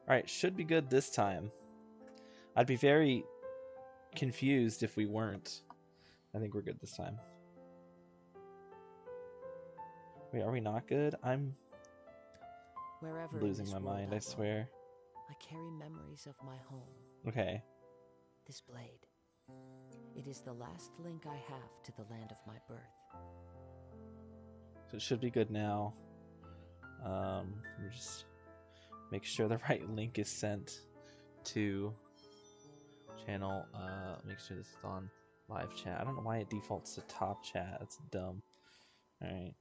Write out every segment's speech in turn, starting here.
Alright, should be good this time. I'd be very confused if we weren't. I think we're good this time. Wait, are we not good? I'm Wherever losing my mind, I swear. I carry memories of my home. Okay. This blade. It is the last link I have to the land of my birth. So it should be good now. We just make sure the right link is sent to channel. Make sure this is on live chat. I don't know why it defaults to top chat. That's dumb. Alright.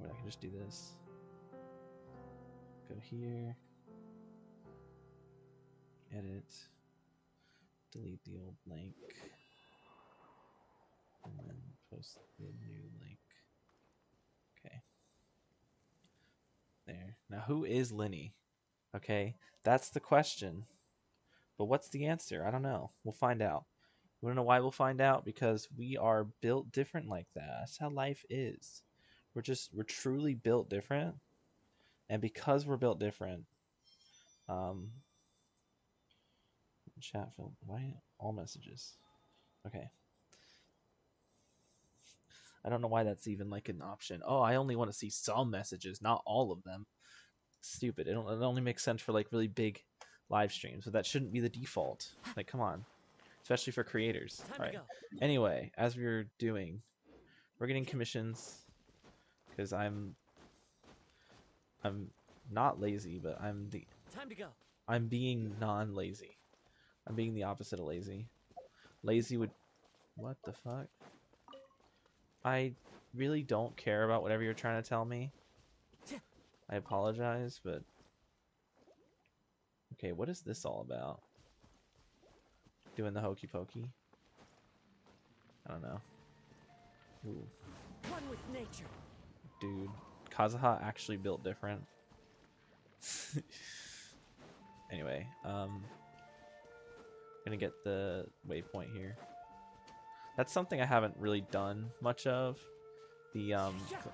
Wait, I can just do this. Go here. Edit. Delete the old link. And then post the new link. Okay. There. Now, who is Lyney? Okay, that's the question. But what's the answer? I don't know. We'll find out. You wanna know why we'll find out? Because we are built different like that. That's how life is. We're truly built different. And because we're built different, chat field, why all messages? Okay. I don't know why that's even like an option. Oh, I only want to see some messages, not all of them. Stupid. It only makes sense for like really big live streams, but that shouldn't be the default. Like, come on. Especially for creators. All right. Anyway, as we were doing, we're getting commissions because I'm not lazy, but I'm being non-lazy. I'm being the opposite of lazy. Lazy would, what the fuck? I really don't care about whatever you're trying to tell me. I apologize, but okay, what is this all about? Doing the hokey pokey? I don't know. Ooh. One with nature. Dude, Kazuha actually built different. Anyway, gonna get the waypoint here. That's something I haven't really done much of. The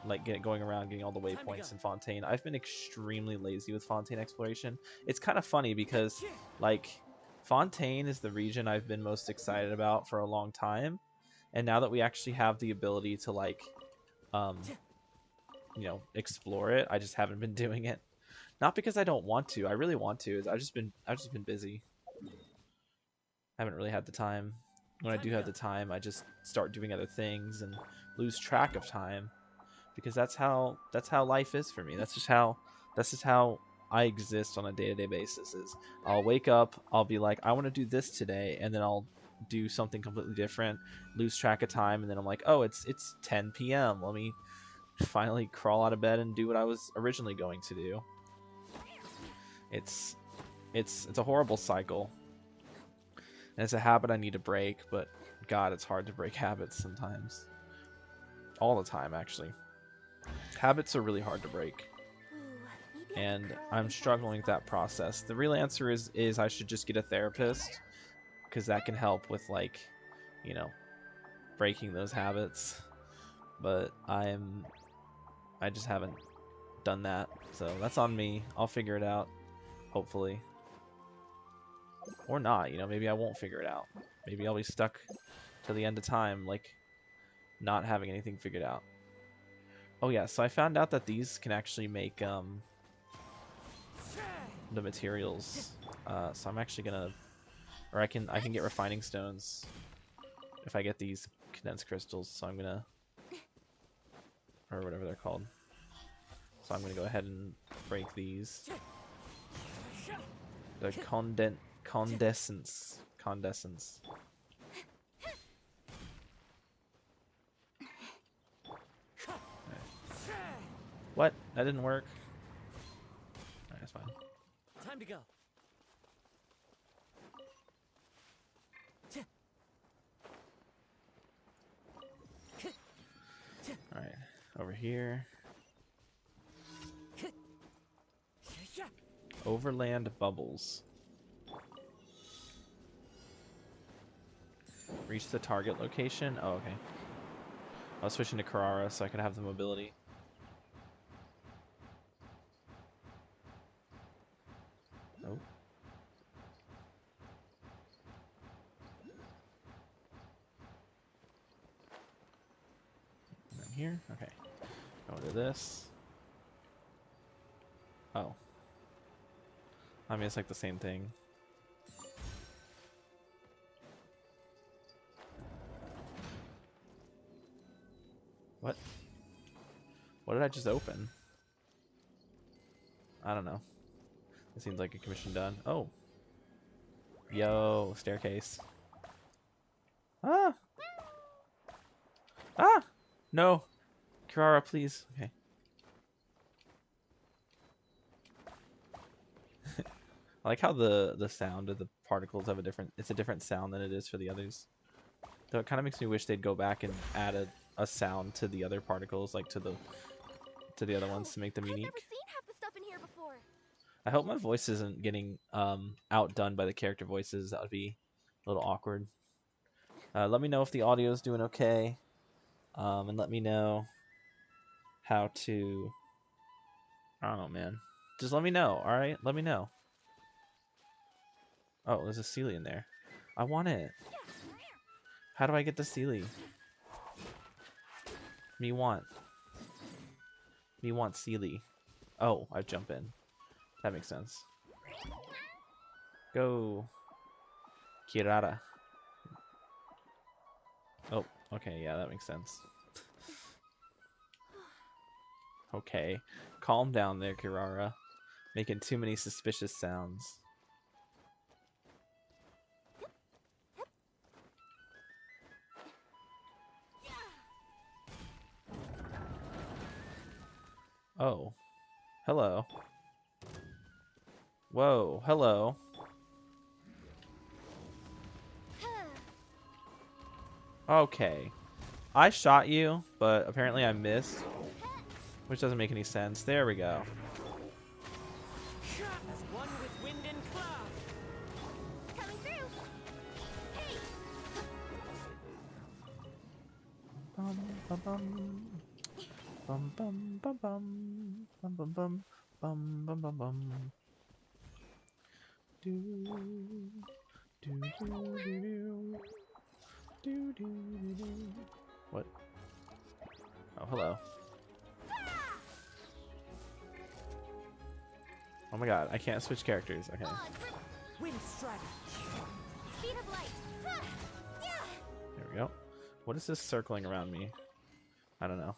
like going around getting all the waypoints in Fontaine. I've been extremely lazy with Fontaine exploration. It's kind of funny because like Fontaine is the region I've been most excited about for a long time, and now that we actually have the ability to like you know, explore it, I just haven't been doing it. Not because I don't want to. I really want to. I've just been busy. I haven't really had the time. When I do have the time, I just start doing other things and lose track of time, because that's how life is for me. That's just how I exist on a day-to-day basis. Is I'll wake up, I'll be like, I want to do this today, and then I'll do something completely different, lose track of time, and then I'm like, oh, it's 10 p.m. Let me finally crawl out of bed and do what I was originally going to do. It's a horrible cycle. And it's a habit I need to break, but God, it's hard to break habits sometimes. All the time, actually. Habits are really hard to break. And I'm struggling with that process. The real answer is I should just get a therapist, because that can help with, like, you know, breaking those habits. But I just haven't done that. So that's on me. I'll figure it out, hopefully. Or not, you know, maybe I won't figure it out. Maybe I'll be stuck to the end of time, like, not having anything figured out. Oh yeah, so I found out that these can actually make the materials. So I'm actually gonna, or I can get refining stones if I get these condensed crystals. So I'm gonna, or whatever they're called. So I'm gonna go ahead and break these. The condescence. What? That didn't work. Alright, that's fine. Time to go. Alright, over here. Overland bubbles. Reach the target location. Oh, okay. I was switching to Carrara so I could have the mobility. Oh. And then here. Okay. Go to this. Oh. I mean, it's like the same thing. What? What did I just open? I don't know. It seems like a commission done. Oh. Yo, staircase. Ah! Ah! No! Carrara, please. Okay. I like how the sound of the particles have a different sound than it is for the others. Though it kind of makes me wish they'd go back and add a sound to the other particles, like to the other ones to make them unique. I've never seen half the stuff in here before. I hope my voice isn't getting outdone by the character voices. That would be a little awkward. Let me know if the audio is doing okay, and let me know how to. I don't know, man. Just let me know. All right, let me know. Oh, there's a Sealy in there. I want it. How do I get the Sealy? Me want Sealy. Oh, I jump in. That makes sense. Go, Kirara. Oh, okay, yeah, that makes sense. Okay, calm down there, Kirara. Making too many suspicious sounds. Oh, hello. Whoa, hello. Okay. I shot you, but apparently I missed. Which doesn't make any sense. There we go. As one with wind and cloud. Coming through. Hey. Bum bum bum. Bum bum bum bum. Bum bum bum. Bum bum bum bum. Do do do do do do do do. What? Oh, hello. Oh my god, I can't switch characters. Okay. Wind strike. Speed of light. Yeah. There we go. What is this circling around me? I don't know.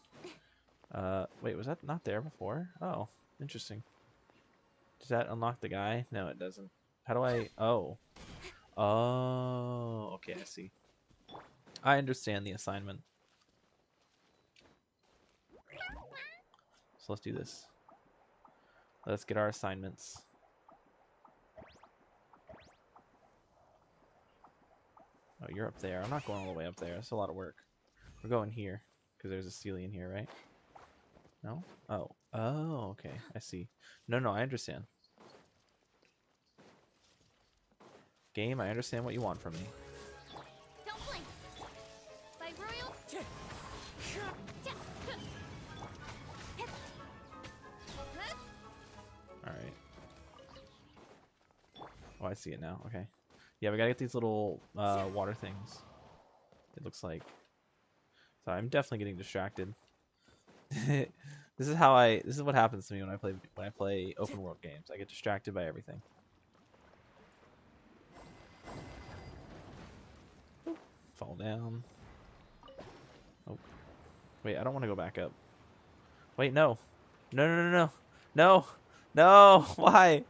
Wait, was that not there before? Oh, interesting. Does that unlock the guy? No, it doesn't. How do I... Oh. Oh, okay, I see. I understand the assignment. So let's do this. Let's get our assignments. Oh, you're up there. I'm not going all the way up there. That's a lot of work. We're going here, because there's a Sealy in here, right? No? Oh. Oh, okay. I see. No, I understand. Game, I understand what you want from me. Don't blink. By royal. Alright. Oh, I see it now. Okay. Yeah, we gotta get these little water things. It looks like. So I'm definitely getting distracted. This is what happens to me when I play open world games. I get distracted by everything. Fall down. Oh. Wait, I don't want to go back up. Wait, no. No. No. Why?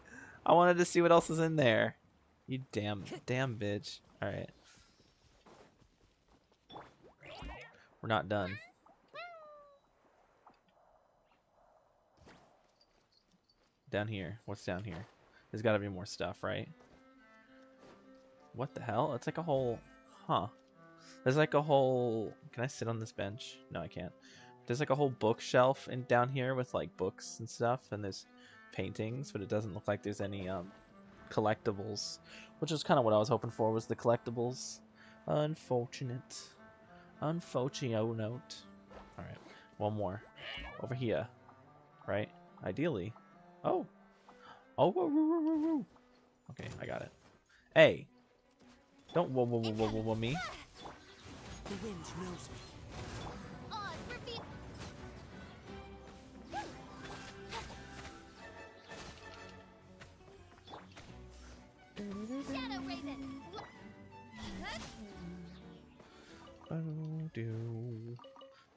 I wanted to see what else is in there. You damn bitch. All right. We're not done. Down here. What's down here? There's got to be more stuff, right? What the hell? It's like a whole... Huh. There's like a whole... Can I sit on this bench? No, I can't. There's like a whole bookshelf down here with like books and stuff, and there's paintings, but it doesn't look like there's any collectibles, which is kind of what I was hoping for, was the collectibles. Unfortunate. Unfortunate note. Alright, one more. Over here. Right? Ideally. Oh! Oh, whoa, whoa, whoa, whoa, whoa. Okay, I got it. Hey! Don't whoa, whoa, whoa, whoa, whoa, whoa me. The wind knows me. Oz, reveal. Shadow Raven. Oh, do.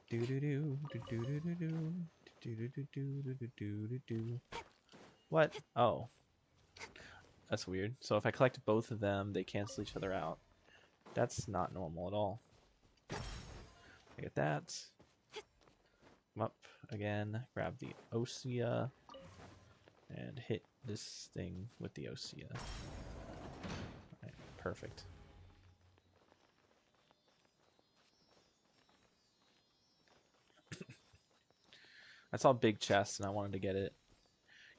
Do do do do do do do do do do do do do do do. What? Oh. That's weird. So if I collect both of them, they cancel each other out. That's not normal at all. I get that. Come up again, grab the Osea, and hit this thing with the Osea. Alright, perfect. I saw big chests and I wanted to get it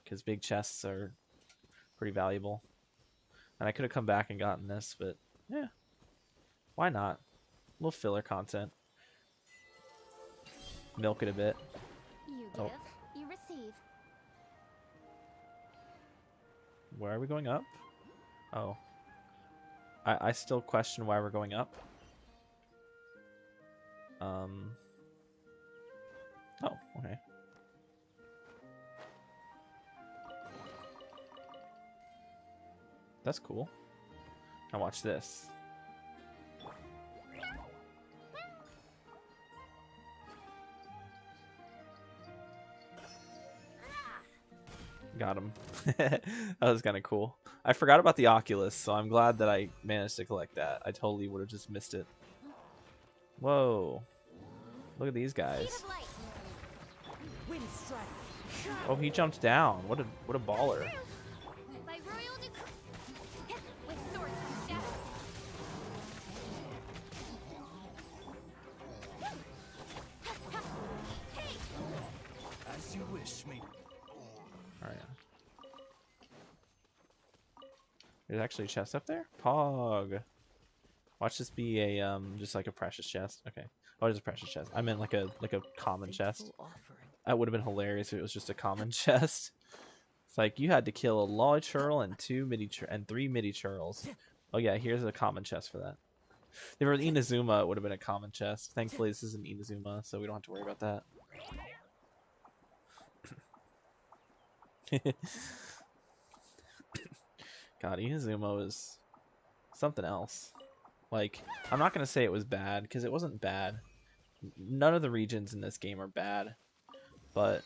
because big chests are pretty valuable. And I could have come back and gotten this, but yeah, why not? A little filler content. Milk it a bit. You Oh. give, you receive. Where are we going up? Oh. I still question why we're going up. Oh, okay. That's cool. Now watch this. Got him. That was kind of cool. I forgot about the Oculus, so I'm glad that I managed to collect that. I totally would have just missed it. Whoa. Look at these Speed guys. of light. Wind strike. Oh, he jumped down. What a baller. By royal decree. With sword and shadow. Hey! As you wish, me. Alright. There's actually a chest up there? Pog. Watch this be a just like a precious chest. Okay. Oh, it is a precious chest. I meant like a common chest. Faithful offering. That would have been hilarious if it was just a common chest. It's like you had to kill a large churl and three midi churls. Oh yeah, here's a common chest for that. If it was Inazuma, it would have been a common chest. Thankfully, this isn't Inazuma, so we don't have to worry about that. God, Inazuma was something else. Like, I'm not gonna say it was bad because it wasn't bad. None of the regions in this game are bad, but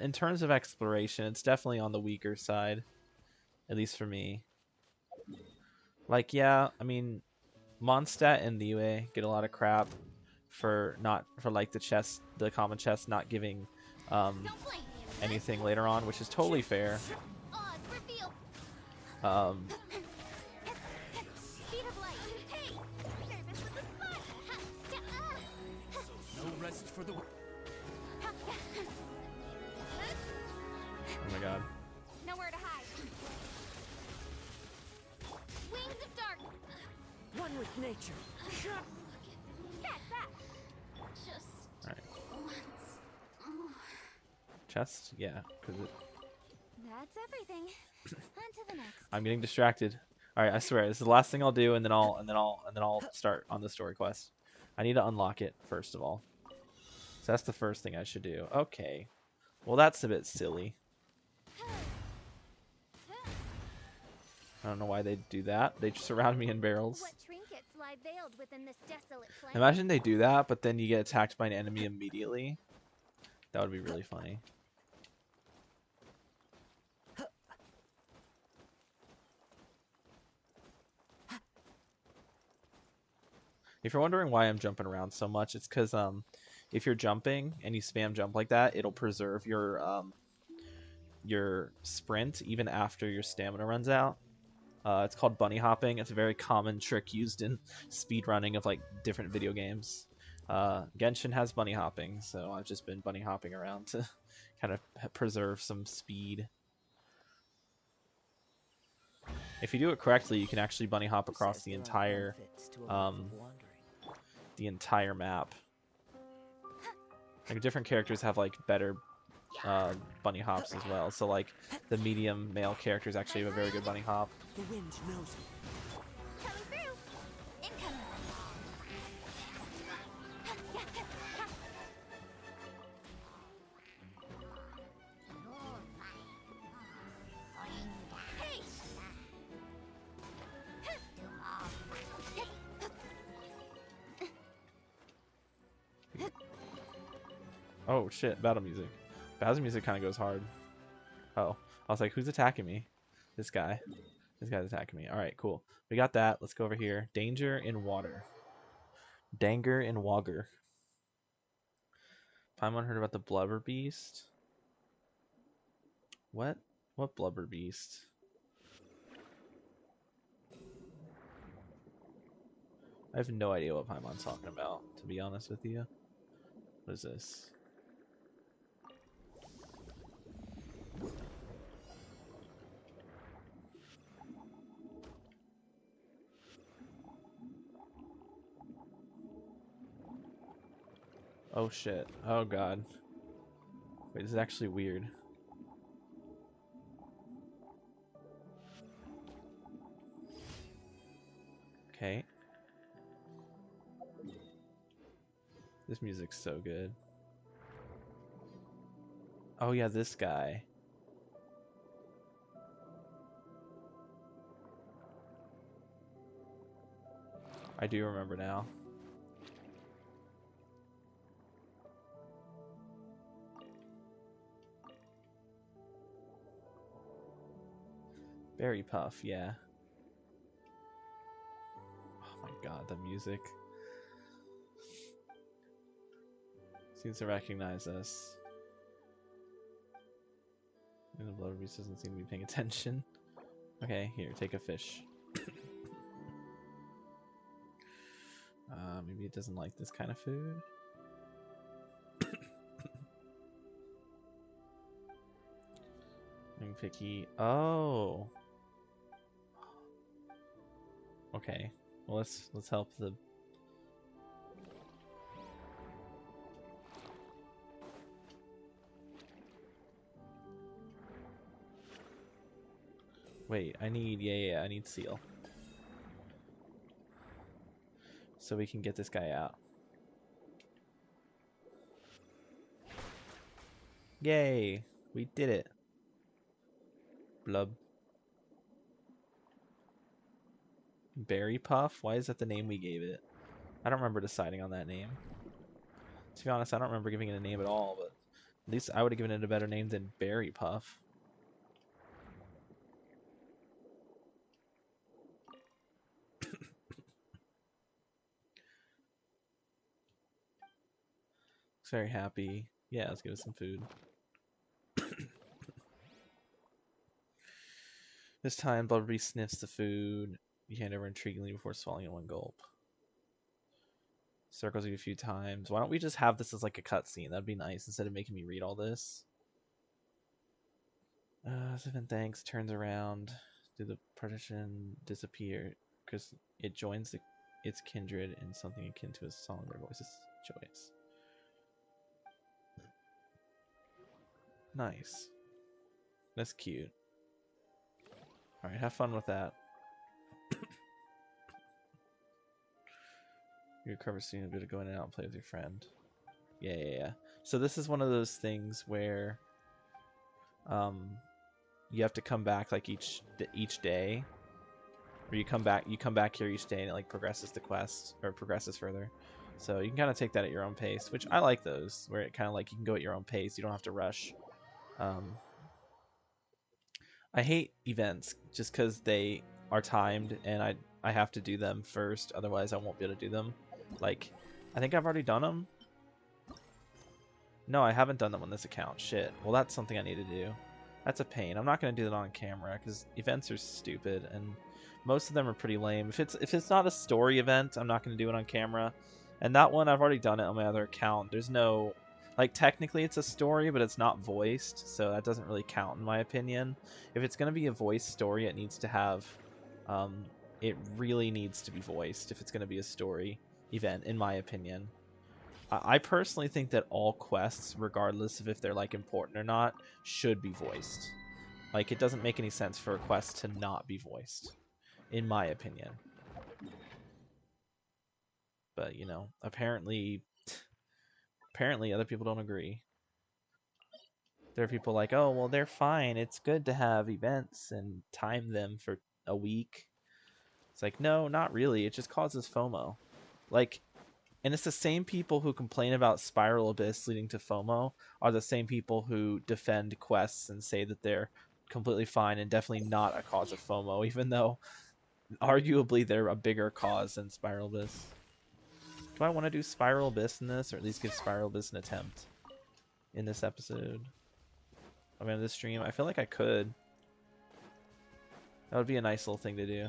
in terms of exploration, it's definitely on the weaker side, at least for me. Like, yeah, I mean, Mondstadt and Liyue get a lot of crap for like the common chest not giving Don't blink. anything later on, which is totally fair. Oz, reveal. Speed of light. Hey! Service with the spot. No rest for the. Oh my god. Nowhere to hide. Wings of dark. One with nature. Cat back. Just Alright. once. Chest? Yeah, because That's everything. On to the next. I'm getting distracted. Alright, I swear, this is the last thing I'll do, and then I'll start on the story quest. I need to unlock it, first of all. So that's the first thing I should do. Okay. Well, that's a bit silly. I don't know why they do that. They just surround me in barrels. What trinkets lie veiled within this desolate plain? Imagine they do that, but then you get attacked by an enemy immediately. That would be really funny. If you're wondering why I'm jumping around so much, it's because if you're jumping and you spam jump like that, it'll preserve your sprint even after your stamina runs out. It's called bunny hopping. It's a very common trick used in speedrunning of like different video games. Genshin has bunny hopping, so I've just been bunny hopping around to kind of preserve some speed. If you do it correctly, you can actually bunny hop Who across says the there aren't entire benefits to a life of um, wandering? map. Like different characters have like better bunny hops as well. So like the medium male characters actually have a very good bunny hop. The wind knows me. Coming through. Incoming. Hey! Oh shit, battle music. Battle music kind of goes hard. Oh, I was like, who's attacking me? This guy. This guy's attacking me. All right, cool. We got that. Let's go over here. Danger in water. Danger in water. Paimon heard about the blubber beast. What? What blubber beast? I have no idea what Paimon's talking about, to be honest with you. What is this? Oh shit. Oh god. Wait, this is actually weird. Okay. This music's so good. Oh yeah, this guy. I do remember now. Berry Puff, yeah. Oh my god, the music. Seems to recognize us. And the blubber beast doesn't seem to be paying attention. Okay, here, take a fish. Maybe it doesn't like this kind of food. I'm picky. Oh. Okay. Well, let's help the. Wait, I need I need seal. So we can get this guy out. Yay! We did it. Blub. Berry Puff? Why is that the name we gave it? I don't remember deciding on that name. To be honest, I don't remember giving it a name at all, but at least I would have given it a better name than Berry Puff. Looks very happy. Yeah, let's give it some food. This time, Blubberby sniffs the food. You hand over intriguingly before swallowing in one gulp. Circles you a few times. Why don't we just have this as like a cutscene? That'd be nice instead of making me read all this. Seven thanks. Turns around. Did the partition disappear? Because it joins its kindred in something akin to a songbird voice's choice. Nice. That's cute. Alright, have fun with that. You recover soon, a bit of going out and play with your friend. Yeah. So this is one of those things where you have to come back like each day. Or you come back here each day and it like progresses the quest or progresses further. So you can kind of take that at your own pace, which I like those, where it kind of like you can go at your own pace. You don't have to rush. I hate events just because they are timed and I have to do them first, otherwise I won't be able to do them. Like, I think I've already done them. No, I haven't done them on this account. Shit. Well, that's something I need to do. That's a pain. I'm not going to do that on camera because events are stupid and most of them are pretty lame. If it's not a story event, I'm not going to do it on camera. And that one, I've already done it on my other account. There's no... Like, technically it's a story, but it's not voiced, so that doesn't really count in my opinion. If it's going to be a voiced story, it needs to have it really needs to be voiced if it's going to be a story event, in my opinion. I personally think that all quests, regardless of if they're like important or not, should be voiced. Like, it doesn't make any sense for a quest to not be voiced, in my opinion. But, you know, apparently other people don't agree. There are people like, oh, well, they're fine. It's good to have events and time them for a week. It's like, no, not really. It just causes FOMO. Like, and it's the same people who complain about Spiral Abyss leading to FOMO are the same people who defend quests and say that they're completely fine and definitely not a cause of FOMO, even though arguably they're a bigger cause than Spiral Abyss. Do I want to do Spiral Abyss in this, or at least give Spiral Abyss an attempt in this episode? I mean, this stream, I feel like I could. That would be a nice little thing to do.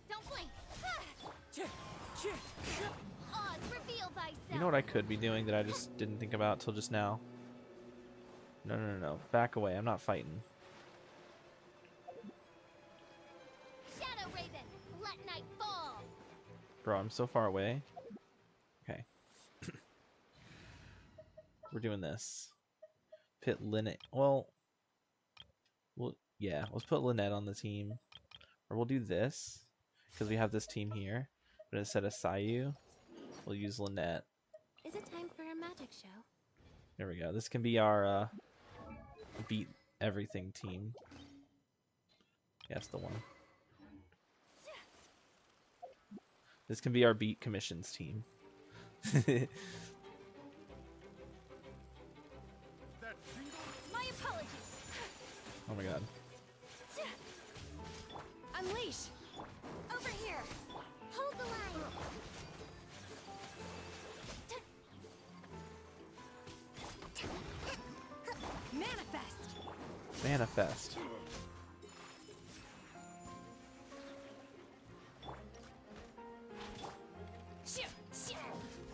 Don't blink. Oz, reveal thyself. You know what I could be doing that I just didn't think about till just now? No. Back away. I'm not fighting. Shadow Raven, let night fall. Bro, I'm so far away. Okay. We're doing this. Pit Lyney. Well, yeah, let's put Lynette on the team. Or we'll do this, because we have this team here. But instead of Sayu, we'll use Lynette. Is it time for a magic show? There we go. This can be our beat everything team. Yes, the one. This can be our beat commissions team. My apologies. Oh my god. Unleash. Over here. Hold the line. Manifest! Manifest.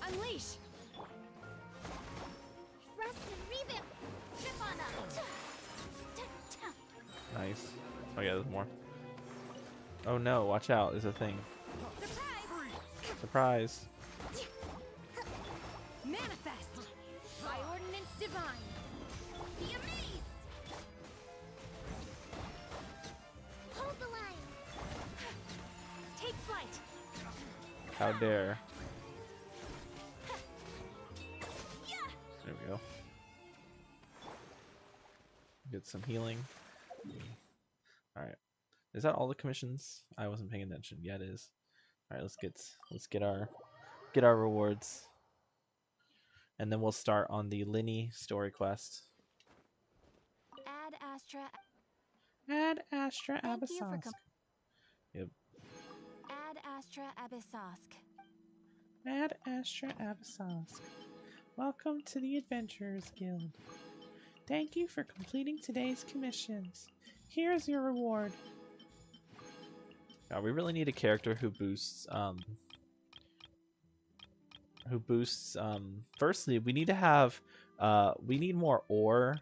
Unleash! Rust and revamp. Trip on up. Nice. Oh yeah, there's more. Oh no, watch out. There's a thing. Surprise. Surprise. Manifest! By ordinance divine! Be amazed. Hold the line. Take flight! How dare. Yeah. There we go. Get some healing. Alright. Is that all the commissions? I wasn't paying attention. Yeah, it is. Alright, let's get our rewards. And then we'll start on the Lyney story quest. Ad Astra. Add Astra Thank you for Abyssosk. Yep. Ad Astra Abyssosk. Add Astra Abyssosk. Welcome to the Adventurers Guild. Thank you for completing today's commissions. Here's your reward. We really need a character who boosts firstly, we need to have we need more ore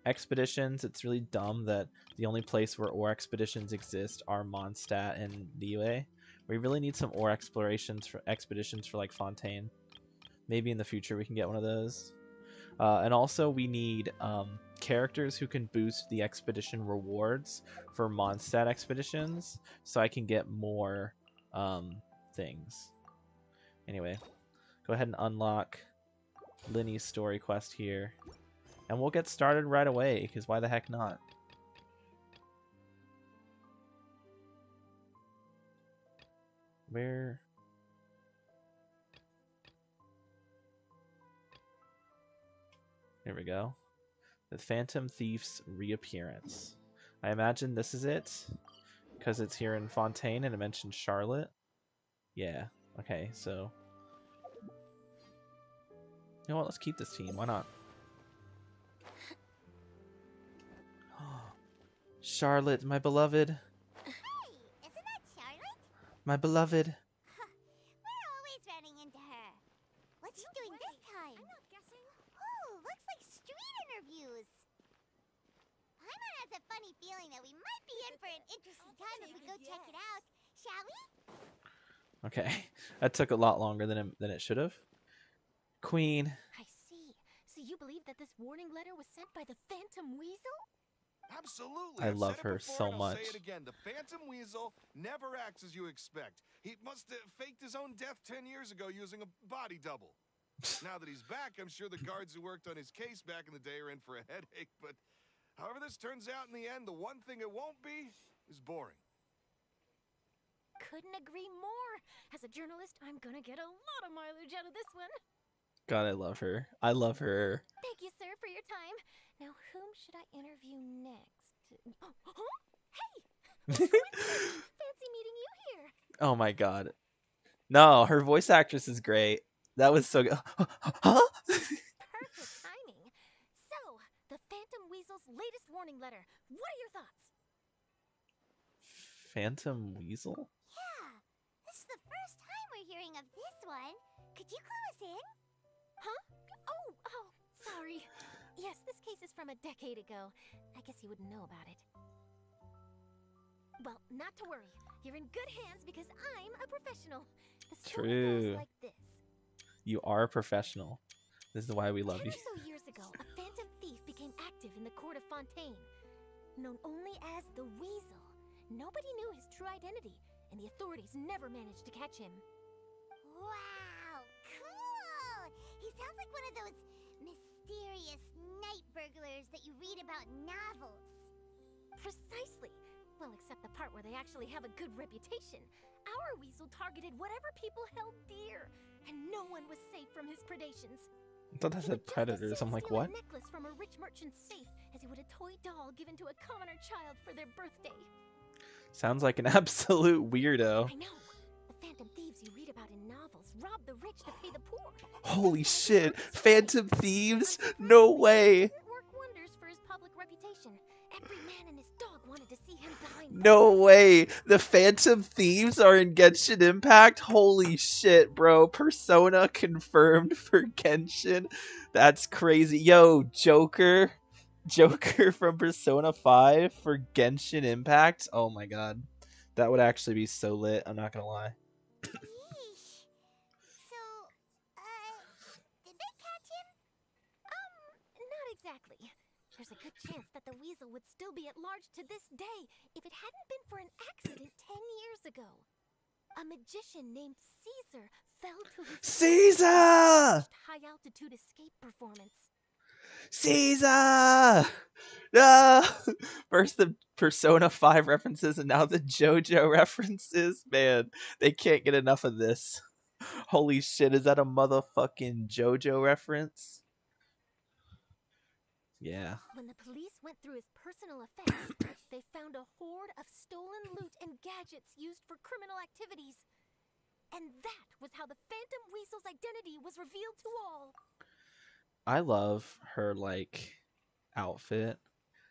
expeditions. It's really dumb that the only place where ore expeditions exist are Mondstadt and Liyue. We really need some ore expeditions for like Fontaine. Maybe in the future we can get one of those. And also we need characters who can boost the expedition rewards for Mondstadt expeditions, so I can get more things. Anyway, go ahead and unlock Lyney's story quest here. And we'll get started right away, because why the heck not? Where... There we go. The Phantom Thief's reappearance. I imagine this is it, because it's here in Fontaine and it mentions Charlotte. Yeah, okay, so... You know what, let's keep this team, why not? Charlotte, my beloved. Hey, isn't that Charlotte? My beloved. We're always running into her. What's she doing this time? I'm not guessing. Oh, looks like street interviews. Paimon has a funny feeling that we might be in for an interesting time if we go check it out. Shall we? Okay, that took a lot longer than it should have. Queen. I see. So you believe that this warning letter was sent by the Phantom Weasel? Absolutely. I I've love said it her before, so and I'll much. say it again. The Phantom Weasel never acts as you expect. He must have faked his own death 10 years ago using a body double. Now that he's back, I'm sure the guards who worked on his case back in the day are in for a headache. But however this turns out in the end, the one thing it won't be is boring. Couldn't agree more. As a journalist, I'm gonna get a lot of mileage out of this one. God, I love her. I love her. Thank you, sir, for your time. Now, whom should I interview next? Huh? Hey! Fancy meeting you here. Oh my god. No, her voice actress is great. That was so good. Huh? Perfect timing. So, the Phantom Weasel's latest warning letter. What are your thoughts? Phantom Weasel? Yeah. This is the first time we're hearing of this one. Could you clue us in? Huh? Oh, sorry. Yes, this case is from a decade ago. I guess you wouldn't know about it. Well, not to worry. You're in good hands because I'm a professional. The story True. goes like this. You are a professional. This is why we love 10 you. or so years ago, a phantom thief became active in the court of Fontaine. Known only as the Weasel, nobody knew his true identity, and the authorities never managed to catch him. Wow, cool! He sounds like one of those mysterious night burglars that you read about in novels. Precisely. Well, except the part where they actually have a good reputation. Our Weasel targeted whatever people held dear, and no one was safe from his predations. I thought that He would said just as predators. soon I'm like, steal what? a necklace from a rich merchant's safe as he would a toy doll given to a commoner child for their birthday. Sounds like an absolute weirdo. I know. The phantom thieves you read about in novels rob the rich to pay the poor. Holy This guy shit. was on his Phantom way. Thieves? No Unsurprisingly, way. it didn't work wonders for his public reputation. Every man and his dog wanted to see him behind No bars. way. The Phantom Thieves are in Genshin Impact? Holy shit, bro. Persona confirmed for Genshin. That's crazy. Yo, Joker. Joker from Persona 5 for Genshin Impact? Oh my god. That would actually be so lit. I'm not gonna lie. Yeesh. So, did they catch him? Not exactly. There's a good chance that the Weasel would still be at large to this day if it hadn't been for an accident 10 years ago. A magician named Caesar fell to his Caesar! high-altitude escape performance. Caesar! No! First the Persona 5 references and now the JoJo references. Man, they can't get enough of this. Holy shit, is that a motherfucking JoJo reference? Yeah. When the police went through his personal effects, they found a hoard of stolen loot and gadgets used for criminal activities. And that was how the Phantom Weasel's identity was revealed to all. I love her, like, outfit.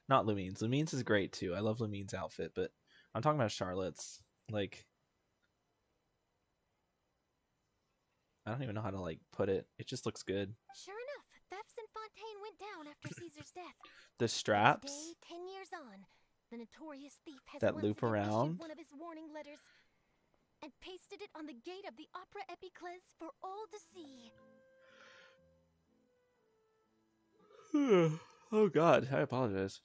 Not Lumine's. Lumine's is great, too. I love Lumine's outfit, but I'm talking about Charlotte's. Like, I don't even know how to, like, put it. It just looks good. Sure enough, thefts in Fontaine went down after Caesar's death. The But straps. today, 10 years on, the notorious thief has That once loop again around. issued one of his warning letters and pasted it on the gate of the Opera Epiclese for all to see. Oh god, I apologize.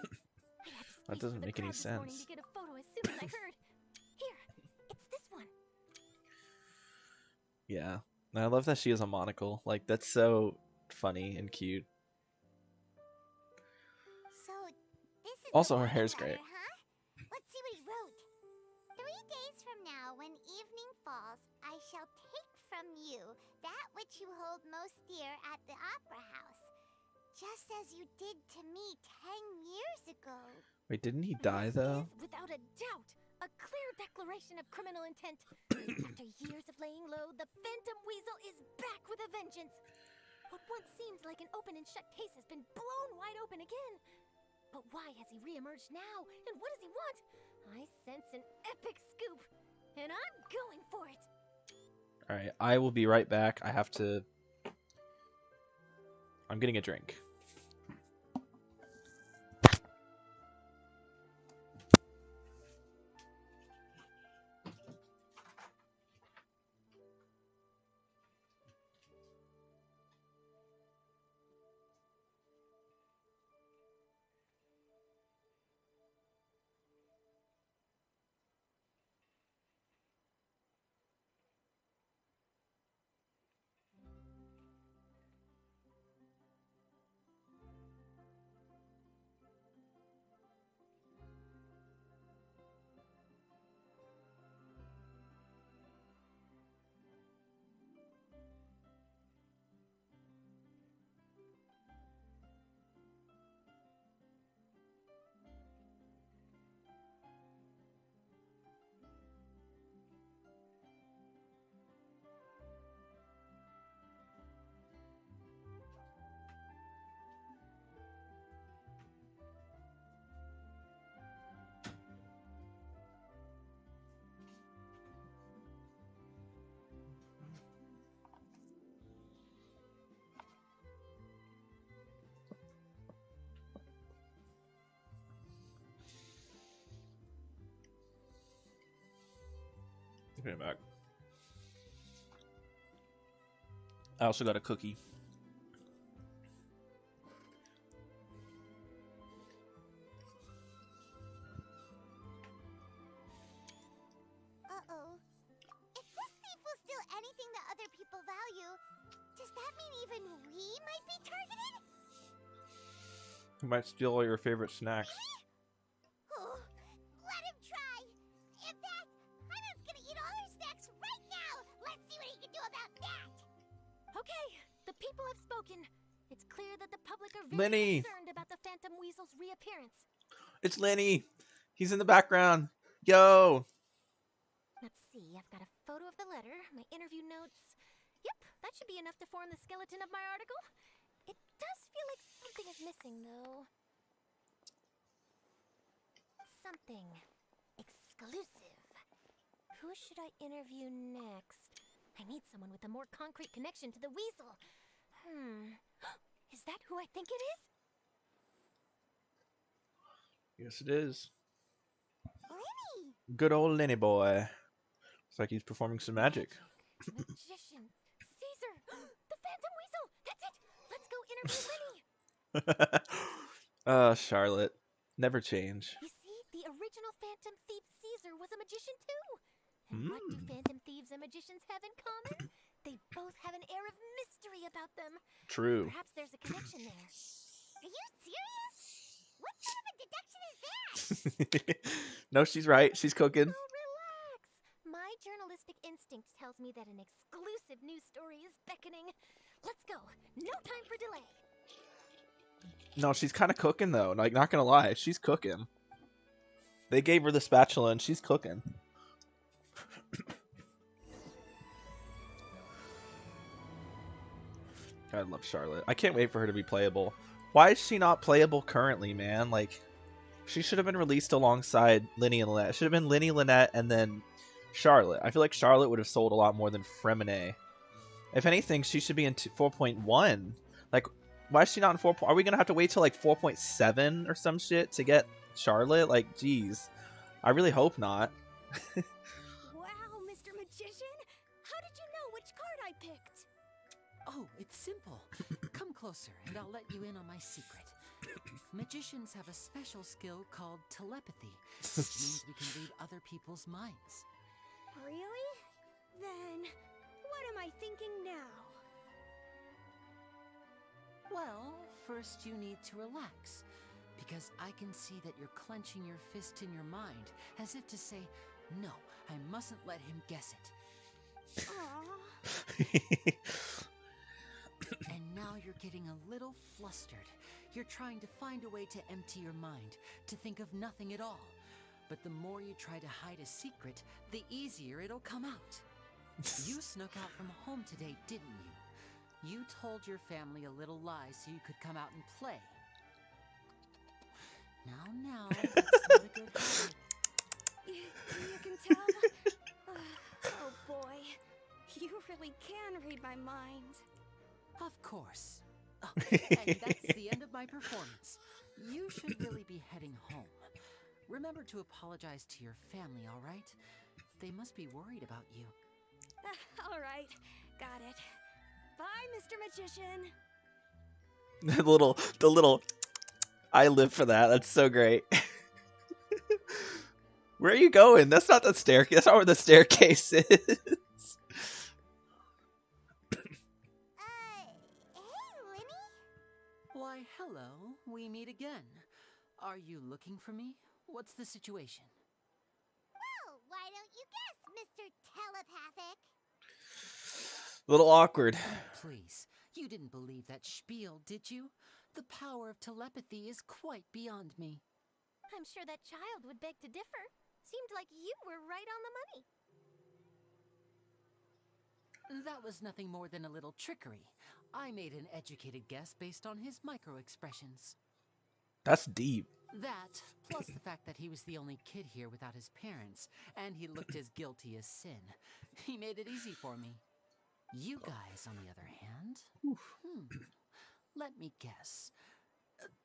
I had to That space doesn't through the make any crowd this morning sense. to get a photo as soon as I heard. Here, it's this one. Yeah. And I love that she has a monocle. Like, that's so funny and cute. So, this is Also, the her warning hair's letter, great. huh? Let's see what he wrote. 3 days from now, when evening falls, I shall take from you that which you hold most dear at the Opera House, just as you did to me 10 years ago. Wait, didn't he die, This though? is, without a doubt, a clear declaration of criminal intent. After years of laying low, the Phantom Weasel is back with a vengeance. What once seemed like an open and shut case has been blown wide open again. But why has he reemerged now? And what does he want? I sense an epic scoop, and I'm going for it. Alright, I will be right back. I have to I'm getting a drink. Give it back. I also got a cookie. Uh-oh. If this thief will steal anything that other people value, does that mean even we might be targeted? He might steal all your favorite snacks. Oh, let him try. In fact, Hyman's gonna eat all our snacks right now. Let's see what he can do about that. Okay, the people have spoken. It's clear that the public are Lyney! very concerned about the Phantom Weasel's reappearance. It's Lyney! He's in the background. Yo! Let's see, I've got a photo of the letter, my interview notes. Yep, that should be enough to form the skeleton of my article. It does feel like something is missing, though. Something exclusive. Who should I interview next? I need someone with a more concrete connection to the weasel. Is that who I think it is? Yes, it is. Lyney! Good old Lyney boy. Looks like he's performing some magic. Magician. Caesar! The Phantom Weasel! That's it! Let's go interview Lyney! Charlotte. Never change. You see, the original Phantom Thief Caesar was a magician too. And what do Phantom Thieves and magicians have in common? They both have an air of mystery about them. True. Perhaps there's a connection there. Are you serious? What sort of a deduction is that? No, she's right. She's cooking. Oh, relax. My journalistic instinct tells me that an exclusive news story is beckoning. Let's go. No time for delay. No, she's kind of cooking, though. Like, not gonna lie. She's cooking. They gave her the spatula, and she's cooking. I love Charlotte. I can't wait for her to be playable. Why is she not playable currently, man? Like, she should have been released alongside Lyney and Lynette. It should have been Lyney, Lynette, and then Charlotte. I feel like Charlotte would have sold a lot more than Fremine. If anything, she should be in 4.1. Like, why is she not in 4. Are we going to have to wait till, like, 4.7 or some shit to get Charlotte? Like, geez. I really hope not. Wow, Mr. Magician! How did you know which card I picked? Oh, it's simple. Come closer and I'll let you in on my secret. Magicians have a special skill called telepathy, which means we can read other people's minds. Really? Then, what am I thinking now? Well, first you need to relax, because I can see that you're clenching your fist in your mind, as if to say, no, I mustn't let him guess it. Aww. And now you're getting a little flustered. You're trying to find a way to empty your mind, to think of nothing at all. But the more you try to hide a secret, the easier it'll come out. You snuck out from home today, didn't you? You told your family a little lie so you could come out and play. Now, that's not a good habit. You can tell? Oh boy, you really can read my mind. Of course. Oh, And that's the end of my performance. You should really be heading home. Remember to apologize to your family, all right? They must be worried about you. All right, got it. Bye, Mr. Magician. The little. I live for that. That's so great. Where are you going? That's not the staircase. That's not where the staircase is. Hey, Lyney? Why, hello. We meet again. Are you looking for me? What's the situation? Well, why don't you guess, Mr. Telepathic? Little awkward. Please, you didn't believe that spiel, did you? The power of telepathy is quite beyond me. I'm sure that child would beg to differ. Seemed like you were right on the money. That was nothing more than a little trickery. I made an educated guess based on his micro-expressions. That's deep. That, plus the fact that he was the only kid here without his parents, and he looked as guilty as sin. He made it easy for me. You guys, on the other hand... Let me guess.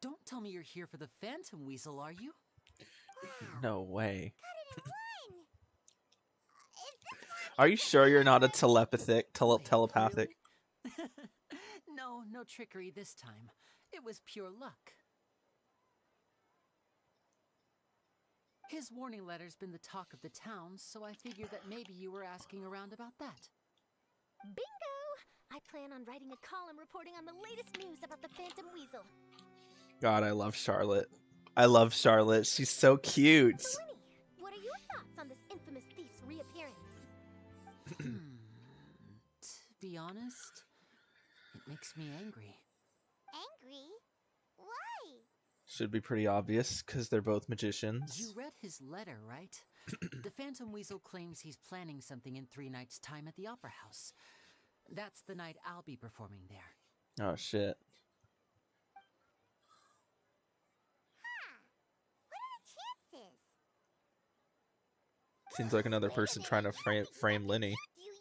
Don't tell me you're here for the Phantom Weasel, are you? No way. Cut it in one! Is this one Are you sure you're not a telepathic? Wait, Telepathic? really? No, no trickery this time. It was pure luck. His warning letter's been the talk of the town, so I figured that maybe you were asking around about that. Bingo! I plan on writing a column reporting on the latest news about the Phantom Weasel. God, I love Charlotte. I love Charlotte. She's so cute. So, Lyney, what are your thoughts on this infamous thief's reappearance? To be honest, it makes me angry. angry? Why? Should be pretty obvious, because they're both magicians. You read his letter, right? The Phantom Weasel claims he's planning something in 3 nights' time at the Opera House. That's the night I'll be performing there. Oh, shit. What are the chances? Seems like another Wait a person minute, trying to you don't think you frame have Lyney. Do you?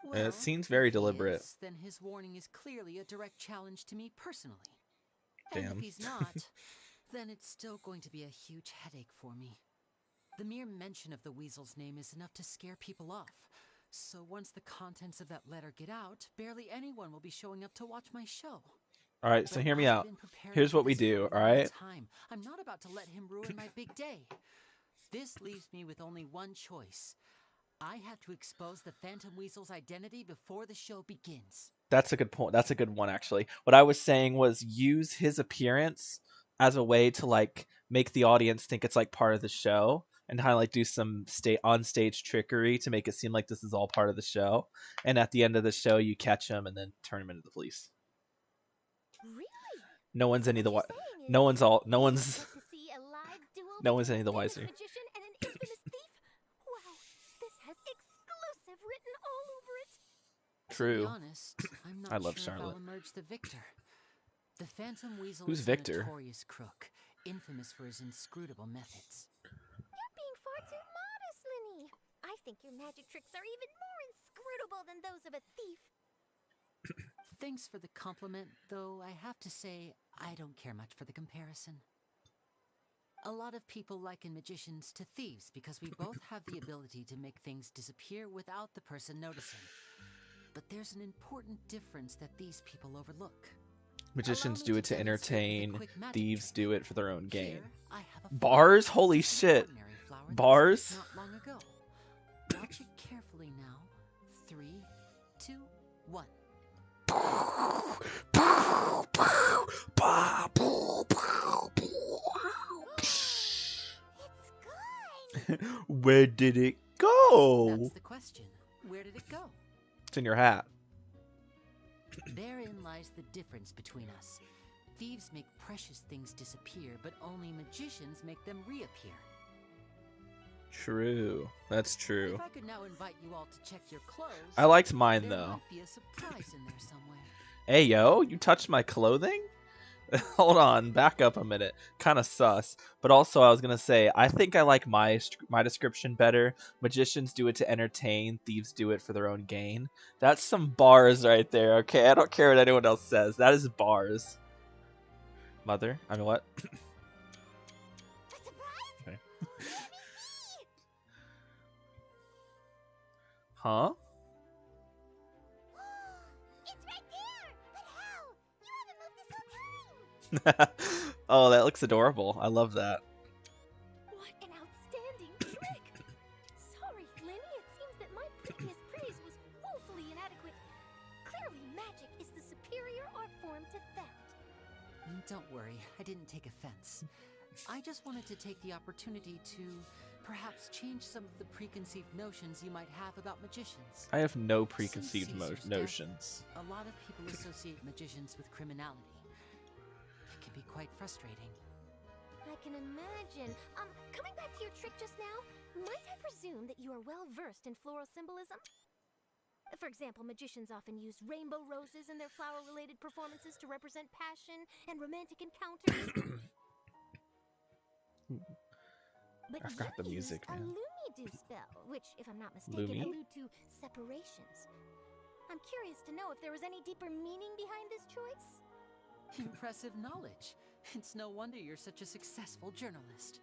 It Well, seems very if he deliberate. is, then his warning is clearly a direct challenge to me personally. And Damn. if he's not, then it's still going to be a huge headache for me. The mere mention of the Weasel's name is enough to scare people off. So once the contents of that letter get out, barely anyone will be showing up to watch my show. Alright, so But hear me I've out. been preparing Here's for what we this for do, a long alright? time. I'm not about to let him ruin my big day. This leaves me with only one choice. I have to expose the Phantom Weasel's identity before the show begins. That's a good point. That's a good one, actually. What I was saying was use his appearance as a way to, like, make the audience think it's, like, part of the show. And kind of, like, do some on-stage trickery to make it seem like this is all part of the show. And at the end of the show, you catch him and then turn him into the police. Really? No one's So any what the you're wi- saying is No one's all. No we one's. expect to see a live duel No one's between any the a famous wiser. magician and an infamous thief? Wow, this has exclusive written all over it. To True. be honest, I'm not I love sure if Charlotte. I'll emerge the victor. The Phantom Weasel Who's is Victor? a notorious crook, infamous for his inscrutable methods. You're being far too modest, Lyney. I think your magic tricks are even more inscrutable than those of a thief. Thanks for the compliment, though I have to say I don't care much for the comparison. A lot of people liken magicians to thieves because we both have the ability to make things disappear without the person noticing. But there's an important difference that these people overlook. Magicians Allow me do it to demonstrate with a entertain. quick magic Thieves trick. do it for their own gain. Here, I have a Bars? flower, Holy just an shit. ordinary flower that was Bars? picked not long ago. Watch it carefully now. 3, 2, 1. It's gone! Where did it go? That's the question. Where did it go? It's in your hat. Therein lies the difference between us. Thieves make precious things disappear, but only magicians make them reappear. True. That's true. If I could now invite you all to check your clothes, I liked mine there though. might be a surprise in there somewhere. Hey yo, you touched my clothing? Hold on, back up a minute. Kind of sus, but also I was gonna say I think I like my description better. Magicians do it to entertain, thieves do it for their own gain. That's some bars right there. Okay, I don't care what anyone else says. That is bars. Mother, I mean what? A surprise? Okay. Let me see! Huh? It's right there! But how? You haven't moved this whole time! Oh, that looks adorable. I love that. What an outstanding trick! Sorry, Lyney, it seems that my previous praise was woefully inadequate. Clearly, magic is the superior art form to theft. Don't worry, I didn't take offense. I just wanted to take the opportunity to perhaps change some of the preconceived notions you might have about magicians. I have no preconceived Since Caesar's death, notions. A lot of people associate magicians with criminality. It can be quite frustrating. I can imagine. Coming back to your trick just now, might I presume that you are well versed in floral symbolism? For example, magicians often use rainbow roses in their flower-related performances to represent passion and romantic encounters. But I forgot the you music, used a man. Lumi-do spell, which, if I'm not mistaken, Lumi? allude to separations. I'm curious to know if there was any deeper meaning behind this choice. Impressive knowledge. It's no wonder you're such a successful journalist.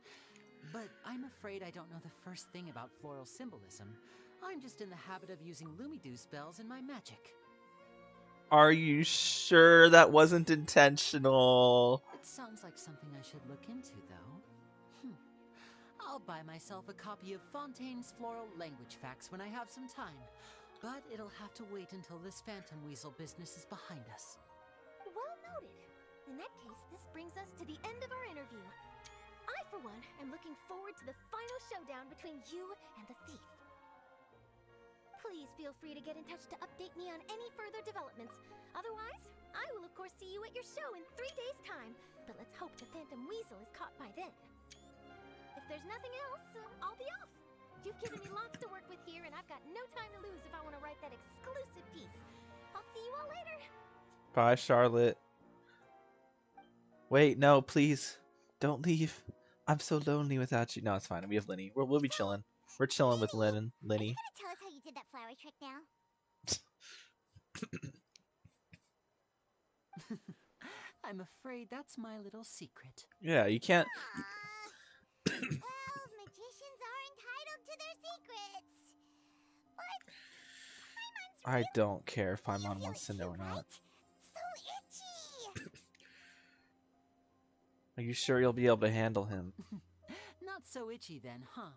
But I'm afraid I don't know the first thing about floral symbolism. I'm just in the habit of using Lumi-do spells in my magic. Are you sure that wasn't intentional? It sounds like something I should look into, though. I'll buy myself a copy of Fontaine's Floral Language Facts when I have some time. But it'll have to wait until this phantom weasel business is behind us. Well noted. In that case, this brings us to the end of our interview. I, for one, am looking forward to the final showdown between you and the thief. Please feel free to get in touch to update me on any further developments. Otherwise, I will of course see you at your show in 3 days' time. But let's hope the Phantom Weasel is caught by then. If there's nothing else, I'll be off. You've given me lots to work with here, and I've got no time to lose if I want to write that exclusive piece. I'll see you all later. Bye, Charlotte. Wait, no, please. Don't leave. I'm so lonely without you. No, it's fine. We have Lyney. We'll be chilling. We're chilling with Lyney. Are you gonna tell us how you did that flower trick now? I'm afraid that's my little secret. Yeah, you can't. Well, magicians are entitled to their secrets. But Paimon's I don't care if You Paimon feel wants to it know too, or not. right? So itchy. Are you sure you'll be able to handle him? Not so itchy then, huh?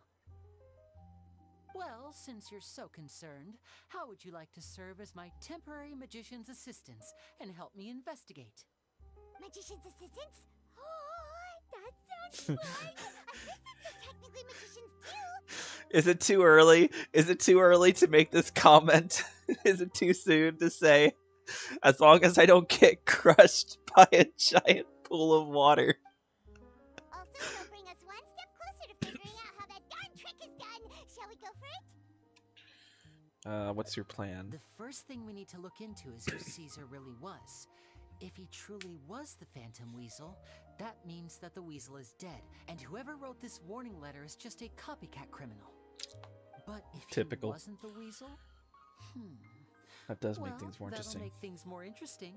Well, since you're so concerned, how would you like to serve as my temporary magician's assistants and help me investigate? Magician's assistants? Oh, that sounds fun. Assistants are technically magicians too. Is it too early? Is it too early to make this comment? Is it too soon to say? As long as I don't get crushed by a giant pool of water. Also, it'll bring us one step closer to figuring out how that darn trick is done. Shall we go for it? What's your plan? The first thing we need to look into is who Caesar really was. If he truly was the Phantom Weasel, that means that the weasel is dead, and whoever wrote this warning letter is just a copycat criminal. But if Typical. he wasn't the weasel? That does Well, make things more that'll interesting. make things more interesting.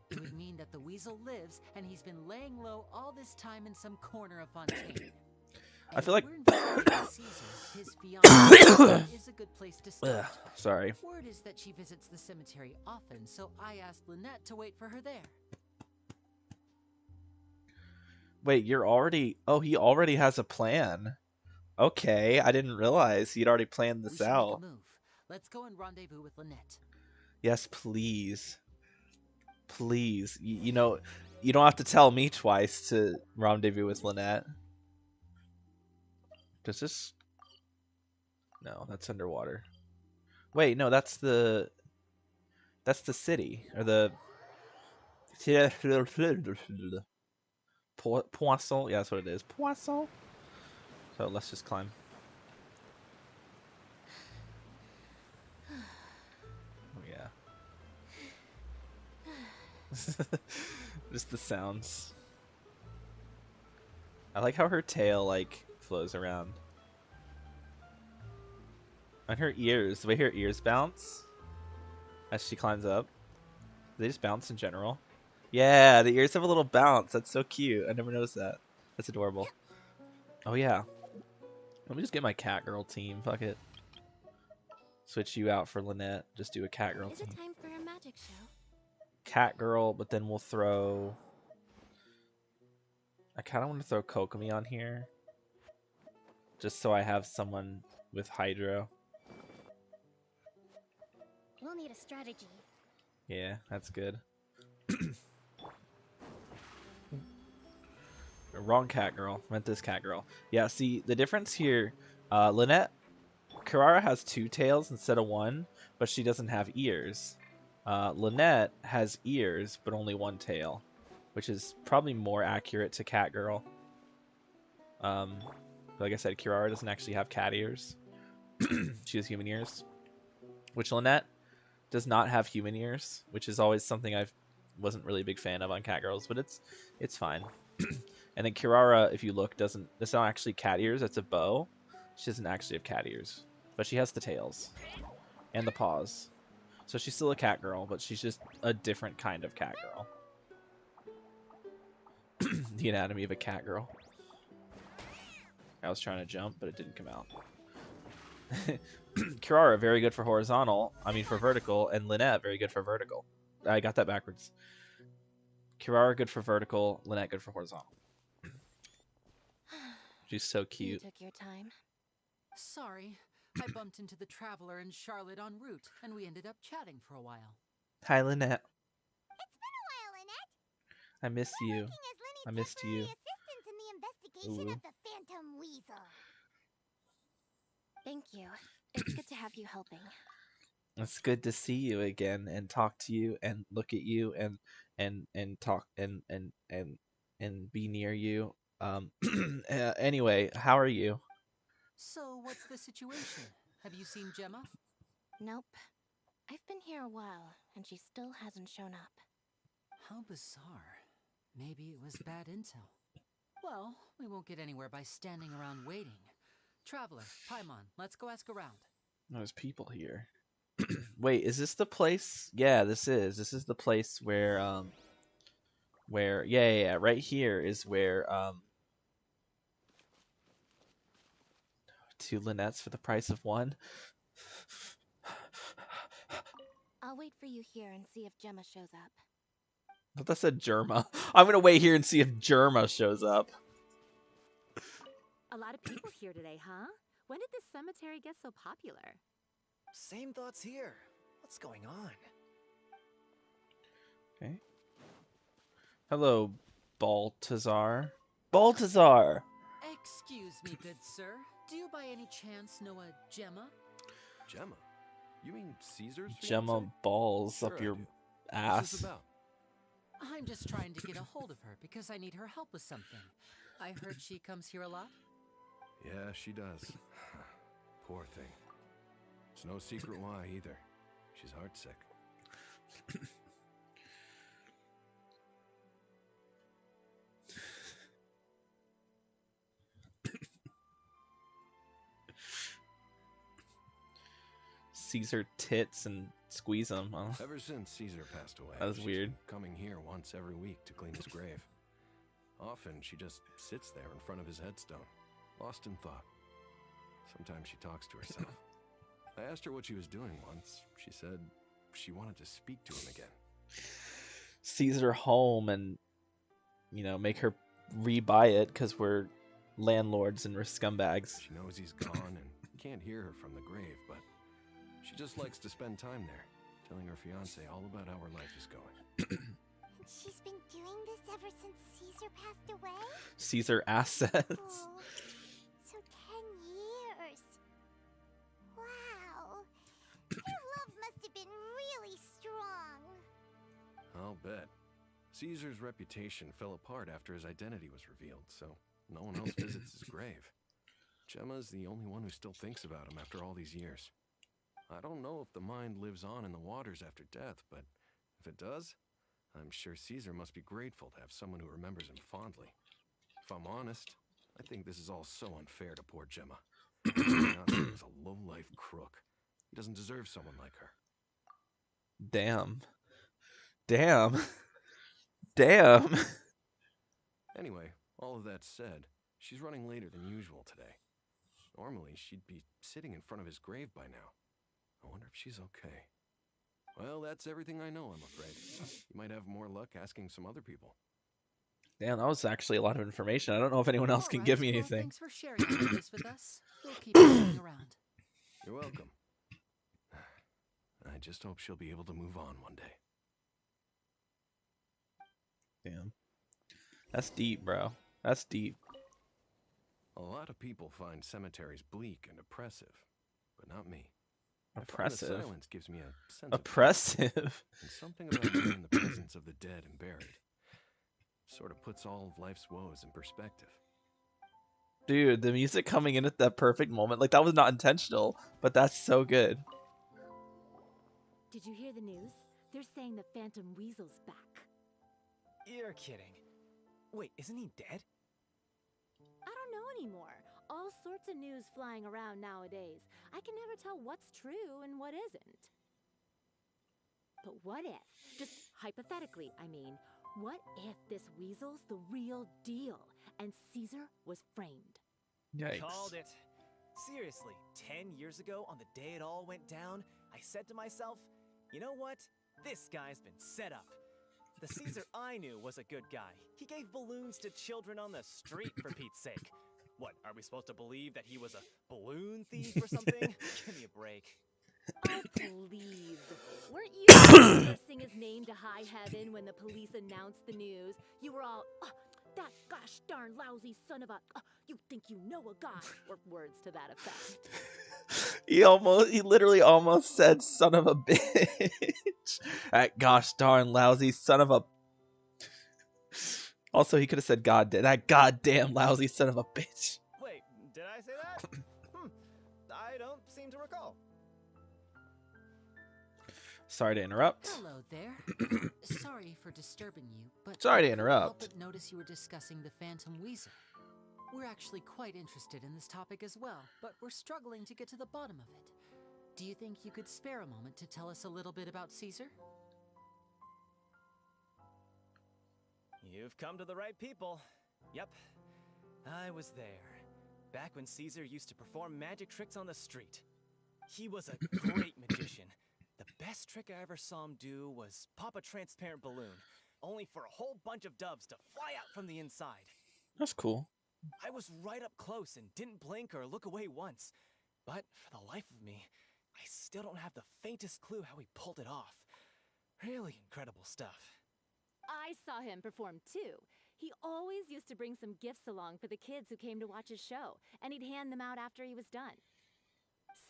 It would mean that the weasel lives, and he's been laying low all this time in some corner of Fontaine. I feel like- If we're investigating Caesar, his fiancée is a good place to start. Ugh, sorry. Word is that she visits the cemetery often, so I asked Lynette to wait for her there. Wait, you're already... Oh, he already has a plan. Okay, I didn't realize he'd already planned We this should out. make a move. Let's go and rendezvous with Lynette. Yes, please. Please. You know, you don't have to tell me twice to rendezvous with Lynette. Does this... No, that's underwater. Wait, no, that's the... That's the city. Or the... Poisson? Yeah, that's what it is. Poisson? So let's just climb. Oh, yeah. Just the sounds. I like how her tail like flows around. And her ears, the way her ears bounce as she climbs up. They just bounce in general. Yeah, the ears have a little bounce. That's so cute. I never noticed that. That's adorable. Oh yeah. Let me just get my cat girl team. Fuck it. Switch you out for Lynette. Just do a cat girl Is team. it time for a magic show? Cat girl, but then we'll throw... I kind of want to throw Kokomi on here. Just so I have someone with Hydro. We'll need a strategy. Yeah, that's good. Wrong cat girl. Meant this cat girl. Yeah, see, the difference here... Lynette... Kirara has 2 tails instead of 1, but she doesn't have ears. Lynette has ears, but only 1 tail, which is probably more accurate to cat girl. Like I said, Kirara doesn't actually have cat ears. She has human ears, which Lynette does not have human ears, which is always something I wasn't really a big fan of on cat girls, but it's fine. And then Kirara, if you look, it's not actually cat ears, it's a bow. She doesn't actually have cat ears, but she has the tails and the paws. So she's still a cat girl, but she's just a different kind of cat girl. The anatomy of a cat girl. I was trying to jump, but it didn't come out. Kirara, very good for horizontal. I mean for vertical, and Lynette, very good for vertical. I got that backwards. Kirara, good for vertical. Lynette, good for horizontal. She's so You cute. took your time. Sorry, I bumped into the Traveler and Charlotte en route, and we ended up chatting for a while. Hi, Lynette. It's been a while, Lynette. I miss you. Working as Lyney's I missed temporary you. assistant in the investigation Ooh. of the Phantom Weasel. Thank you. It's good to have you helping. It's good to see you again and talk to you and look at you and talk and be near you. Anyway, how are you? So, what's the situation? Have you seen Gemma? Nope. I've been here a while, and she still hasn't shown up. How bizarre. Maybe it was bad intel. Well, we won't get anywhere by standing around waiting. Traveler, Paimon, let's go ask around. There's people here. Wait, is this the place? Yeah, this is. This is the place where yeah, right here is where 2 Lynnettes for the price of 1. I'll wait for you here and see if Gemma shows up. I thought that said Germa. I'm gonna wait here and see if Germa shows up. A lot of people here today, huh? When did this cemetery get so popular? Same thoughts here. What's going on? Okay. Hello, Baltazar. Baltazar! Excuse me, good sir. Do you by any chance know a Gemma? Gemma? You mean Caesar's Gemma fiancé? balls Sure up I your do. What's ass. this about? I'm just trying to get a hold of her because I need her help with something. I heard she comes here a lot. Yeah, she does. Poor thing. It's no secret why either. She's heartsick. Caesar tits and squeeze them. Huh? Ever since Caesar passed away, That was she's weird. been coming here once every week to clean his grave. Often she just sits there in front of his headstone, lost in thought. Sometimes she talks to herself. I asked her what she was doing once. She said she wanted to speak to him again. Caesar home and, you know, make her rebuy it because we're landlords and we're scumbags. She knows he's gone and can't hear her from the grave, but she just likes to spend time there, telling her fiancé all about how her life is going. And she's been doing this ever since Caesar passed away? Caesar assets. Oh, so 10 years. Wow. Your love must have been really strong. I'll bet. Caesar's reputation fell apart after his identity was revealed, so no one else visits his grave. Gemma's the only one who still thinks about him after all these years. I don't know if the mind lives on in the waters after death, but if it does, I'm sure Caesar must be grateful to have someone who remembers him fondly. If I'm honest, I think this is all so unfair to poor Gemma. Fiancé was a low-life crook. He doesn't deserve someone like her. Damn. Damn. Damn. Anyway, all of that said, she's running later than usual today. Normally, she'd be sitting in front of his grave by now. I wonder if she's okay. Well, that's everything I know, I'm afraid. You might have more luck asking some other people. Damn, that was actually a lot of information. I don't know if anyone else can All give right, me well, anything. thanks for sharing all of this with us. We'll keep listening around. You're welcome. I just hope she'll be able to move on one day. Damn. That's deep, bro. That's deep. A lot of people find cemeteries bleak and oppressive, but not me. Oppressive. I find the silence gives me a sense Oppressive. of peace, and something about being in the presence of the dead and buried sort of puts all of life's woes in perspective. Dude, the music coming in at that perfect moment, like that was not intentional, but that's so good. Did you hear the news? They're saying the Phantom Weasel's back. You're kidding. Wait, isn't he dead? I don't know anymore. All sorts of news flying around nowadays. I can never tell what's true and what isn't. But what if, just hypothetically, I mean, what if this weasel's the real deal and Caesar was framed? Yikes. Called it. Seriously, 10 years ago, on the day it all went down, I said to myself, you know what? This guy's been set up. The Caesar I knew was a good guy. He gave balloons to children on the street, for Pete's sake. What, are we supposed to believe that he was a balloon thief or something? Give me a break. Oh, please. Weren't you cursing his name to high heaven when the police announced the news? You were all, that gosh darn lousy son of a, you think you know a god, or words to that effect. He literally almost said son of a bitch. That gosh darn lousy son of a... Also, he could have said that goddamn lousy son of a bitch. Wait, did I say that? I don't seem to recall. Sorry to interrupt. Hello there. Sorry for disturbing you, but Sorry to I couldn't interrupt. help but notice you were discussing the Phantom Weasel. We're actually quite interested in this topic as well, but we're struggling to get to the bottom of it. Do you think you could spare a moment to tell us a little bit about Caesar? You've come to the right people. Yep, I was there. Back when Caesar used to perform magic tricks on the street. He was a great magician. The best trick I ever saw him do was pop a transparent balloon, only for a whole bunch of doves to fly out from the inside. That's cool. I was right up close and didn't blink or look away once. But for the life of me, I still don't have the faintest clue how he pulled it off. Really incredible stuff. I saw him perform too. He always used to bring some gifts along for the kids who came to watch his show, and he'd hand them out after he was done.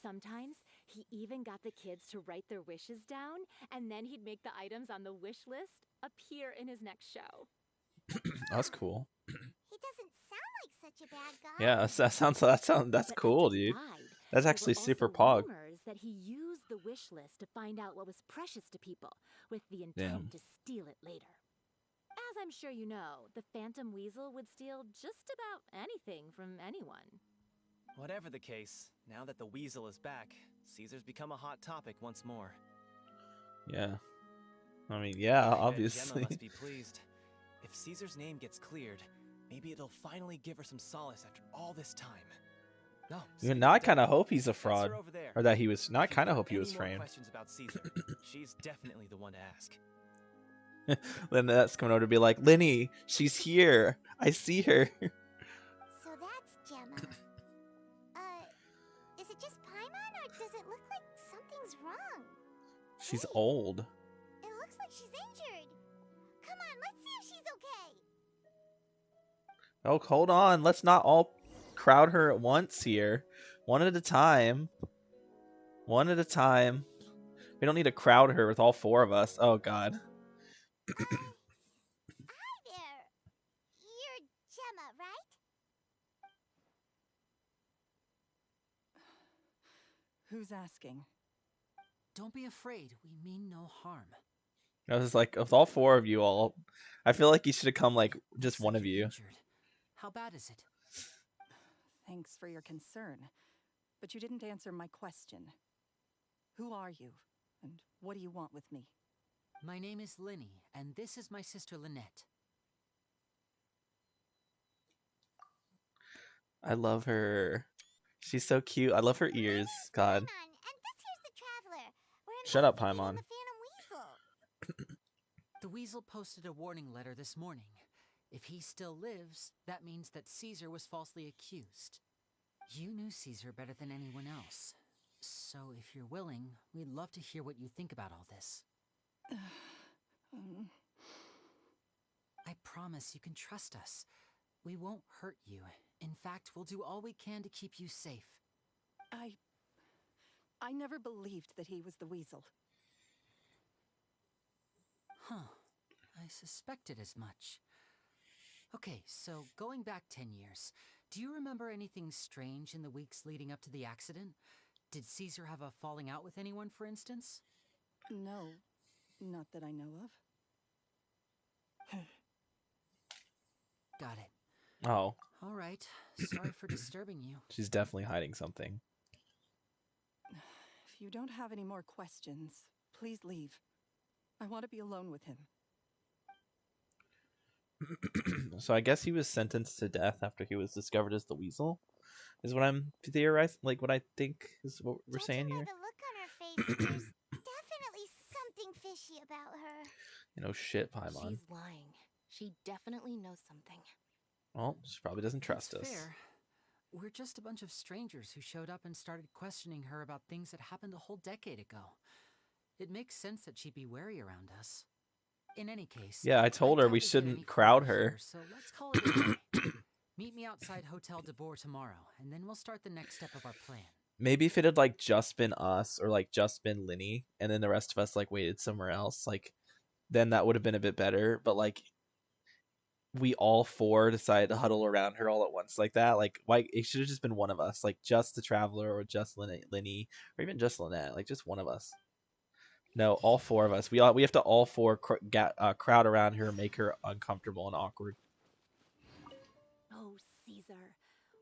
Sometimes he even got the kids to write their wishes down, and then he'd make the items on the wish list appear in his next show. That's cool. He doesn't sound like such a bad guy. Yeah, that's But cool, after he dude. died, That's there actually were super also pog. rumors that he used the wish list to find out what was precious to people, with the intent Damn. to steal it later. As I'm sure you know, the Phantom Weasel would steal just about anything from anyone. Whatever the case, now that the Weasel is back, Caesar's become a hot topic once more. Yeah. I mean, yeah, I bet obviously. Gemma must be pleased. If Caesar's name gets cleared, maybe it'll finally give her some solace after all this time. No, Even now I kind of hope he's a fraud. That's her over there. Or that he was... Now I If you've kind of got hope he was any more framed. questions about Caesar, she's definitely the one to ask. Then that's coming over to be like, Lyney, she's here. I see her. So that's Gemma. Is it just Paimon, or does it look like something's wrong? She's Hey, old. It looks like she's injured. Come on, let's see if she's okay. Oh, hold on. Let's not all crowd her at once here. One at a time. One at a time. We don't need to crowd her with all four of us. Oh, God. Hi there. You're Gemma, right? Who's asking? Don't be afraid. We mean no harm. I was like, of all four of you all, I feel like you should have come like just Looks one like of you're you. injured. How bad is it? Thanks for your concern, but you didn't answer my question. Who are you, and what do you want with me? My name is Lyney, and this is my sister Lynette. I love her. She's so cute. I love her ears. God. Paimon, and this here's the Traveler. We're Shut up, investigating Paimon. the Phantom Weasel. The Weasel posted a warning letter this morning. If he still lives, that means that Caesar was falsely accused. You knew Caesar better than anyone else. So if you're willing, we'd love to hear what you think about all this. I promise you can trust us. We won't hurt you. In fact, we'll do all we can to keep you safe. I never believed that he was the Weasel. Huh. I suspected as much. Okay, so going back 10 years, do you remember anything strange in the weeks leading up to the accident? Did Caesar have a falling out with anyone, for instance? No, not that I know of. Got it. Oh, All right. Sorry for disturbing you. she's definitely hiding something. If you don't have any more questions, please leave. I want to be alone with him. So I guess he was sentenced to death after he was discovered as the Weasel, is what I'm theorizing. Like what I think is what we're saying Judging here. by the look on her face, there's definitely something fishy about her. You know, shit, Paimon. She's lying. She definitely knows something. Well, she probably doesn't trust That's us. fair. We're just a bunch of strangers who showed up and started questioning her about things that happened a whole decade ago. It makes sense that she'd be wary around us. In any case, Yeah, I told her doubt we we'll get shouldn't any crowd further her. here, so let's call it a day. Meet me outside Hotel de Boer tomorrow, and then we'll start the next step of our plan. Maybe if it had like just been us or like just been Lyney and then the rest of us like waited somewhere else, like then that would have been a bit better. But like we all four decided to huddle around her all at once like that. Like why it should have just been one of us, like just the Traveler or just Lyney or even just Lynette, like just one of us. No, all four of us. We have to all four crowd around her and make her uncomfortable and awkward. Oh, Caesar.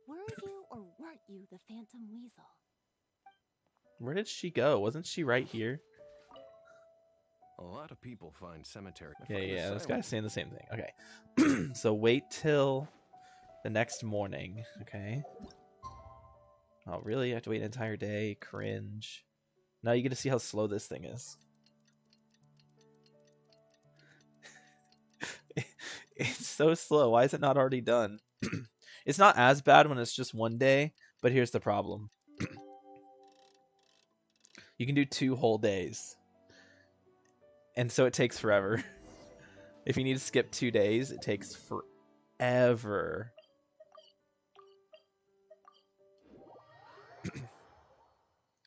Were you or weren't you the Phantom Weasel? Where did she go? Wasn't she right here? A lot of people find cemetery. Yeah, this guy's saying the same thing. Okay. So wait till the next morning, okay? Oh, really? I have to wait an entire day? Cringe. Now you get to see how slow this thing is. It's so slow. Why is it not already done? It's not as bad when it's just one day, but here's the problem. You can do 2 whole days. And so it takes forever. If you need to skip 2 days, it takes forever.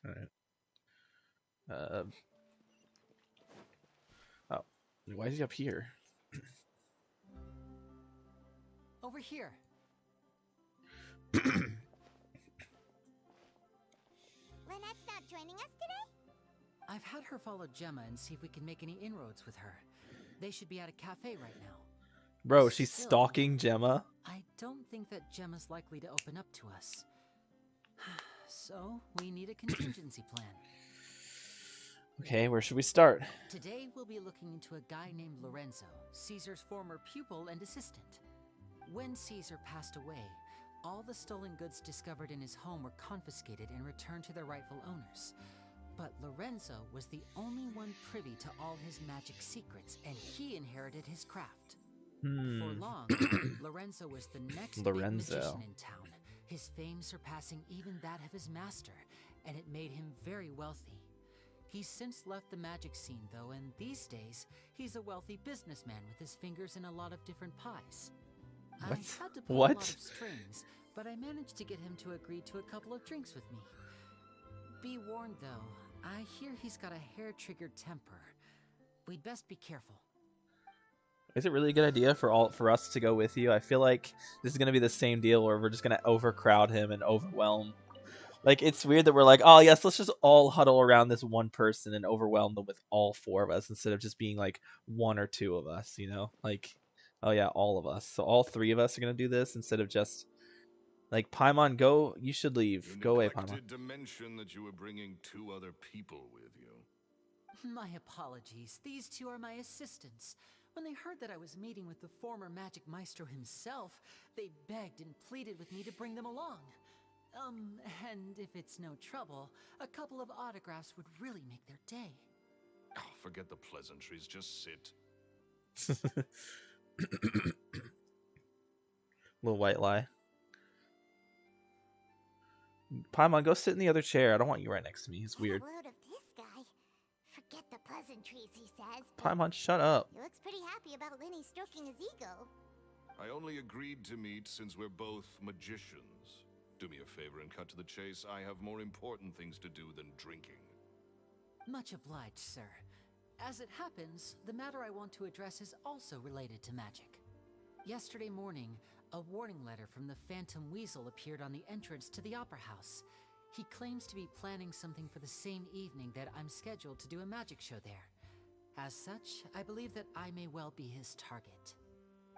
Alright. Oh. Why is he up here? Over here. Lynette's not joining us today? I've had her follow Gemma and see if we can make any inroads with her. They should be at a cafe right now. Bro, she's Still, stalking Gemma. I don't think that Gemma's likely to open up to us. So, we need a contingency plan. Okay, where should we start? Today, we'll be looking into a guy named Lorenzo, Caesar's former pupil and assistant. When Caesar passed away, all the stolen goods discovered in his home were confiscated and returned to their rightful owners. But Lorenzo was the only one privy to all his magic secrets, and he inherited his craft. For long, Lorenzo was the next big magician in town, his fame surpassing even that of his master, and it made him very wealthy. He's since left the magic scene, though, and these days, he's a wealthy businessman with his fingers in a lot of different pies. What? I had to pull a What? lot of strings, but I managed to get him to agree to a couple of drinks with me. Be warned, though, I hear he's got a hair-triggered temper. We'd best be careful. Is it really a good idea for us to go with you? I feel like this is gonna be the same deal where we're just gonna overcrowd him and overwhelm Like, it's weird that we're like, oh yes, let's just all huddle around this one person and overwhelm them with all four of us instead of just being like one or two of us, you know? Like, oh yeah, all of us. So all three of us are gonna do this instead of just like Paimon, go. You should leave. You Go away, Paimon. neglected to mention that you were bringing 2 other people with you. My apologies. These two are my assistants. When they heard that I was meeting with the former Magic Maestro himself, they begged and pleaded with me to bring them along. And if it's no trouble, a couple of autographs would really make their day. Oh, forget the pleasantries. Just sit. Little white lie. Paimon, go sit in the other chair. I don't want you right next to me. It's weird. Get a load of this guy. Forget the pleasantries, he says. but Paimon, shut up. He looks pretty happy about Lyney stroking his ego. I only agreed to meet since we're both magicians. Do me a favor and cut to the chase. I have more important things to do than drinking. Much obliged, sir. As it happens, the matter I want to address is also related to magic. Yesterday morning, a warning letter from the Phantom Weasel appeared on the entrance to the Opera House. He claims to be planning something for the same evening that I'm scheduled to do a magic show there. As such, I believe that I may well be his target.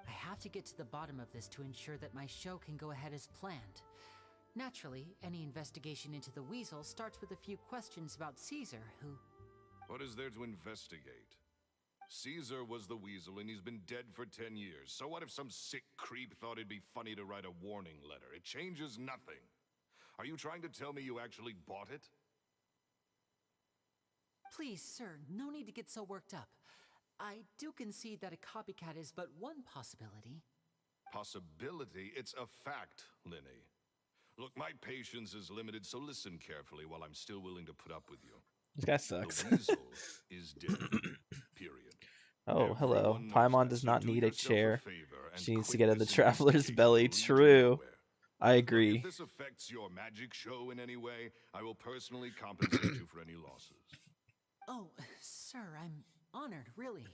I have to get to the bottom of this to ensure that my show can go ahead as planned. Naturally, any investigation into the Weasel starts with a few questions about Caesar, who... What is there to investigate? Caesar was the Weasel and he's been dead for 10 years. So what if some sick creep thought it'd be funny to write a warning letter? It changes nothing. Are you trying to tell me you actually bought it? Please, sir, no need to get so worked up. I do concede that a copycat is but one possibility. Possibility? It's a fact, Lyney. Look, my patience is limited, so listen carefully while I'm still willing to put up with you. This guy sucks. The Weasel is dead. Period. Oh, hello. Everyone knows Paimon that, does so not do need a yourself chair. favor and She needs to quit get in the this traveler's investigation. belly. It'll lead you True. nowhere. I Look, agree. if this affects your magic show in any way, I will personally compensate you for any losses. Oh, sir, I'm honored, really.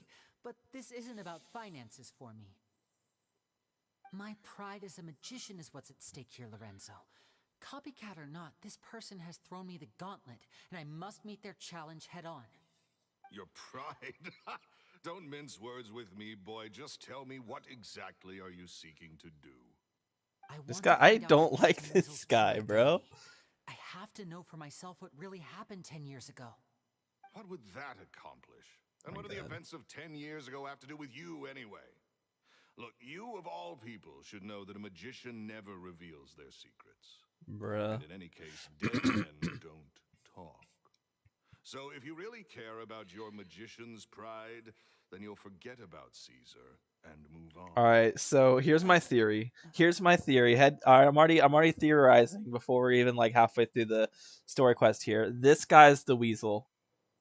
But this isn't about finances for me. My pride as a magician is what's at stake here, Lorenzo. Copycat or not, this person has thrown me the gauntlet, and I must meet their challenge head on. Your pride? Don't mince words with me, boy. Just tell me, what exactly are you seeking to do? This guy, I don't like this guy, bro. I have to know for myself what really happened 10 years ago. What would that accomplish? And what do the events of 10 years ago have to do with you, anyway? Look, you of all people should know that a magician never reveals their secrets. Bruh. And in any case, dead men don't talk. So if you really care about your magician's pride, then you'll forget about Caesar and move on. All right, so here's my theory. All right, I'm already theorizing before we're even like halfway through the story quest here. This guy's the Weasel.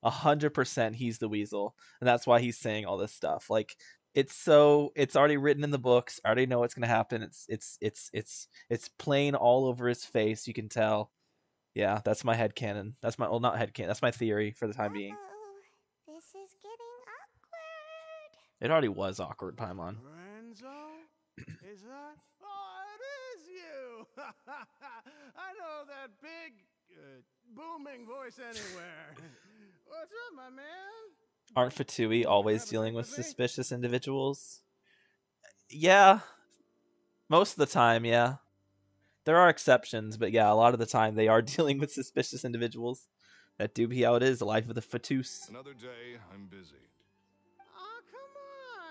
100% he's the Weasel, and that's why he's saying all this stuff. Like, it's already written in the books. I already know what's gonna happen. It's plain all over his face. You can tell. Yeah, that's my headcanon. That's my not headcanon. That's my theory for the time being. Uh-oh, this is getting awkward. It already was awkward, Paimon. Lorenzo? Is that? Oh, it is you! I know that big, booming voice anywhere. What's up, my man? Aren't Fatui always dealing with suspicious individuals? Yeah. Most of the time, yeah. There are exceptions, but yeah, a lot of the time they are dealing with suspicious individuals. That do be how it is, the life of the Fatus. Another day, I'm busy. Oh, come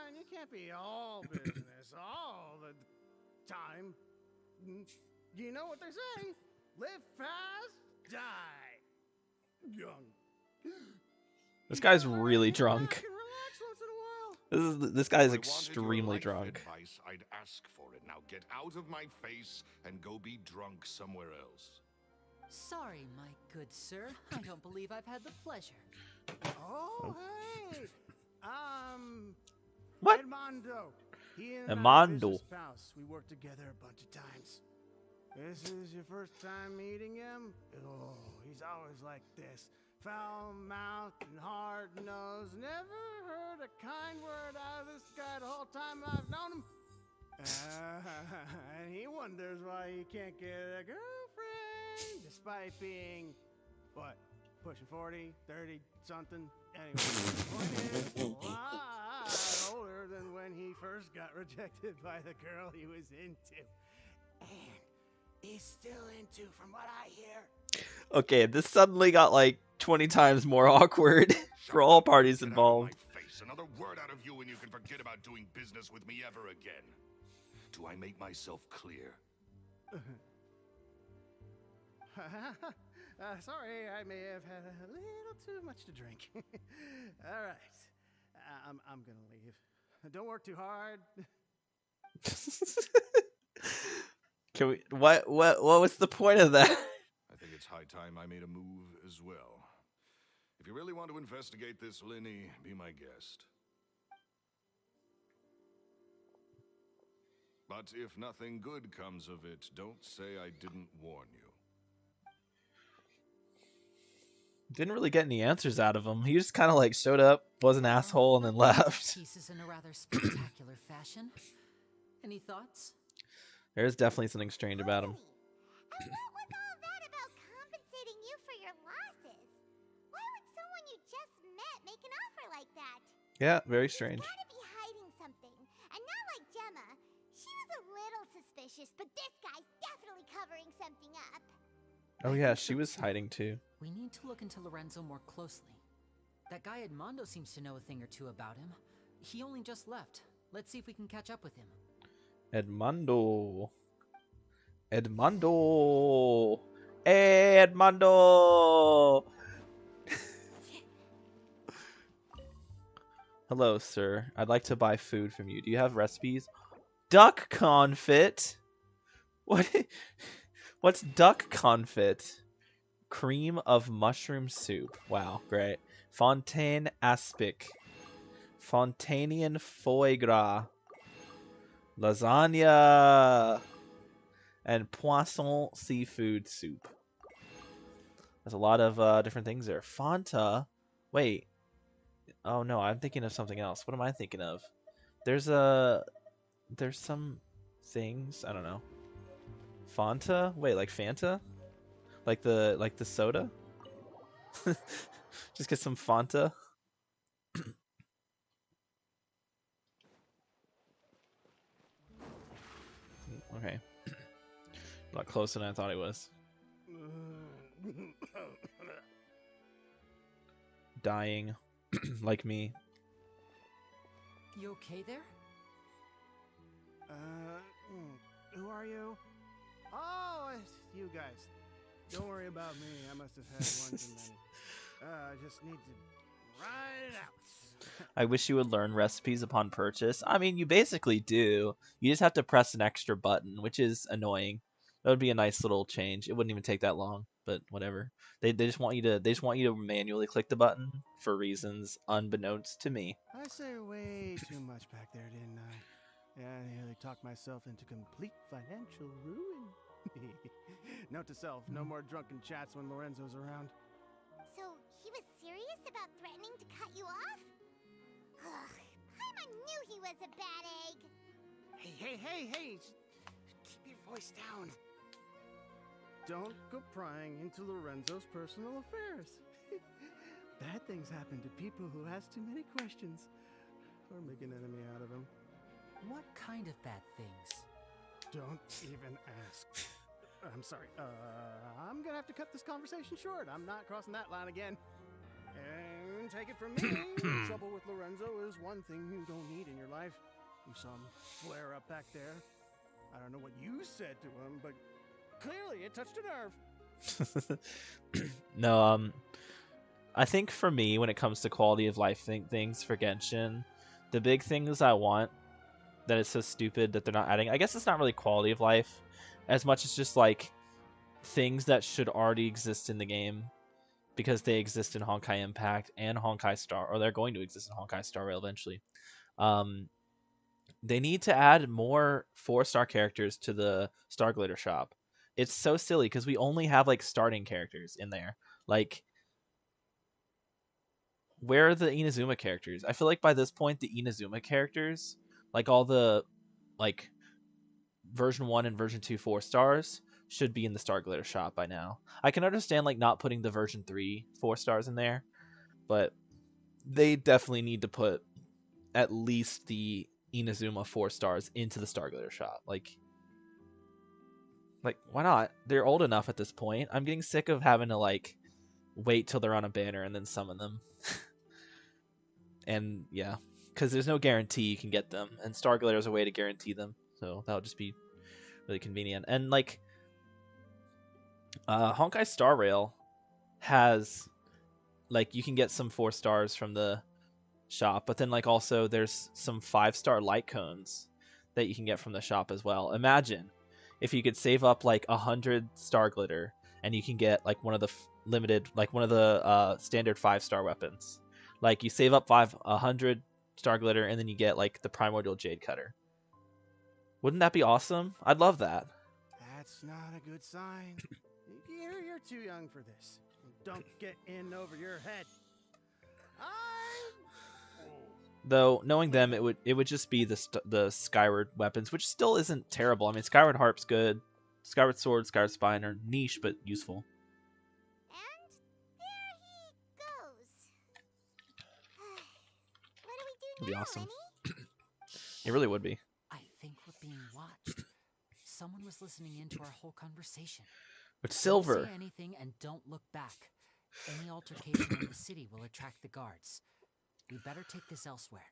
on. You can't be all business all the time. You know what they say? Live fast, die young. This guy's really drunk. Relax once in a while. This guy's If I wanted your extremely life drunk. Advice, I'd ask for it. Now get out of my face and go be drunk somewhere else. Sorry, my good sir. I don't believe I've had the pleasure. Oh, hey. What? Edmondo. He and Edmondo. I are spouse. We worked together a bunch of times. This is your first time meeting him? Oh, he's always like this. Foul-mouthed and hard-nosed. Never heard a kind word out of this guy the whole time I've known him. And he wonders why he can't get a girlfriend. despite being, what, pushing 40, 30, something. Anyway, the point is, a lot older than when he first got rejected by the girl he was into. And he's still into, from what I hear. Okay, this suddenly got like 20 times more awkward for all parties Get involved. out of my face. Another word out of you and you can forget about doing business with me ever again. Do I make myself clear? Sorry, I may have had a little too much to drink. All right, I'm gonna leave. Don't work too hard. Can we? What was the point of that? I think it's high time I made a move as well. If you really want to investigate this, Lyney, be my guest. But if nothing good comes of it, don't say I didn't warn you. Didn't really get any answers out of him. He just kind of like showed up, was an asshole, and then left. Pieces in a rather spectacular fashion. Any thoughts? There's definitely something strange about him. And what was all that about compensating you for your losses? Why would someone you just met make an offer like that? Yeah, very strange. He's gotta be hiding something. And not like Gemma. She was a little suspicious, but this guy's definitely covering something up. Oh yeah, she was hiding too. We need to look into Lorenzo more closely. That guy Edmondo seems to know a thing or two about him. He only just left. Let's see if we can catch up with him. Edmondo. Edmondo. Edmondo. Hello, sir. I'd like to buy food from you. Do you have recipes? Duck confit. What? What's duck confit? Cream of mushroom soup. Wow, great. Fontaine aspic. Fontanian foie gras. Lasagna. And poisson seafood soup. There's a lot of different things there. Fanta. Wait. Oh no, I'm thinking of something else. What am I thinking of? There's some things. I don't know. Fanta? Wait, like Fanta? Like the soda? Just get some Fanta. Okay. A lot closer than I thought it was. Dying. Like me. You okay there? Who are you? Oh, it's you guys. Don't worry about me. I must have had one too many. I just need to ride it out. I wish you would learn recipes upon purchase. I mean, you basically do. You just have to press an extra button, which is annoying. That would be a nice little change. It wouldn't even take that long, but whatever. They just want you to manually click the button for reasons unbeknownst to me. I say way too much back there, didn't I? Yeah, I nearly talked myself into complete financial ruin. Note to self, no more drunken chats when Lorenzo's around. So, he was serious about threatening to cut you off? Ugh, Paimon knew he was a bad egg. Hey! Keep your voice down. Don't go prying into Lorenzo's personal affairs. Bad things happen to people who ask too many questions. Or make an enemy out of him. What kind of bad things? Don't even ask. I'm sorry. I'm gonna have to cut this conversation short. I'm not crossing that line again. And take it from me, trouble with Lorenzo is one thing you don't need in your life. You saw him flare up back there. I don't know what you said to him, but clearly it touched a nerve. No, I think for me, when it comes to quality of life things for Genshin, the big things I want that is so stupid that they're not adding, I guess it's not really quality of life as much as just like things that should already exist in the game because they exist in Honkai Impact and Honkai Star, or they're going to exist in Honkai Star Rail eventually. They need to add more 4-star characters to the Star Glitter shop. It's so silly because we only have like starting characters in there. Like, where are the Inazuma characters? I feel like by this point the Inazuma characters, like all the like version 1 and version 2 4 stars, should be in the Star Glitter shop by now. I can understand like not putting the version 3 4-stars in there, but they definitely need to put at least the Inazuma 4-stars into the Star Glitter shop. Like why not? They're old enough at this point. I'm getting sick of having to like wait till they're on a banner and then summon them. And yeah, because there's no guarantee you can get them, and Star Glitter is a way to guarantee them, so that would just be really convenient. And like Honkai Star Rail has like you can get some 4-stars from the shop, but then like also there's some 5-star light cones that you can get from the shop as well. Imagine if you could save up like 100 Star Glitter and you can get like one of the limited, like one of the standard 5-star weapons. Like you save up 100 Star Glitter and then you get like the Primordial Jade Cutter. Wouldn't that be awesome? I'd love that. That's not a good sign. You're too young for this. Don't get in over your head. Though knowing them, it would just be the Skyward weapons, which still isn't terrible. I mean, Skyward Harp's good. Skyward Sword, Skyward Spine are niche but useful. And there he goes. What do we do It'd be now, awesome. Lyney? It really would be. I think we're being watched. Someone was listening into our whole conversation. But Don't Silver. say anything and don't look back. Any altercation in the city will attract the guards. We better take this elsewhere.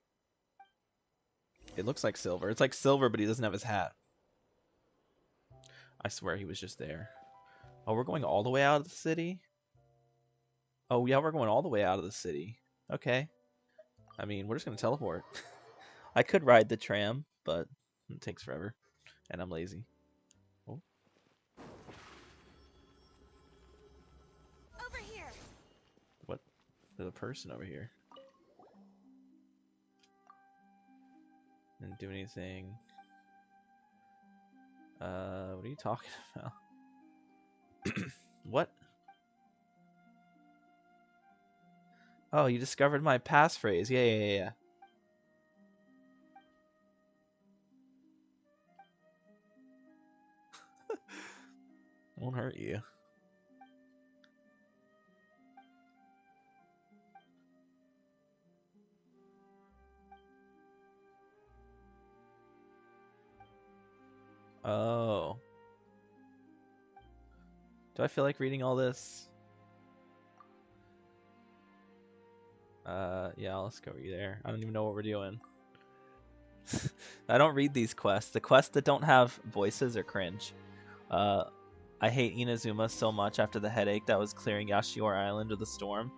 It looks like Silver. It's like Silver, but he doesn't have his hat. I swear he was just there. Oh, we're going all the way out of the city? Oh, yeah, we're going all the way out of the city. Okay. I mean, we're just going to teleport. I could ride the tram, but it takes forever. And I'm lazy. Oh. Over here. What? There's a person over here. Didn't do anything. What are you talking about? What? Oh, you discovered my passphrase. Yeah. Won't hurt you. Oh. Do I feel like reading all this? Yeah, let's go read there. I don't even know what we're doing. I don't read these quests. The quests that don't have voices are cringe. I hate Inazuma so much after the headache that was clearing Yashiori Island of the storm.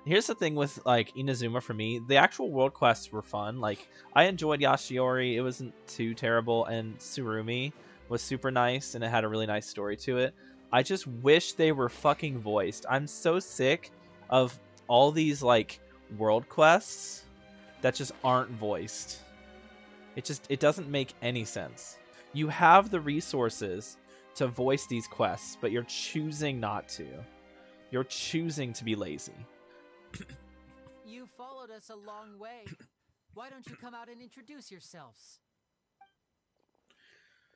Here's the thing with like Inazuma for me, the actual world quests were fun. Like I enjoyed Yashiori, it wasn't too terrible, and Tsurumi was super nice and it had a really nice story to it. I just wish they were fucking voiced. I'm so sick of all these like world quests that just aren't voiced. It doesn't make any sense. You have the resources to voice these quests, but you're choosing not to. You're choosing to be lazy. You followed us a long way. Why don't you come out and introduce yourselves?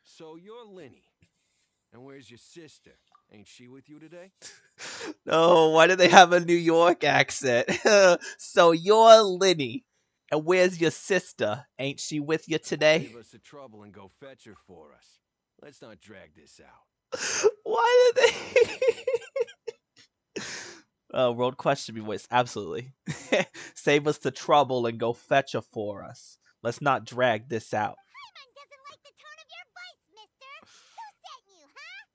So you're Lyney. And where's your sister? Ain't she with you today? No, why do they have a New York accent? So you're Lyney. And where's your sister? Ain't she with you today? Save us the trouble and go fetch her for us. Let's not drag this out. Why did they... World quest should be voiced. Absolutely. Save us the trouble and go fetch her for us. Let's not drag this out. Paimon doesn't like the tone of your voice, mister. Who sent you, huh?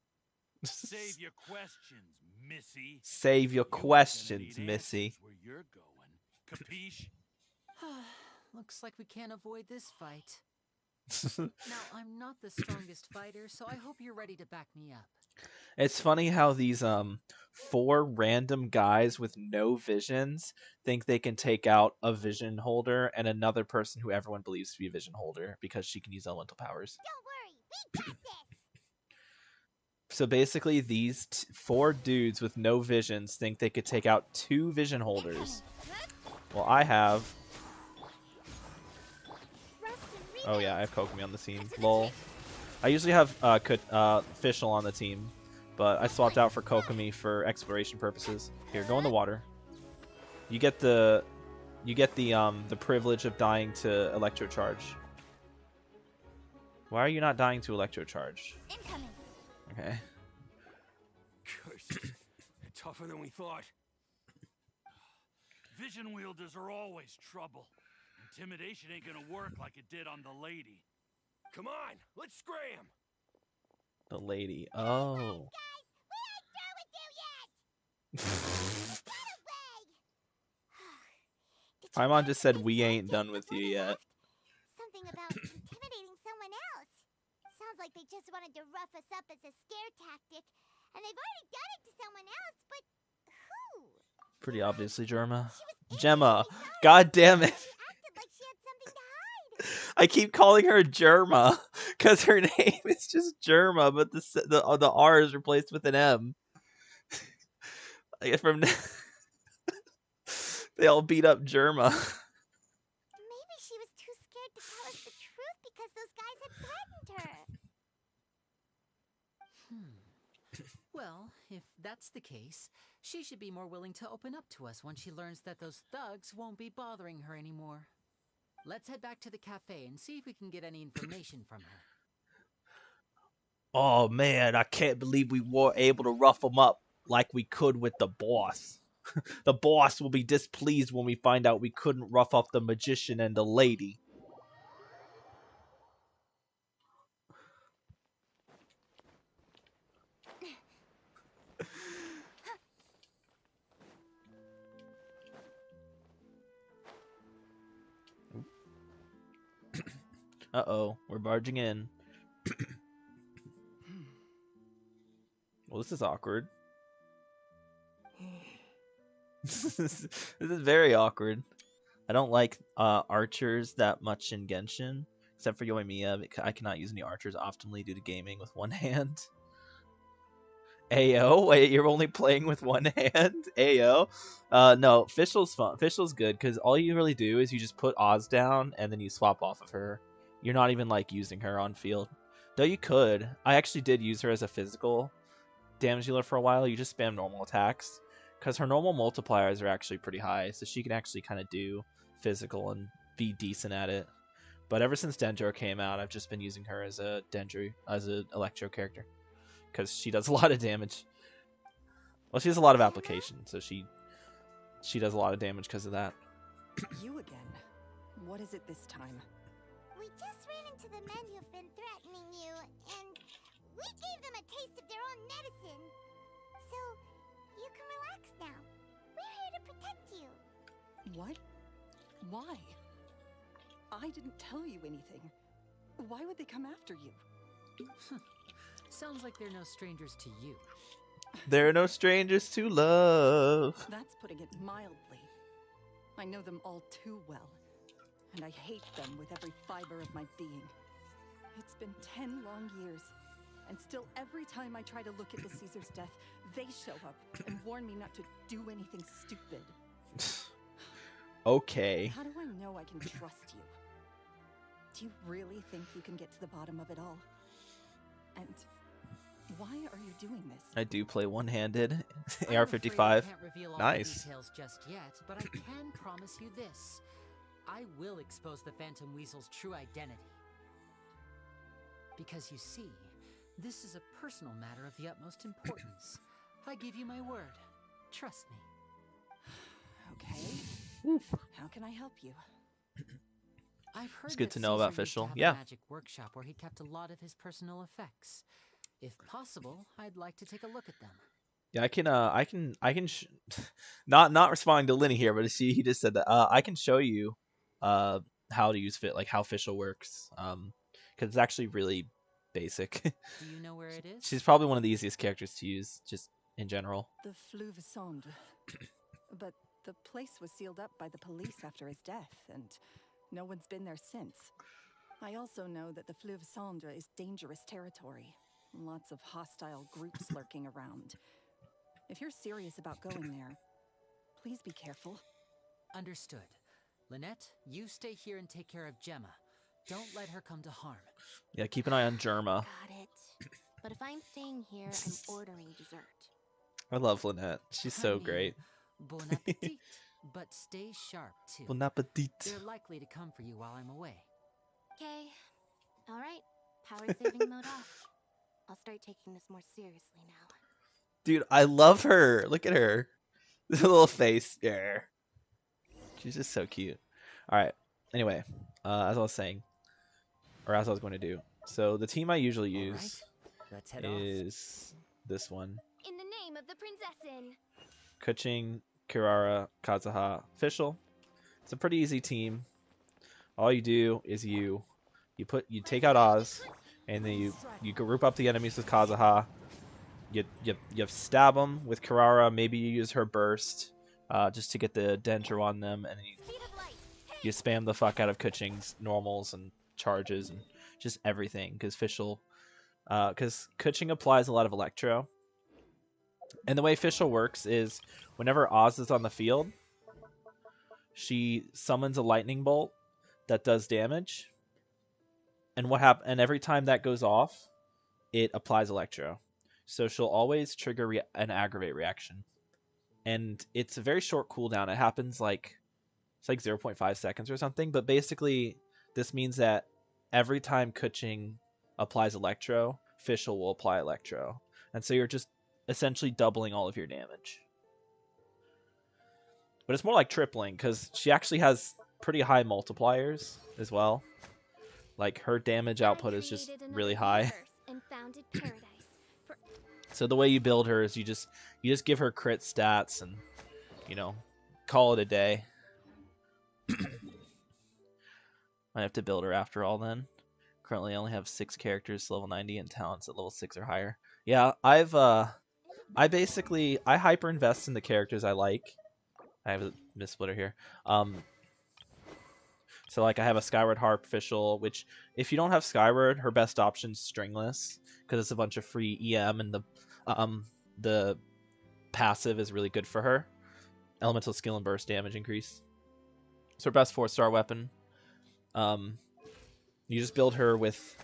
Save your questions, missy. Save your You ain't gonna questions, need missy. answers where you're going. Capiche? Looks like we can't avoid this fight. Now, I'm not the strongest fighter, so I hope you're ready to back me up. It's funny how these 4 random guys with no visions think they can take out a vision holder and another person who everyone believes to be a vision holder because she can use elemental powers. Don't worry, we got this. So basically these 4 dudes with no visions think they could take out 2 vision holders. Well, I have... Oh yeah, I have Kokomi on the team. Lol. I usually have Fischl on the team but I swapped out for Kokomi for exploration purposes. Here, go in the water. You get the privilege of dying to electrocharge. Why are you not dying to electrocharge? Incoming. Okay. Curses. Tougher than we thought. Vision wielders are always trouble. Intimidation ain't gonna work like it did on the lady. Come on, let's scram. The lady. Oh. Paimon just said we ain't done with you yet. Something about intimidating someone else. Sounds like they just wanted to rough us up as a scare tactic, and they've already done it to someone else, but who? Pretty obviously Germa. She was Gemma. injured, besides. God damn it. She acted like she had something to hide. I keep calling her Germa because her name is just Germa, but the R is replaced with an M. From they all beat up Germa. Maybe she was too scared to tell us the truth because those guys had threatened her. Well, if that's the case, she should be more willing to open up to us once she learns that those thugs won't be bothering her anymore. Let's head back to the cafe and see if we can get any information from her. Oh man, I can't believe we were able to rough them up like we could with the boss. The boss will be displeased when we find out we couldn't rough up the magician and the lady. Uh-oh, we're barging in. Well, this is awkward. This is very awkward. I don't like archers that much in Genshin, except for Yoimiya. I cannot use any archers optimally due to gaming with one hand. Ayo, wait, you're only playing with one hand? Ayo. No, Fischl's fun. Fischl's good, because all you really do is you just put Oz down, and then you swap off of her. You're not even, like, using her on field. Though you could. I actually did use her as a physical damage dealer for a while. You just spam normal attacks, because her normal multipliers are actually pretty high, so she can actually kind of do physical and be decent at it. But ever since Dendro came out, I've just been using her as a Electro character, because she does a lot of damage. Well, she has a lot of application, so she does a lot of damage because of that. You again. What is it this time? We just ran into the men who've been threatening you, and we gave them a taste of their own medicine. So, you can relax now. We're here to protect you. What? Why? I didn't tell you anything. Why would they come after you? Sounds like they're no strangers to you. They're no strangers to love. That's putting it mildly. I know them all too well, and I hate them with every fiber of my being. It's been 10 long years, and still every time I try to look at the Caesar's death, they show up and warn me not to do anything stupid. Okay. How do I know I can trust you? Do you really think you can get to the bottom of it all? And why are you doing this? I do play one-handed. I'm AR-55. afraid I can't reveal all Nice. the details just yet, but I can promise you this. I will expose the Phantom Weasel's true identity. Because you see, this is a personal matter of the utmost importance. I give you my word. Trust me. Okay. How can I help you? I've heard It's good that to know about Caesar used to Fischl. have Yeah. a magic workshop where he kept a lot of his personal effects. If possible, I'd like to take a look at them. Yeah, I can not responding to Lyney here, but he just said that I can show you how to use how Fischl works, because it's actually really basic. Do you know where it is? She's probably one of the easiest characters to use, just in general. The Fleuve Cendre. But the place was sealed up by the police after his death, and no one's been there since. I also know that the Fleuve Cendre is dangerous territory. Lots of hostile groups lurking around. If you're serious about going there, please be careful. Understood. Lynette, you stay here and take care of Gemma. Don't let her come to harm. Yeah, keep an eye on Germa. Got it. But if I'm staying here, I'm ordering dessert. I love Lynette. She's so great. Bon appetit, but stay sharp too. Bon appetit. They're likely to come for you while I'm away. Okay. All right. Power saving mode off. I'll start taking this more seriously now. Dude, I love her. Look at her. The little face. Yeah. She's just so cute. All right. Anyway, as I was saying, or as I was going to do. So the team I usually All use right, let's head off. is this one. In the name of the Prinzessin. Kuching, Kirara, Kazuha, Fischl. It's a pretty easy team. All you do is you take out Oz, and then you group up the enemies with Kazuha. You stab them with Kirara. Maybe you use her burst just to get the Dendro on them, and then you spam the fuck out of Kuching's normals and charges and just everything, because Kuching applies a lot of Electro. And the way Fischl works is whenever Oz is on the field, she summons a lightning bolt that does damage. And every time that goes off, it applies Electro. So she'll always trigger an aggravate reaction. And it's a very short cooldown. It happens it's like 0.5 seconds or something. But basically, this means that every time Kuching applies Electro, Fischl will apply Electro. And so you're just essentially doubling all of your damage. But it's more like tripling, because she actually has pretty high multipliers as well. Like, her damage output is just really high. So the way you build her is you just give her crit stats and, call it a day. I have to build her after all then. Currently I only have 6 characters level 90 and talents at level 6 or higher. Yeah, I hyper invest in the characters I like. I have a missplitter here. So like I have a Skyward Harp Fischl, which if you don't have Skyward, her best option's Stringless, because it's a bunch of free EM, and the passive is really good for her. Elemental skill and burst damage increase. It's her best 4-star weapon. You just build her with,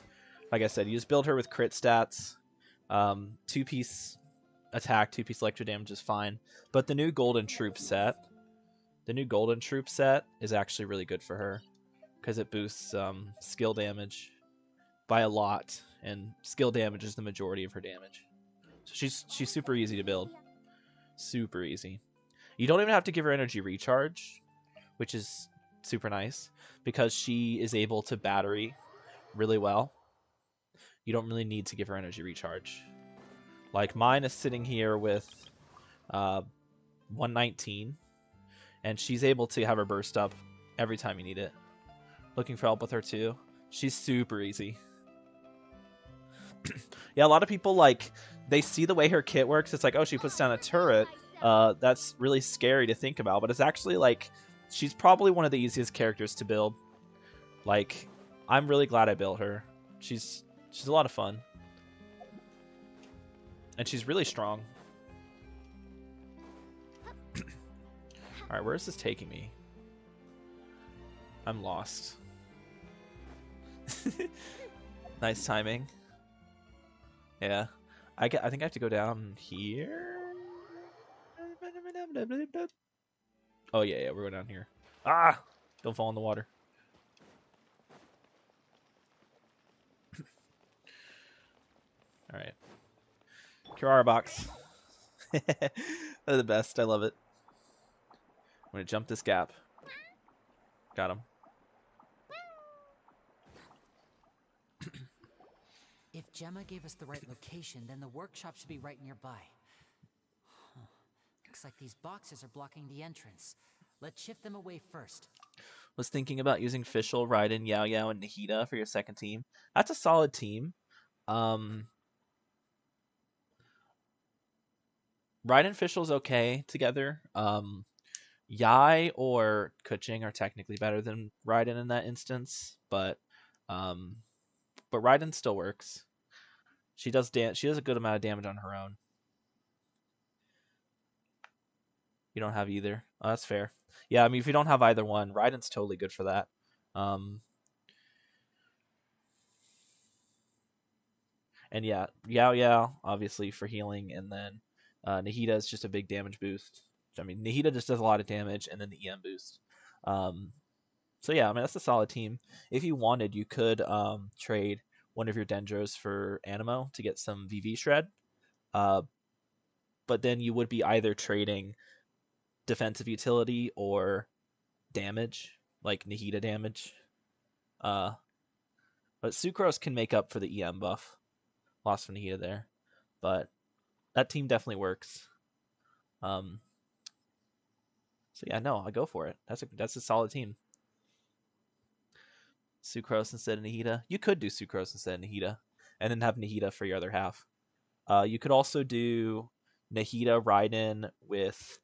like I said, crit stats. 2-piece attack, 2-piece electro damage is fine. But the new Golden Troop set is actually really good for her, because it boosts skill damage by a lot, and skill damage is the majority of her damage. So she's super easy to build. Super easy. You don't even have to give her energy recharge, which is super nice, because she is able to battery really well. You don't really need to give her energy recharge. Like, mine is sitting here with 119, and she's able to have her burst up every time you need it. Looking for help with her too. She's super easy. Yeah, a lot of people, they see the way her kit works. It's like, oh, she puts down a turret. That's really scary to think about, but it's actually, she's probably one of the easiest characters to build. I'm really glad I built her. She's a lot of fun. And she's really strong. Alright, where is this taking me? I'm lost. Nice timing. Yeah. I think I have to go down here. Oh, yeah, we're going down here. Ah! Don't fall in the water. Alright. Kirara box. They're the best. I love it. I'm going to jump this gap. Got him. If Gemma gave us the right location, then the workshop should be right nearby. Huh. Looks like these boxes are blocking the entrance. Let's shift them away first. Was thinking about using Fischl, Raiden, Yao Yao, and Nahida for your second team. That's a solid team. Raiden Fischl's okay together. Yai or Kuching are technically better than Raiden in that instance, but Raiden still works. She does a good amount of damage on her own. You don't have either. Oh, that's fair. Yeah, I mean, if you don't have either one, Raiden's totally good for that. And yeah, Yao Yao obviously for healing, and then Nahida is just a big damage boost. I mean, Nahida just does a lot of damage, and then the EM boost. So yeah, I mean that's a solid team. If you wanted, you could trade one of your Dendros for Animo to get some VV shred. But then you would be either trading defensive utility or damage, like Nahida damage. But Sucrose can make up for the EM buff. Lost from Nahida there. But that team definitely works. So yeah, no, I go for it. That's a solid team. Sucrose instead of Nahida. You could do Sucrose instead of Nahida, and then have Nahida for your other half. You could also do Nahida Raiden with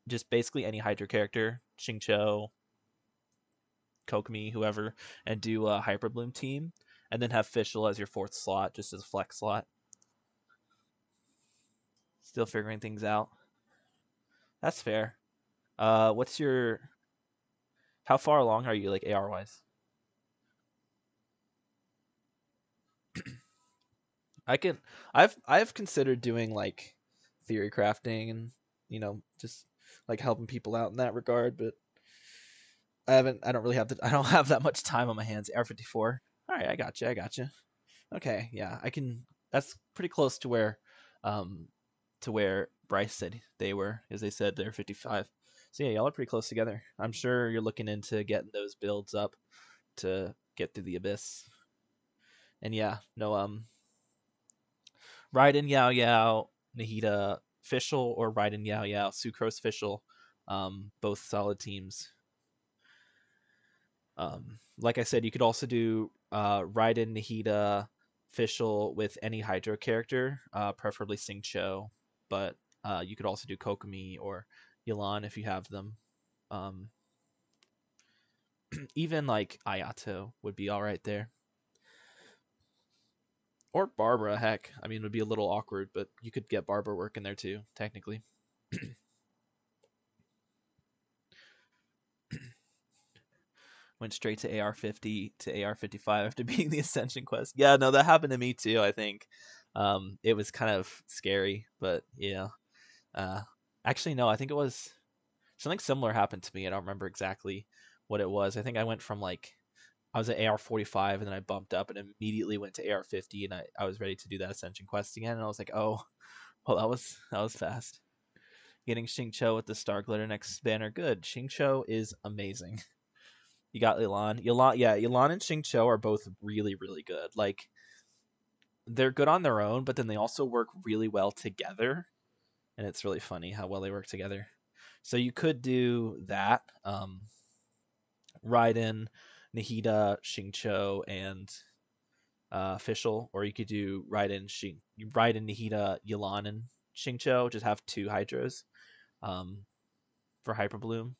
just basically any Hydra character, Xingqiu, Kokomi, whoever, and do a Hyper Bloom team, and then have Fischl as your fourth slot, just as a flex slot. Still figuring things out. That's fair. What's your... How far along are you, like, AR-wise? I've considered doing, like, theory crafting and, just, like, helping people out in that regard, but I don't really have I don't have that much time on my hands. AR-54. All right, I got you. Okay, yeah, I can... That's pretty close to where Bryce said they were, as they said they're 55. So yeah, y'all are pretty close together. I'm sure you're looking into getting those builds up to get through the abyss. And yeah, no, Raiden Yao Yao, Nahida Fischl, or Raiden Yao Yao, Sucrose Fischl, both solid teams. Like I said, you could also do Raiden Nahida Fischl with any Hydro character, preferably Xingqiu, but you could also do Kokomi or Yelan if you have them. Even like Ayato would be all right there. Or Barbara, heck. I mean, it would be a little awkward, but you could get Barbara working there too, technically. Went straight to AR-50 to AR-55 after beating the Ascension quest. Yeah, no, that happened to me too, I think. It was kind of scary, but yeah. Actually, no, I think it was... Something similar happened to me. I don't remember exactly what it was. I think I went from like... I was at AR-45 and then I bumped up and immediately went to AR-50 and I was ready to do that Ascension quest again. And I was like, oh, well, that was fast. Getting Xingqiu with the Star Glitter next banner. Good. Xingqiu is amazing. You got Yelan. Yelan and Xingqiu are both really, really good. Like, they're good on their own, but then they also work really well together. And it's really funny how well they work together. So you could do that. Raiden, Nahida, Xingqiu, and Fischl. Or you could do Raiden, Nahida, Yelan, and Xingqiu. Just have two Hydras for Hyper Bloom.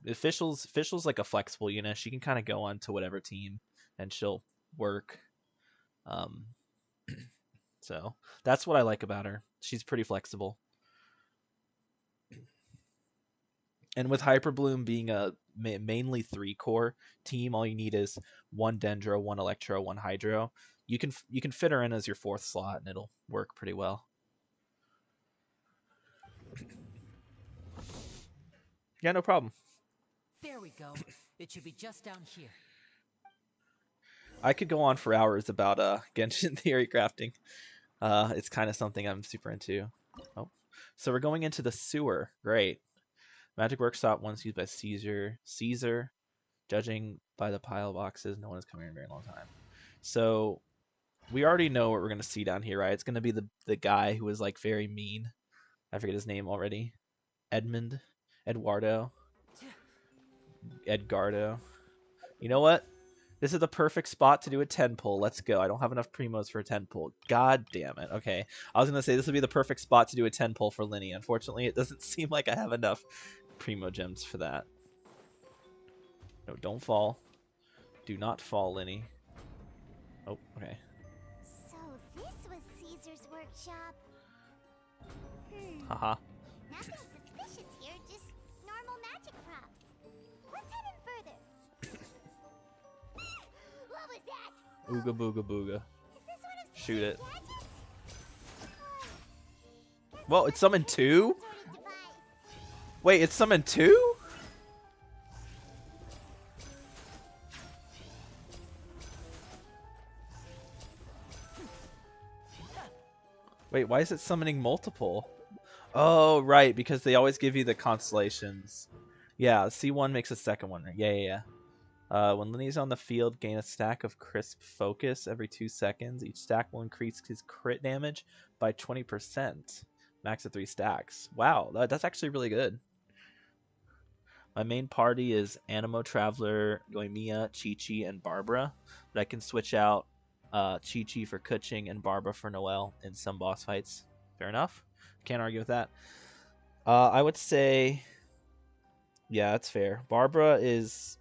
Fischl's like a flexible unit. She can kind of go on to whatever team and she'll work. So that's what I like about her. She's pretty flexible. And with Hyper Bloom being a mainly 3-core team, all you need is one Dendro, one Electro, one Hydro. You can fit her in as your fourth slot and it'll work pretty well. Yeah, no problem. There we go. It should be just down here. I could go on for hours about Genshin theory crafting. It's kind of something I'm super into. Oh, so we're going into the sewer. Great. Magic Workshop once used by Caesar. Judging by the pile of boxes, no one has come here in a very long time. So we already know what we're going to see down here, right? It's going to be the guy who was like very mean. I forget his name already. Edgardo. You know what? This is the perfect spot to do a 10 pull. Let's go. I don't have enough primos for a 10 pull. God damn it. Okay. I was going to say this would be the perfect spot to do a 10 pull for Lyney. Unfortunately, it doesn't seem like I have enough primo gems for that. No, don't fall. Do not fall, Lyney. Oh, okay. So this was Caesar's workshop. Haha. Nothing suspicious here, just normal magic props. Let's head in further. What was that? Ooga booga booga. shoot it. Well, it's summoned 2? Wait, it's summoned 2? Wait, why is it summoning multiple? Oh, right, because they always give you the constellations. Yeah, C1 makes a second one. Yeah. When Lyney's on the field, gain a stack of crisp focus every 2 seconds. Each stack will increase his crit damage by 20%. Max of 3 stacks. Wow, that's actually really good. My main party is Animo Traveler, Yoimiya, Chi-Chi, and Barbara. But I can switch out Chi-Chi for Kuching and Barbara for Noelle in some boss fights. Fair enough. Can't argue with that. I would say... Yeah, that's fair. Barbara is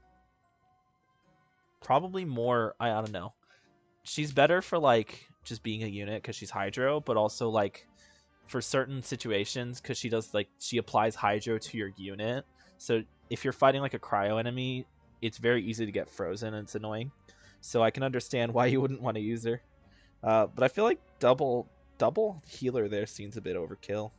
probably more... I don't know. She's better for, like, just being a unit because she's Hydro, but also, like, for certain situations, because she does, like, she applies Hydro to your unit. So if you're fighting, like, a Cryo enemy, it's very easy to get frozen, and it's annoying. So I can understand why you wouldn't want to use her. But I feel like double healer there seems a bit overkill.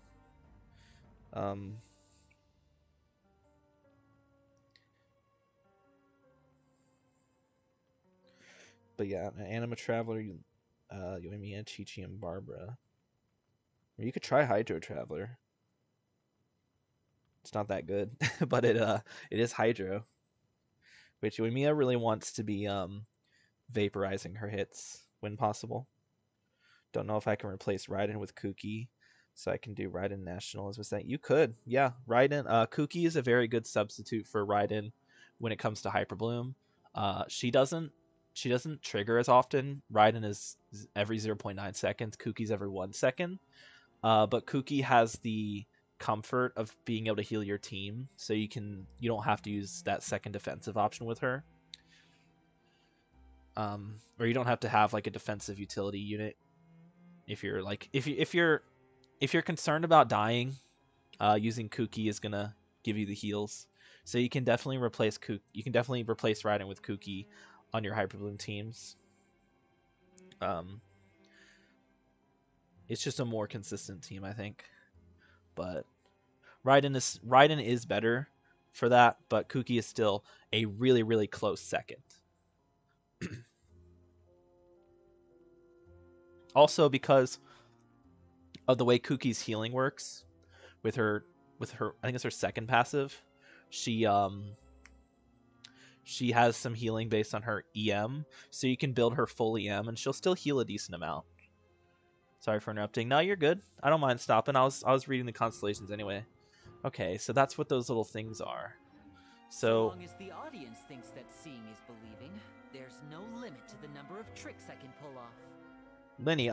But yeah, Anima Traveler, Yoimiya, Chi-Chi, and Barbara. Or you could try Hydro Traveler. It's not that good, but it is Hydro. Which Yoimiya really wants to be vaporizing her hits when possible. Don't know if I can replace Raiden with Kuki, so I can do Raiden National, as was saying. You could, yeah. Raiden, Kuki is a very good substitute for Raiden when it comes to Hyper Bloom. She doesn't trigger as often. Raiden is every 0.9 seconds. Kuki's every 1 second. But Kuki has the comfort of being able to heal your team, so you don't have to use that second defensive option with her. Or you don't have to have like a defensive utility unit. If you're like if you're concerned about dying, using Kuki is gonna give you the heals. So you can definitely replace Raiden with Kuki on your Hyperbloom teams. It's just a more consistent team, I think. But Raiden is better for that, but Kuki is still a really, really close second. Also, because of the way Kuki's healing works, with her, I think it's her second passive, she has some healing based on her EM, so you can build her full EM, and she'll still heal a decent amount. Sorry for interrupting. No, you're good. I don't mind stopping. I was reading the constellations anyway. Okay, so that's what those little things are. So long as the audience thinks that seeing is believing, there's no limit to the number of tricks I can pull off. Lyney,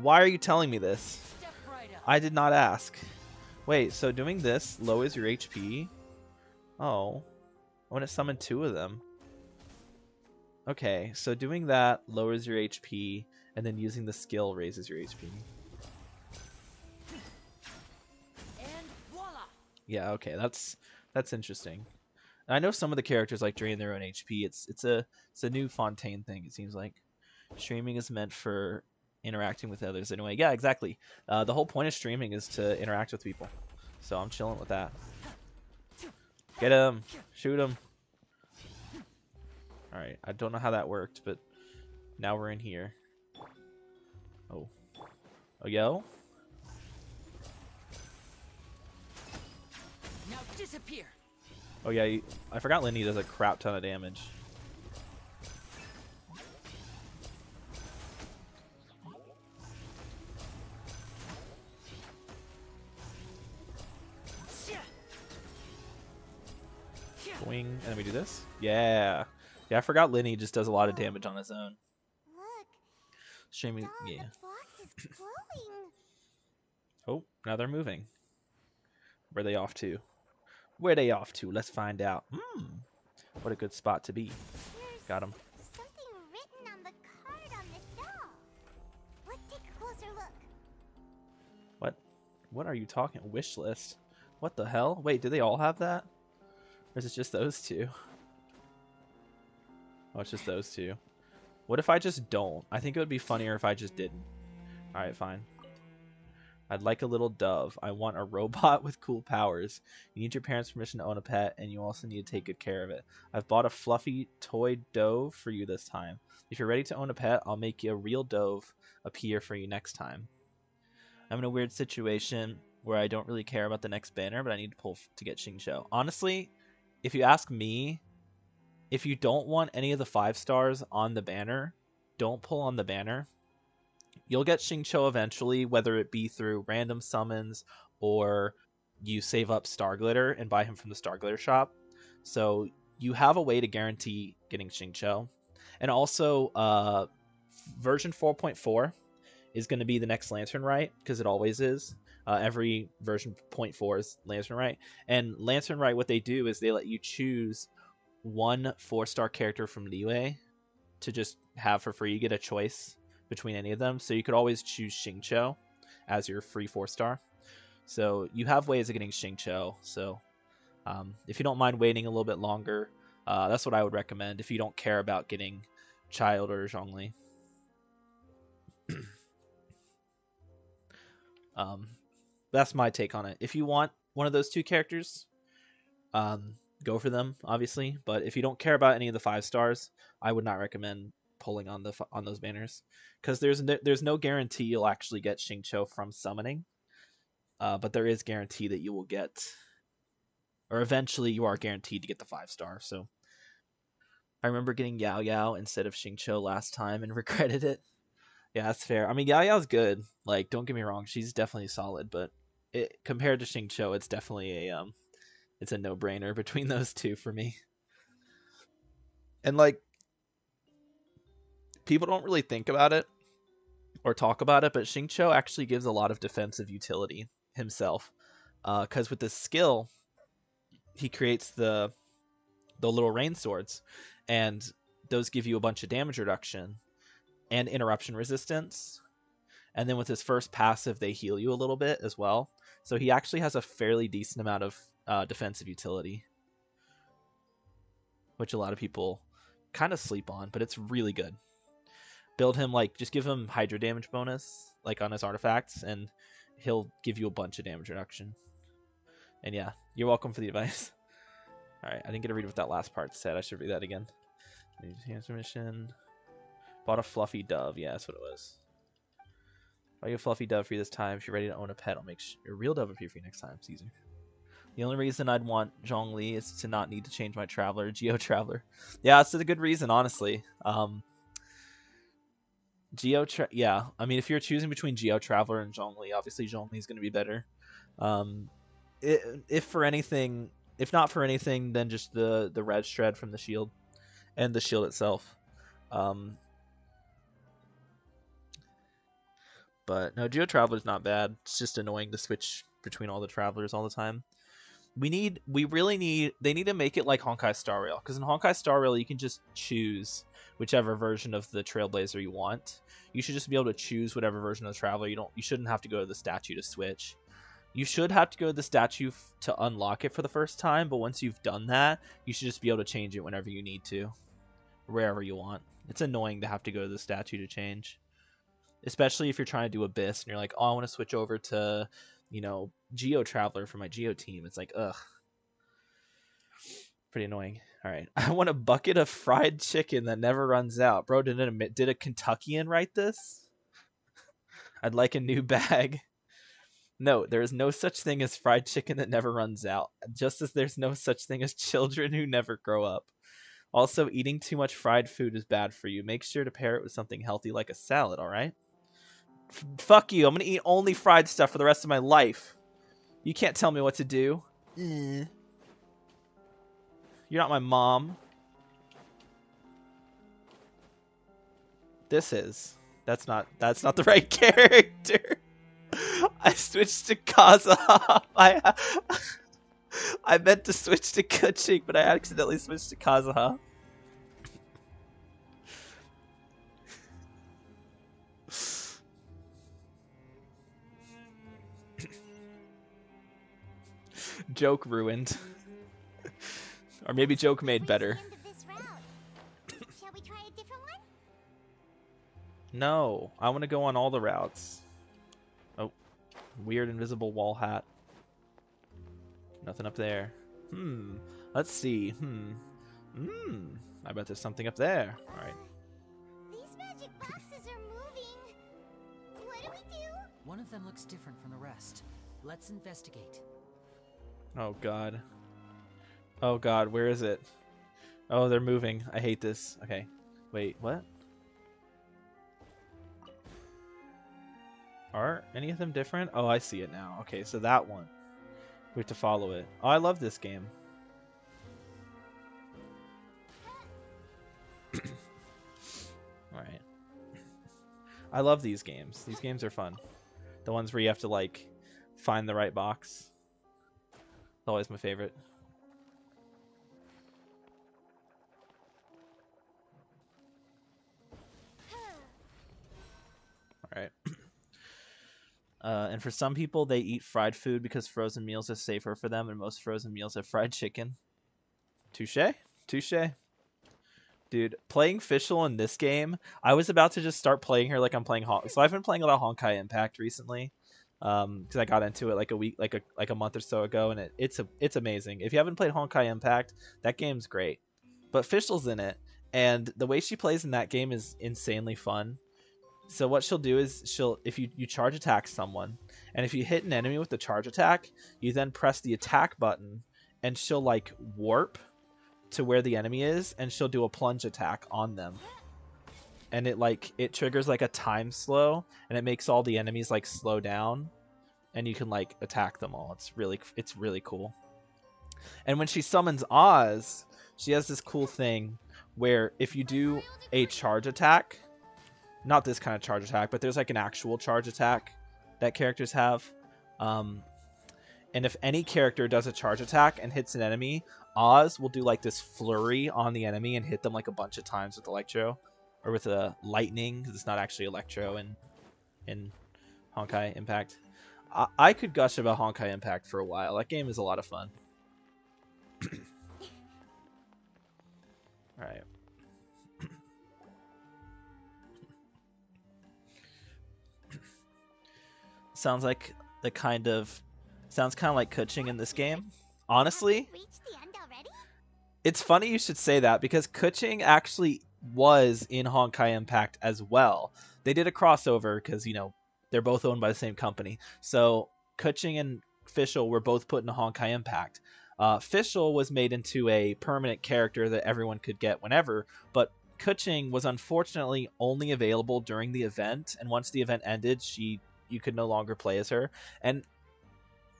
why are you telling me this? Step right up. I did not ask. Wait, so doing this lowers your HP? Oh. I want to summon 2 of them. Okay, so doing that lowers your HP, and then using the skill raises your HP. And voila! Yeah, okay, that's interesting. I know some of the characters like drain their own HP. It's a new Fontaine thing, it seems like. Streaming is meant for interacting with others anyway. Yeah, exactly. The whole point of streaming is to interact with people. So I'm chilling with that. Get him! Shoot him! Alright, I don't know how that worked, but now we're in here. Oh. Oh, yo? Now disappear! Oh yeah, I forgot Lyney does a crap ton of damage. Boing, and then we do this. Yeah. Yeah, I forgot Lyney just does a lot of damage on his own. Look, Streaming, Dawn, yeah. the box is glowing. Oh, now they're moving. Where are they off to? Where are they off to? Let's find out. What a good spot to be. There's Got him. something written on the card on this doll. Let's take a closer look. What are you talking? Wish list? What the hell? Wait, do they all have that? Or is it just those 2? Oh, it's just those 2. What if I just don't? I think it would be funnier if I just didn't. Alright, fine. I'd like a little dove. I want a robot with cool powers. You need your parents' permission to own a pet, and you also need to take good care of it. I've bought a fluffy toy dove for you this time. If you're ready to own a pet, I'll make you a real dove appear for you next time. I'm in a weird situation where I don't really care about the next banner, but I need to pull to get Xingqiu. Honestly, if you ask me, if you don't want any of the 5 stars on the banner, don't pull on the banner. You'll get Xingqiu eventually, whether it be through random summons or you save up Star Glitter and buy him from the Star Glitter shop. So you have a way to guarantee getting Xingqiu. And also, version 4.4 is going to be the next Lantern Rite, because it always is. Every version 0.4 is Lantern Rite. And Lantern Rite, what they do is they let you choose one 4-star character from Liyue to just have for free. You get a choice between any of them, so you could always choose Xingqiu as your free 4-star. So you have ways of getting Xingqiu. So if you don't mind waiting a little bit longer, that's what I would recommend if you don't care about getting Child or Zhongli. That's my take on it. If you want one of those 2 characters, go for them, obviously. But if you don't care about any of the 5 stars, I would not recommend pulling on those banners, because there's no guarantee you'll actually get Xingqiu from summoning, but there is guarantee that you will get, or eventually you are guaranteed to get the 5 star. So I remember getting Yao Yao instead of Xingqiu last time and regretted it. Yeah, that's fair. I mean, Yao Yao's good. Like, don't get me wrong, she's definitely solid, but compared to Xingqiu, it's definitely it's a no-brainer between those 2 for me. And like, people don't really think about it or talk about it, but Xingqiu actually gives a lot of defensive utility himself. Because with this skill, he creates the little rain swords, and those give you a bunch of damage reduction and interruption resistance. And then with his first passive, they heal you a little bit as well. So he actually has a fairly decent amount of defensive utility, which a lot of people kind of sleep on, but it's really good. Build him, like, just give him Hydra damage bonus, like, on his artifacts, and he'll give you a bunch of damage reduction. And yeah, you're welcome for the advice. Alright, I didn't get to read what that last part said. I should read that again. Answer mission. Bought a fluffy dove. Yeah, that's what it was. Buy you a fluffy dove for you this time. If you're ready to own a pet, I'll make your real dove appear for you next time, Caesar. The only reason I'd want Zhongli is to not need to change my Traveler, Geo Traveler. Yeah, it's a good reason, honestly. Yeah, I mean, if you're choosing between Geo Traveler and Zhongli, obviously Zhongli is going to be better. If not for anything, then just the red shred from the shield and the shield itself. But no, Geo Traveler's not bad. It's just annoying to switch between all the Travelers all the time. They need to make it like Honkai Star Rail, because in Honkai Star Rail you can just choose whichever version of the Trailblazer you want. You should just be able to choose whatever version of the Traveler. You shouldn't have to go to the statue to switch. You should have to go to the statue to unlock it for the first time, but once you've done that, you should just be able to change it whenever you need to, wherever you want. It's annoying to have to go to the statue to change, especially if you're trying to do Abyss and you're like, oh, I want to switch over to, Geo Traveler for my Geo team. It's like, ugh. Pretty annoying. All right. I want a bucket of fried chicken that never runs out. Bro, did a Kentuckian write this? I'd like a new bag. No, there is no such thing as fried chicken that never runs out, just as there's no such thing as children who never grow up. Also, eating too much fried food is bad for you. Make sure to pair it with something healthy like a salad, alright? Fuck you, I'm gonna eat only fried stuff for the rest of my life. You can't tell me what to do. You're not my mom. That's not the right character. I switched to Kazuha. I meant to switch to Kuching, but I accidentally switched to Kazuha. Joke ruined. Or maybe joke made better. Shall we try a different one? No, I want to go on all the routes. Weird invisible wall hat. Nothing up there. Let's see. I bet there's something up there. Alright. These magic boxes are moving. What do we do? One of them looks different from the rest. Let's investigate. Oh god. Oh god, where is it? Oh, they're moving. I hate this. Okay. Wait, what? Are any of them different? Oh, I see it now. Okay, so that one. We have to follow it. Oh, I love this game. Alright. I love these games. These games are fun. The ones where you have to, like, find the right box. It's always my favorite. Alright. And for some people, they eat fried food because frozen meals are safer for them, and most frozen meals have fried chicken. Touche? Touche. Dude, playing Fischl in this game, I was about to just start playing her like I'm playing So I've been playing a lot of Honkai Impact recently, because I got into it like a month or so ago, and it's amazing. If you haven't played Honkai Impact, that game's great. But Fischl's in it, and the way she plays in that game is insanely fun. So what she'll do is if you charge attack someone, and if you hit an enemy with the charge attack, you then press the attack button, and she'll like warp to where the enemy is, and she'll do a plunge attack on them. And it triggers like a time slow, and it makes all the enemies like slow down, and you can like attack them all. It's really cool. And when she summons Oz, she has this cool thing where if you do a charge attack, not this kind of charge attack, but there's like an actual charge attack that characters have. And if any character does a charge attack and hits an enemy, Oz will do like this flurry on the enemy and hit them like a bunch of times with Electro. Or with a lightning, because it's not actually Electro in Honkai Impact. I could gush about Honkai Impact for a while. That game is a lot of fun. Alright. Sounds kind of like Kuching in this game. Honestly, Reached the end already? it's funny you should say that, because Kuching actually was in Honkai Impact as well. They did a crossover because, they're both owned by the same company. So Kuching and Fischl were both put in Honkai Impact. Fischl was made into a permanent character that everyone could get whenever, but Kuching was unfortunately only available during the event, and once the event ended, you could no longer play as her. And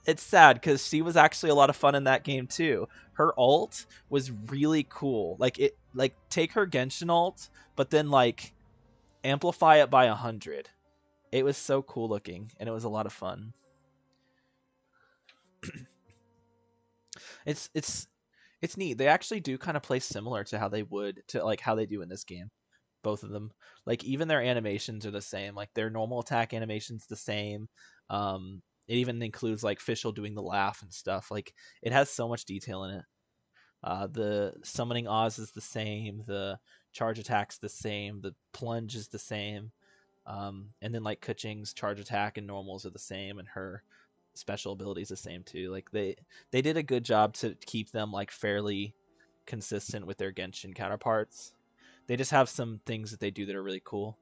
it's sad because she was actually a lot of fun in that game too. Her ult was really cool. Take her Genshin ult, but then amplify it by 100. It was so cool looking, and it was a lot of fun. It's neat. They actually do kind of play similar to how they would to how they do in this game. Both of them, even their animations are the same. Their normal attack animation's the same. It even includes Fischl doing the laugh and stuff. It has so much detail in it. The summoning Oz is the same. The charge attack's the same. The plunge is the same. And then Kuching's charge attack and normals are the same, and her special ability is the same too. They did a good job to keep them fairly consistent with their Genshin counterparts. They just have some things that they do that are really cool.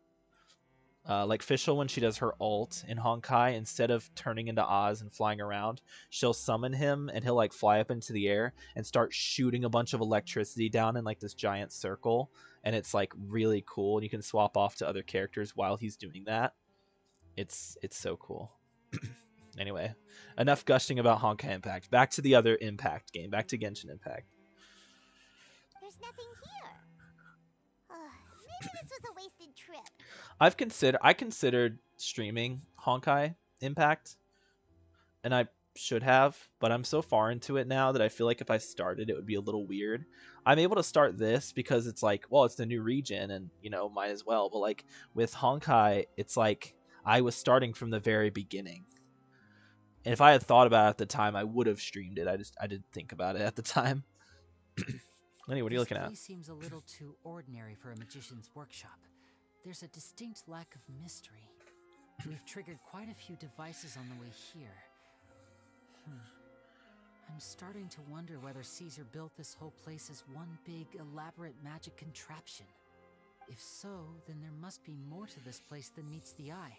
Fischl, when she does her ult in Honkai, instead of turning into Oz and flying around, she'll summon him, and he'll fly up into the air and start shooting a bunch of electricity down in this giant circle, and it's really cool, and you can swap off to other characters while he's doing that. It's so cool. Anyway, enough gushing about Honkai Impact. Back to the other Impact game. Back to Genshin Impact. There's nothing here. Maybe this was a wasted trip. I considered streaming Honkai Impact, and I should have, but I'm so far into it now that I feel if I started, it would be a little weird. I'm able to start this because it's it's the new region, and might as well. But with Honkai, it's I was starting from the very beginning. And if I had thought about it at the time, I would have streamed it. I didn't think about it at the time. Lenny, what are you looking at? This place seems a little too ordinary for a magician's workshop. There's a distinct lack of mystery. We've triggered quite a few devices on the way here. I'm starting to wonder whether Caesar built this whole place as one big, elaborate magic contraption. If so, then there must be more to this place than meets the eye.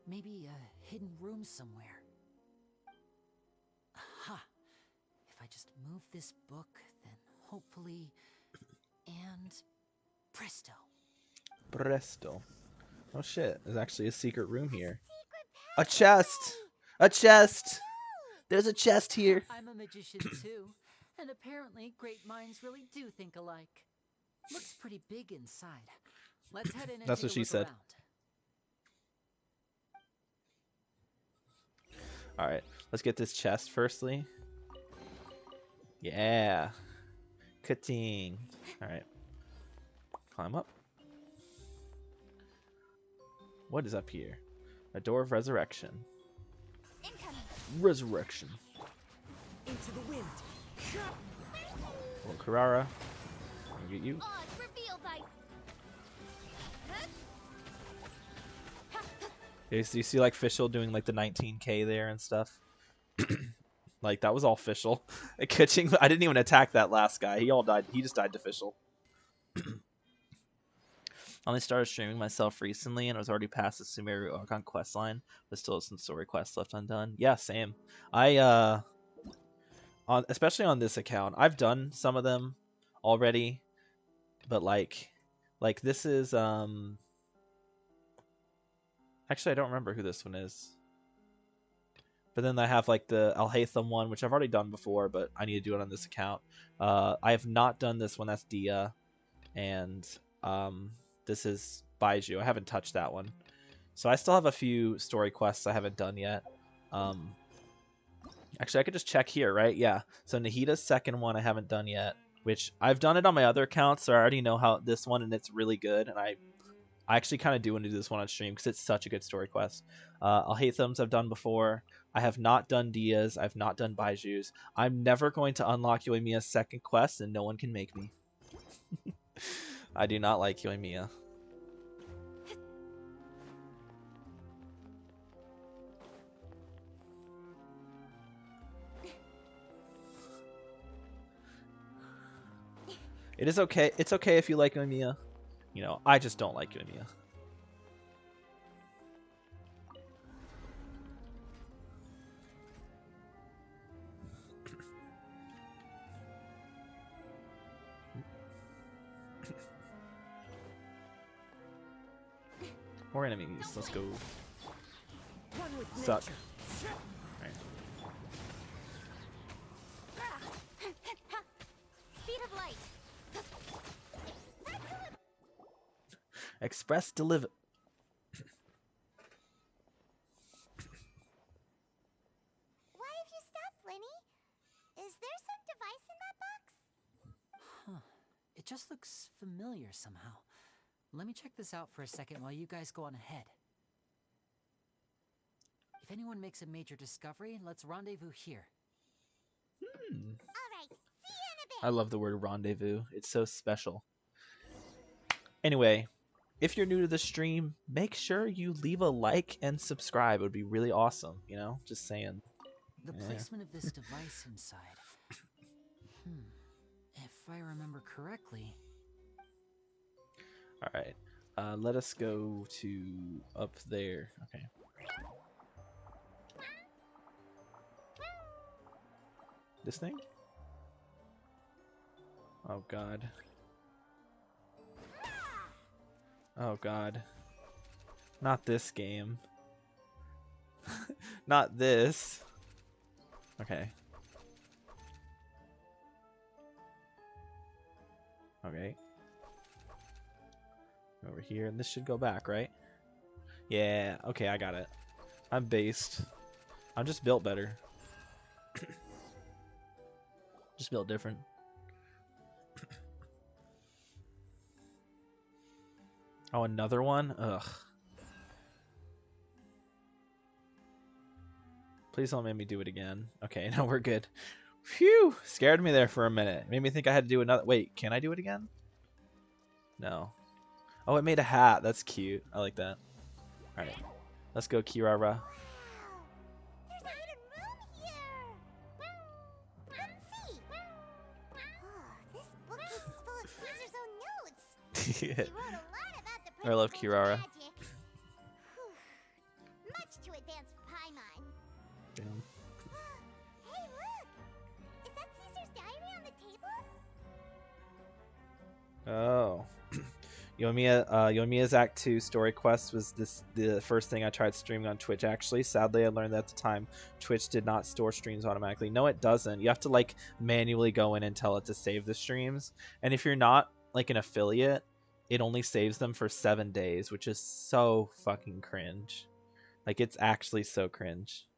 Maybe a hidden room somewhere. Aha! If I just move this book, then hopefully... And... presto! Presto. Oh shit, there's actually a secret room here. A chest! A chest! There's a chest here! I'm a magician too, and apparently great minds really do think alike. Looks pretty big inside. Let's head in and That's take what a she look said. around. Alright, let's get this chest firstly. Yeah. Cutting. Alright. Climb up. What is up here? A door of resurrection. Incoming. Resurrection. Into the wind. Well, Carrara. I'll get you. Oh, it's revealed by... You see like Fischl doing like the 19k there and stuff? Like that was all Fischl. Catching, I didn't even attack that last guy. He all died. He just died to Fischl. I only started streaming myself recently and I was already past the Sumeru Archon quest line, but still have some story quests left undone. Yeah, same. I especially on this account, I've done some of them already, but like this is actually I don't remember who this one is. But then I have like the Alhaitham one, which I've already done before, but I need to do it on this account. I have not done this one. That's Dia, and this is Baiju. I haven't touched that one, so I still have a few story quests I haven't done yet. Actually, I could just check here, right? Yeah. So Nahida's second one I haven't done yet, which I've done it on my other accounts, so I already know how this one, and it's really good. And I actually kind of do want to do this one on stream because it's such a good story quest. Alhaitham's I've done before. I have not done Dia's. I've not done Baiju's. I'm never going to unlock Yoimiya's second quest, and no one can make me. I do not like Yoimiya. It is okay. It's okay if you like Yoimiya. You know, I just don't like Yoimiya. More enemies. Let's go. Suck. Right. Speed of light. Express deliver. Why have you stopped, Lyney? Is there some device in that box? Huh. It just looks familiar somehow. Let me check this out for a second while you guys go on ahead. If anyone makes a major discovery, let's rendezvous here. All right, see you in a bit. I love the word rendezvous. It's so special. Anyway, if you're new to the stream, make sure you leave a like and subscribe. It would be really awesome, you know? Just saying. The Yeah. placement of this device inside. If I remember correctly... Alright. Let us go to up there. Okay. This thing? Oh god. Oh god. Not this game. Not this. Okay. Okay. Over here, and this should go back, right? Yeah, okay, I got it. I'm based. I'm just built better. Just built different. Oh, another one? Ugh. Please don't make me do it again. Okay, now we're good. Phew! Scared me there for a minute. Made me think I had to do another... Wait, can I do it again? No. Oh, it made a hat. That's cute. I like that. Alright. Let's go, Kirara. Wow! There's a hidden room here! Let's see! Oh, this bookcase is full of Caesar's own notes. He wrote a lot about the I love principles of Kirara. magic. Whew. Much too advanced for Paimon. Damn. Hey, look! Is that Caesar's diary on the table? Oh. Yoimiya's Act 2 story quest was the first thing I tried streaming on Twitch, actually. Sadly, I learned that at the time Twitch did not store streams automatically. No, it doesn't. You have to like manually go in and tell it to save the streams. And if you're not like an affiliate, it only saves them for 7 days, which is so fucking cringe. Like, it's actually so cringe.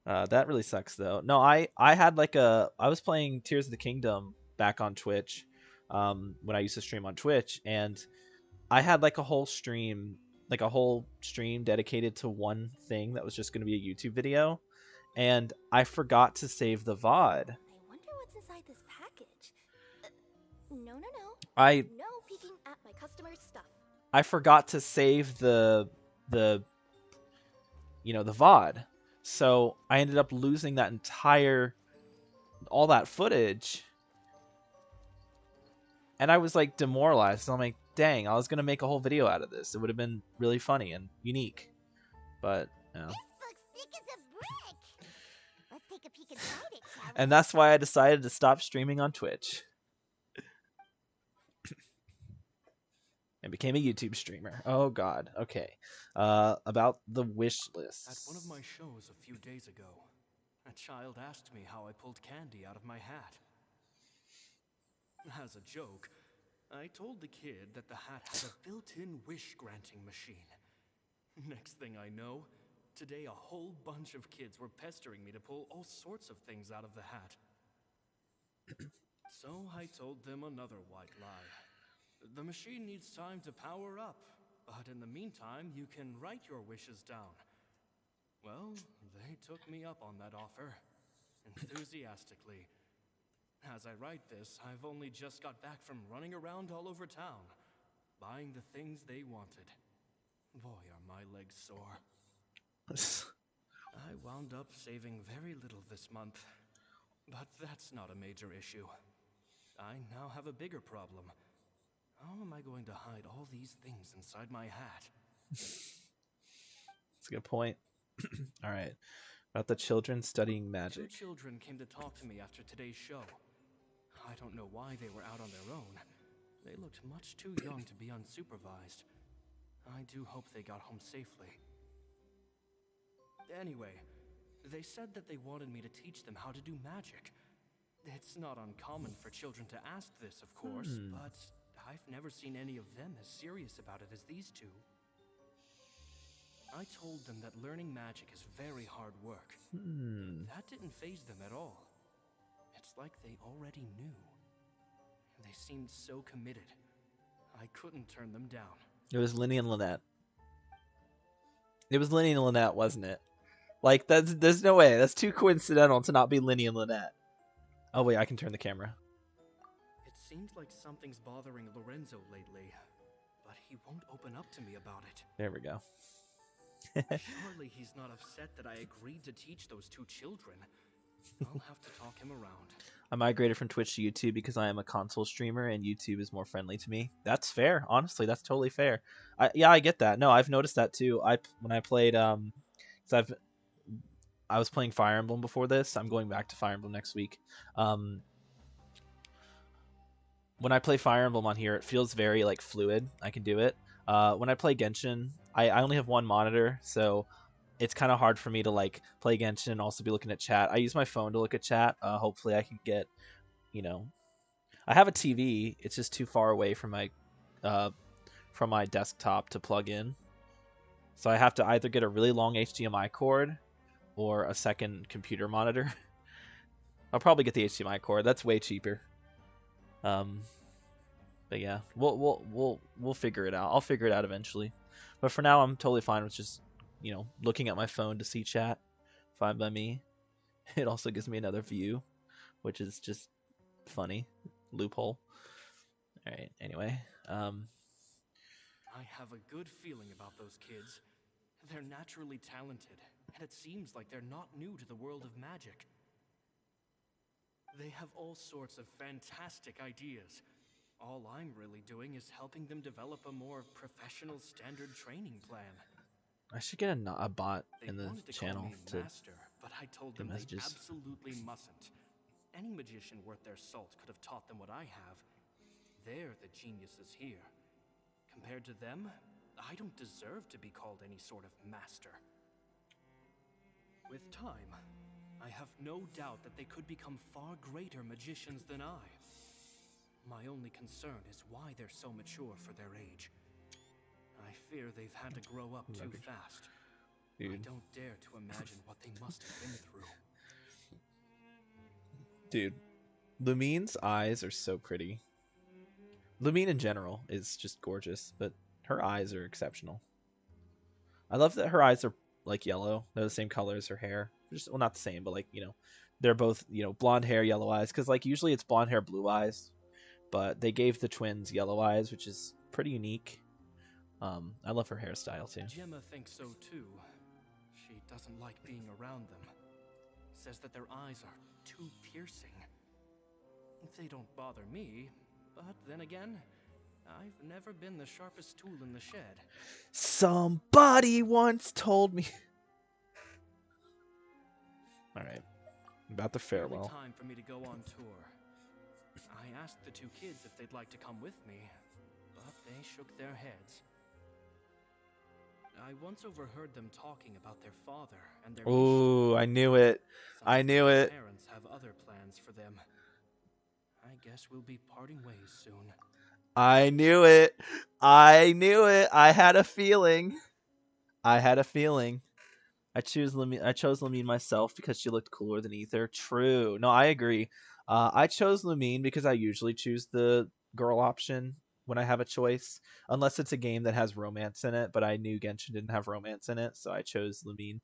That really sucks though. No, I had like I was playing Tears of the Kingdom back on Twitch when I used to stream on Twitch, and I had like a whole stream dedicated to one thing that was just going to be a YouTube video, and I forgot to save the VOD. I wonder what's inside this package. No. I No peeking at my customers' stuff. I forgot to save the VOD. So I ended up losing all that footage. And I was like demoralized. So I'm like, dang, I was going to make a whole video out of this. It would have been really funny and unique. But, you know. This book's thick as a brick! Let's take a peek inside it, shall we? And that's why I decided to stop streaming on Twitch. And became a YouTube streamer. Oh god. Okay. About the wish list. At one of my shows a few days ago, a child asked me how I pulled candy out of my hat. As a joke, I told the kid that the hat had a built-in wish-granting machine. Next thing I know, today a whole bunch of kids were pestering me to pull all sorts of things out of the hat. So I told them another white lie. The machine needs time to power up, but in the meantime, you can write your wishes down. Well, they took me up on that offer, enthusiastically. As I write this, I've only just got back from running around all over town, buying the things they wanted. Boy, are my legs sore. I wound up saving very little this month, but that's not a major issue. I now have a bigger problem. How am I going to hide all these things inside my hat? That's a good point. All right. About the children studying magic. 2 children came to talk to me after today's show. I don't know why they were out on their own. They looked much too young to be unsupervised. I do hope they got home safely. Anyway, they said that they wanted me to teach them how to do magic. It's not uncommon for children to ask this, of course, but I've never seen any of them as serious about it as these 2. I told them that learning magic is very hard work. That didn't faze them at all. It's like they already knew. They seemed so committed. I couldn't turn them down. It was Lyney and Lynette. It was Lyney and Lynette, wasn't it? Like, there's no way. That's too coincidental to not be Lyney and Lynette. Oh, wait, I can turn the camera. It seems like something's bothering Lorenzo lately, but he won't open up to me about it. There we go. Surely he's not upset that I agreed to teach those 2 children. I'll have to talk him around. I migrated from Twitch to YouTube because I am a console streamer and YouTube is more friendly to me. That's fair. Honestly, that's totally fair. I get that. No, I've noticed that too. When I played, I was playing Fire Emblem before this. I'm going back to Fire Emblem next week. When I play Fire Emblem on here, it feels very like fluid. I can do it. When I play Genshin, I only have one monitor, so it's kind of hard for me to like play Genshin and also be looking at chat. I use my phone to look at chat. Hopefully I can get, I have a TV. It's just too far away from my desktop to plug in. So I have to either get a really long HDMI cord or a second computer monitor. I'll probably get the HDMI cord. That's way cheaper. But yeah, we'll figure it out. I'll figure it out eventually. But for now, I'm totally fine with just, looking at my phone to see chat. Fine by me. It also gives me another view, which is just funny. Loophole. All right. Anyway, I have a good feeling about those kids, They're naturally talented, and it seems like they're not new to the world of magic. They have all sorts of fantastic ideas. All I'm really doing is helping them develop a more professional standard training plan. I should get a bot They in the wanted to call channel me to master, but I told get them they messages. absolutely mustn't. Any magician worth their salt could have taught them what I have. They're the geniuses here. Compared to them, I don't deserve to be called any sort of master. With time, I have no doubt that they could become far greater magicians than I. My only concern is why they're so mature for their age. I fear they've had to grow up too fast. Dude. I don't dare to imagine what they must have been through. Dude, Lumine's eyes are so pretty. Lumine in general is just gorgeous, but her eyes are exceptional. I love that her eyes are like yellow. They're the same color as her hair. Just, well, not the same, but like, you know, they're both, you know, blonde hair, yellow eyes. Because like usually it's blonde hair, blue eyes, but they gave the twins yellow eyes, which is pretty unique. I love her hairstyle too. Gemma thinks so too. She doesn't like being around them. Says that their eyes are too piercing. They don't bother me, but then again, I've never been the sharpest tool in the shed. Somebody once told me. All right, about the farewell. It's time for me to go on tour. I asked the two kids if they'd like to come with me, but they shook their heads. I once overheard them talking about their father and their Ooh, I knew it. I knew it. Parents have other plans for them. I guess we'll be parting ways soon. I knew it. I knew it. I had a feeling. I had a feeling. I chose Lumine myself because she looked cooler than Ether. True. No, I agree. I chose Lumine because I usually choose the girl option when I have a choice, unless it's a game that has romance in it. But I knew Genshin didn't have romance in it, so I chose Lumine.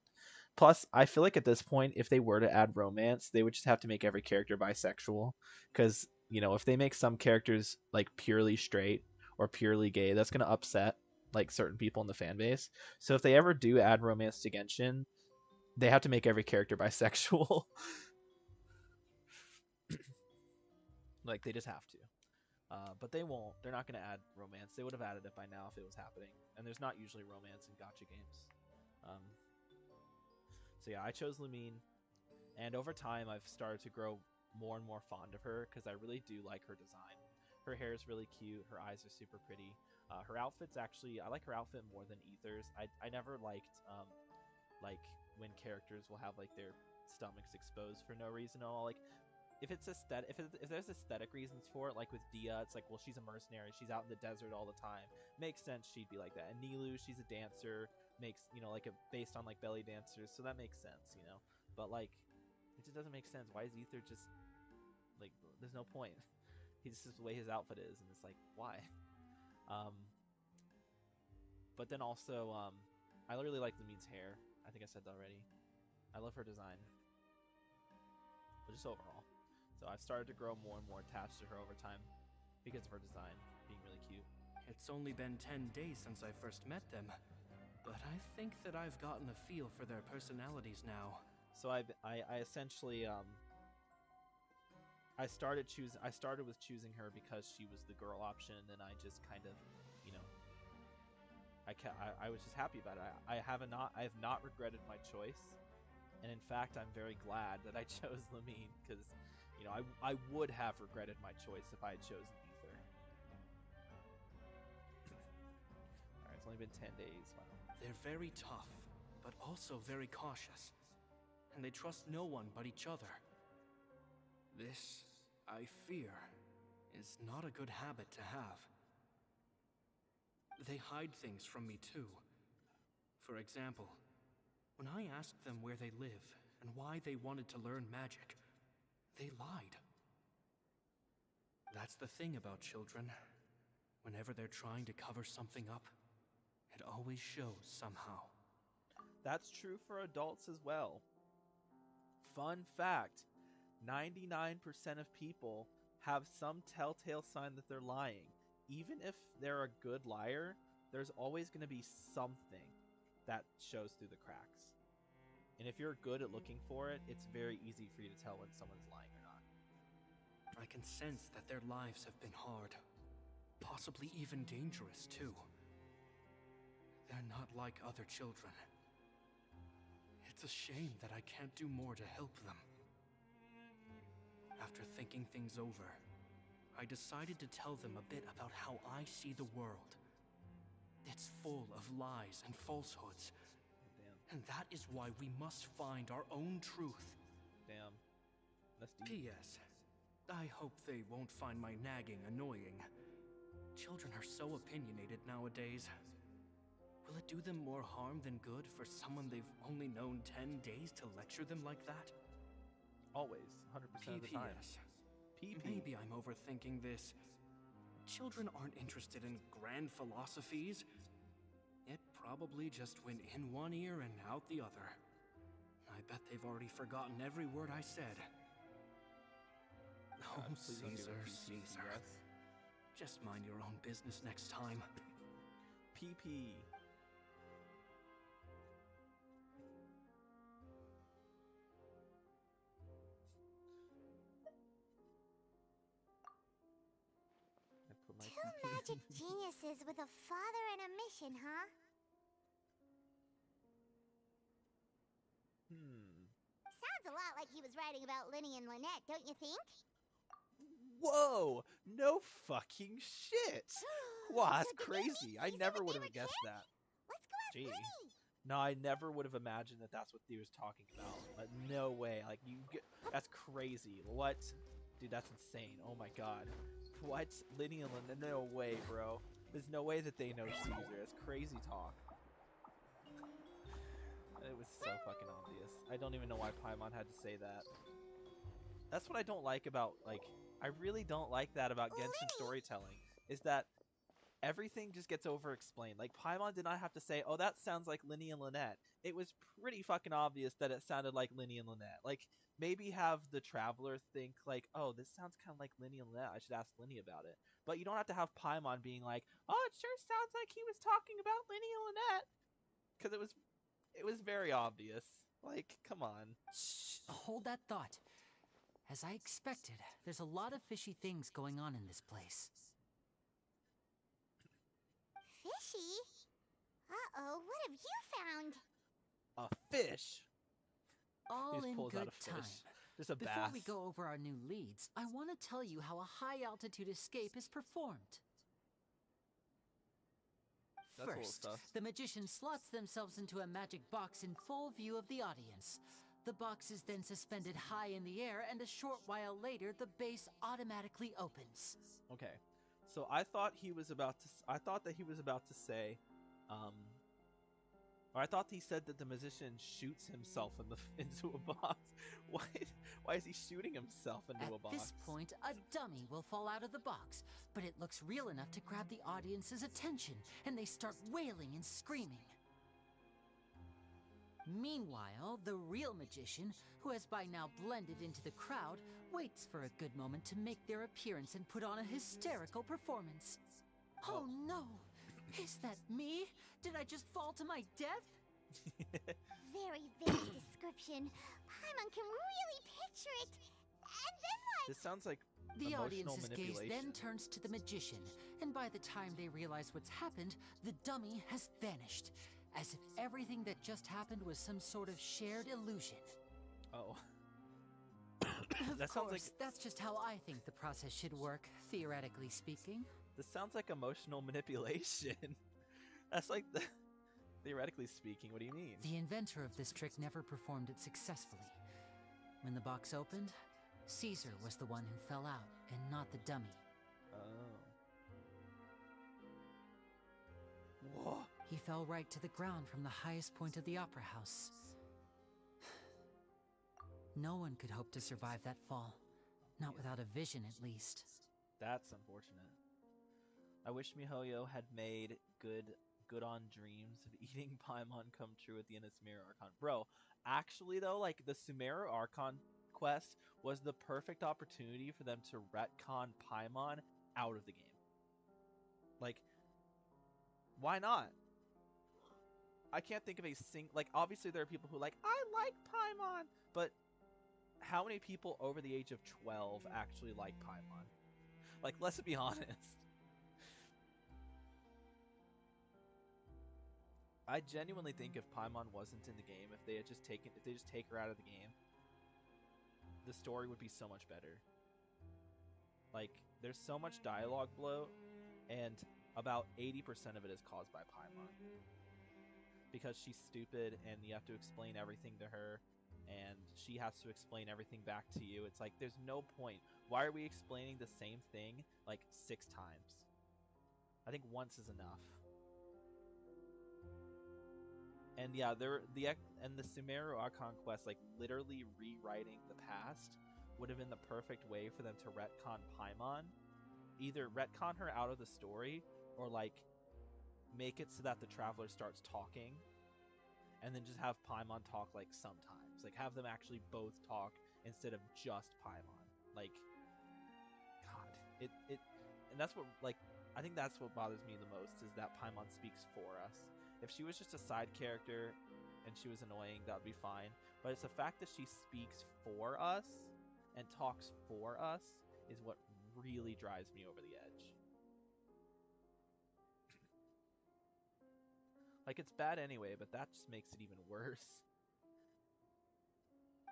Plus, I feel like at this point, if they were to add romance, they would just have to make every character bisexual. Because, you know, if they make some characters like purely straight or purely gay, that's going to upset like certain people in the fan base. So if they ever do add romance to Genshin, they have to make every character bisexual. Like, they just have to. But they won't. They're not going to add romance. They would have added it by now if it was happening. And there's not usually romance in gacha games. So yeah, I chose Lumine. And over time, I've started to grow more and more fond of her because I really do like her design. Her hair is really cute. Her eyes are super pretty. Her outfit's actually, I like her outfit more than Ether's. I never liked like when characters will have like their stomachs exposed for no reason at all. Like if it's aesthetic, if there's aesthetic reasons for it, like with Dia, it's like, well, she's a mercenary, she's out in the desert all the time. Makes sense she'd be like that. And Nilu, she's a dancer, makes, you know, like based on like belly dancers, so that makes sense, you know. But like, it just doesn't make sense. Why is Ether just like? There's no point. He's just the way his outfit is, and it's like, why? But then also, I really like Lumine's hair. I think I said that already. I love her design, but just overall. So I've started to grow more and more attached to her over time because of her design being really cute. It's only been 10 days since I first met them, but I think that I've gotten a feel for their personalities now. So I essentially I started with choosing her because she was the girl option, and then I just kind of, you know, I was just happy about it. I have not regretted my choice, and in fact, I'm very glad that I chose Lumine because, you know, I would have regretted my choice if I had chosen Ether. All right, it's only been 10 days. Wow. They're very tough, but also very cautious, and they trust no one but each other. This, I fear, is not a good habit to have. They hide things from me too. For example, when I asked them where they live and why they wanted to learn magic, they lied. That's the thing about children. Whenever they're trying to cover something up, it always shows somehow. That's true for adults as well. Fun fact, 99% of people have some telltale sign that they're lying. Even if they're a good liar, there's always going to be something. that shows through the cracks. And if you're good at looking for it, it's very easy for you to tell when someone's lying or not. I can sense that their lives have been hard. Possibly even dangerous, too. They're not like other children. It's a shame that I can't do more to help them. After thinking things over, I decided to tell them a bit about how I see the world. It's full of lies and falsehoods. Damn. And that is why we must find our own truth. Damn. That's deep. P.S. I hope they won't find my nagging annoying. Children are so opinionated nowadays. Will it do them more harm than good for someone they've only known 10 days to lecture them like that? Always, 100% of the time. P.P.S. PP. Maybe I'm overthinking this. Children aren't interested in grand philosophies. It probably just went in one ear and out the other. I bet they've already forgotten every word I said. Oh, Please don't give Caesar, it PP, Caesar. yes. Just mind your own business next time. PP. I put my Two PP. magic geniuses with a father and a mission, huh? Sounds a lot like he was writing about Lyney and Lynette, don't you think? Whoa! No fucking shit! Wow, that's So did they crazy. meet I Caesar never when would they have were guessed kids? that. Let's go ask Gee. Lyney! No, I never would have imagined that that's what he was talking about. Like, no way. Like, that's crazy. What? Dude, that's insane. Oh my god. What? Lyney and Lynette? No way, bro. There's no way that they know Caesar. That's crazy talk. It was so fucking obvious. I don't even know why Paimon had to say that. That's what I don't like about, like, I really don't like that about Genshin storytelling, is that everything just gets over-explained. Like, Paimon did not have to say, oh, that sounds like Lyney and Lynette. It was pretty fucking obvious that it sounded like Lyney and Lynette. Like, maybe have the Traveler think, like, oh, this sounds kind of like Lyney and Lynette. I should ask Lyney about it. But you don't have to have Paimon being like, oh, it sure sounds like he was talking about Lyney and Lynette. Because it was very obvious. Like, come on. Shh, hold that thought. As I expected, there's a lot of fishy things going on in this place. Fishy? Uh-oh, what have you found? A fish. All He just in pulls out good a fish. time. Just a Before bass. we go over our new leads, I want to tell you how a high-altitude escape is performed. That's a little First, sus. the magician slots themselves into a magic box in full view of the audience. The box is then suspended high in the air, and a short while later, the base automatically opens. Okay, so I thought he was about to. I thought that he was about to say, or I thought he said that the musician shoots himself into a box. Why is he shooting himself into a box? At this point, a dummy will fall out of the box, but it looks real enough to grab the audience's attention, and they start wailing and screaming. Meanwhile, the real magician, who has by now blended into the crowd, waits for a good moment to make their appearance and put on a hysterical performance. Oh no! Is that me? Did I just fall to my death? Very vivid description. Paimon can really picture it. And then what? This sounds like The emotional audience's gaze manipulation. then turns to the magician, and by the time they realize what's happened, the dummy has vanished, as if everything that just happened was some sort of shared illusion. Oh. Of That sounds course, like that's just how I think the process should work, theoretically speaking. this sounds like emotional manipulation. That's like the theoretically speaking. What do you mean? The inventor of this trick never performed it successfully. When the box opened, Caesar was the one who fell out, and not the dummy. Oh. Whoa. He fell right to the ground from the highest point of the opera house. No one could hope to survive that fall. Not without a vision, at least. That's unfortunate. I wish MiHoYo had made good on dreams of eating Paimon come true at the end of Sumeru Archon. Bro, actually though, like the Sumeru Archon quest was the perfect opportunity for them to retcon Paimon out of the game. Like, why not? I can't think of a like, obviously there are people who like, I like Paimon, but how many people over the age of 12 actually like Paimon? Like, let's be honest. I genuinely think if Paimon wasn't in the game, if they just take her out of the game, the story would be so much better. Like, there's so much dialogue bloat, and about 80% of it is caused by Paimon. Because she's stupid, and you have to explain everything to her, and she has to explain everything back to you. It's like, there's no point. Why are we explaining the same thing, like, 6 times? I think once is enough. And yeah, the Sumeru Archon quest, like, literally rewriting the past would have been the perfect way for them to retcon Paimon. Either retcon her out of the story, or, like, make it so that the Traveler starts talking, and then just have Paimon talk, like, sometimes. Like, have them actually both talk instead of just Paimon. Like, God. And that's what, like, I think that's what bothers me the most, is that Paimon speaks for us. If she was just a side character and she was annoying, that would be fine. But it's the fact that she speaks for us and talks for us is what really drives me over the edge. Like, it's bad anyway, but that just makes it even worse.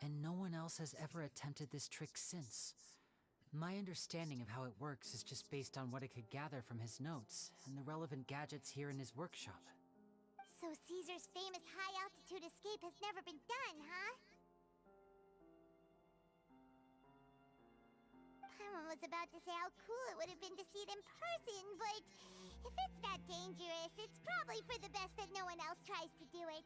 And no one else has ever attempted this trick since. My understanding of how it works is just based on what I could gather from his notes and the relevant gadgets here in his workshop. So Caesar's famous high-altitude escape has never been done, huh? Paimon was about to say how cool it would have been to see it in person, but if it's that dangerous, it's probably for the best that no one else tries to do it.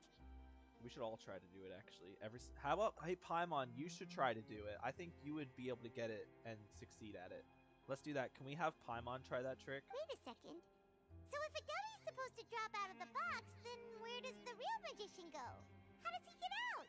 We should all try to do it, actually. How about, hey, Paimon, you should try to do it. I think you would be able to get it and succeed at it. Let's do that. Can we have Paimon try that trick? Wait a second. So if a dummy's supposed to drop out of the box, then where does the real magician go? How does he get out?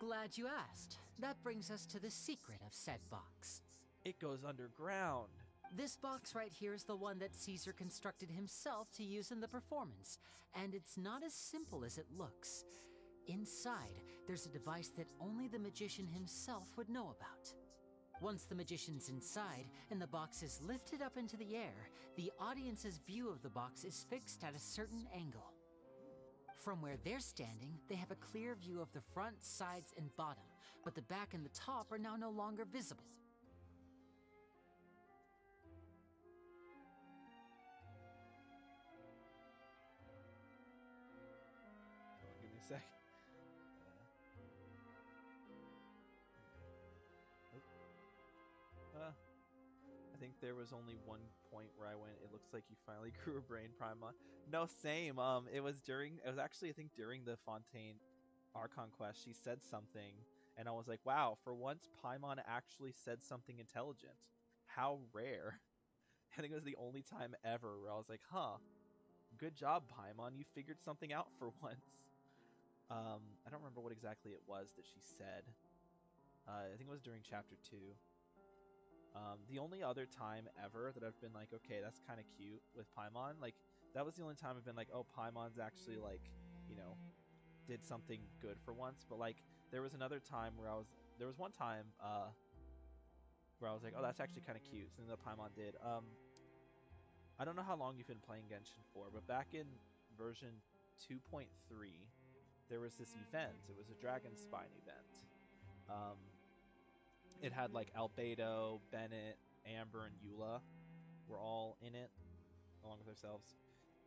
Glad you asked. That brings us to the secret of said box. It goes underground. This box right here is the one that Caesar constructed himself to use in the performance, and it's not as simple as it looks. Inside, there's a device that only the magician himself would know about. Once the magician's inside and the box is lifted up into the air, the audience's view of the box is fixed at a certain angle. From where they're standing, they have a clear view of the front, sides, and bottom, but the back and the top are now no longer visible. Give me a sec. I think there was only one point where I went, it looks like you finally grew a brain, Paimon. No, same. It was actually, I think, during the Fontaine Archon quest, she said something, and I was like, wow, for once Paimon actually said something intelligent. How rare. I think it was the only time ever where I was like, huh, good job, Paimon, you figured something out for once. I don't remember what exactly it was that she said. I think it was during chapter 2. The only other time ever that I've been like, okay, that's kind of cute with Paimon, like, that was the only time I've been like, oh, Paimon's actually, like, you know, did something good for once. But, like, there was another time where there was one time, where I was like, oh, that's actually kind of cute, something that Paimon did. I don't know how long you've been playing Genshin for, but back in version 2.3, there was this event. It was a Dragon Spine event. It had, like, Albedo, Bennett, Amber, and Eula were all in it, along with ourselves.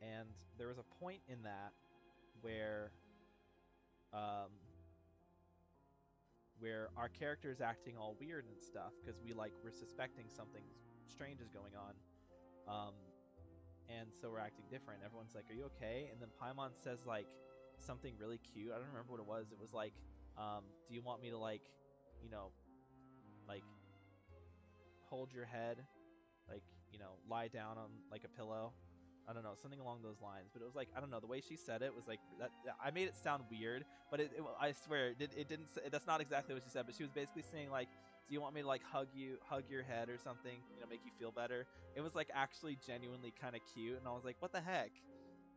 And there was a point in that where our character is acting all weird and stuff, because we're suspecting something strange is going on. And so we're acting different. Everyone's like, are you okay? And then Paimon says, like, something really cute. I don't remember what it was. It was like, do you want me to, like, you know, like, hold your head, like, you know, lie down on, like, a pillow? I don't know, something along those lines. But it was like, I don't know, the way she said it was like that. I made it sound weird, but I swear it didn't. That's not exactly what she said. But she was basically saying, like, do you want me to, like, hug your head or something, you know, make you feel better? It was, like, actually genuinely kind of cute, and I was like, what the heck?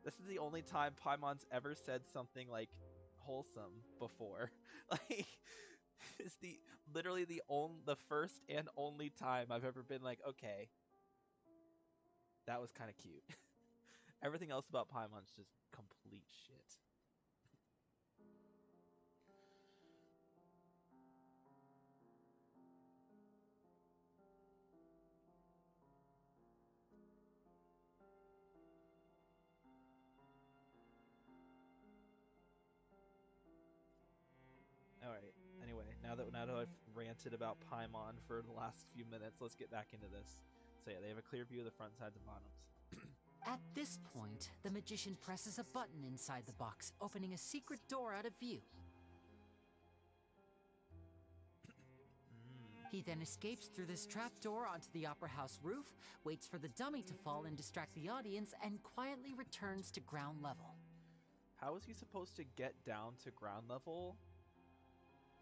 This is the only time Paimon's ever said something like wholesome before. Like, it's literally the first and only time I've ever been like, okay, that was kind of cute. Everything else about Paimon's just complete shit. Alright, anyway, now that I've ranted about Paimon for the last few minutes, let's get back into this. So yeah, they have a clear view of the front, sides, and bottoms. At this point, the magician presses a button inside the box, opening a secret door out of view. He then escapes through this trapdoor onto the Opera House roof, waits for the dummy to fall and distract the audience, and quietly returns to ground level. How is he supposed to get down to ground level?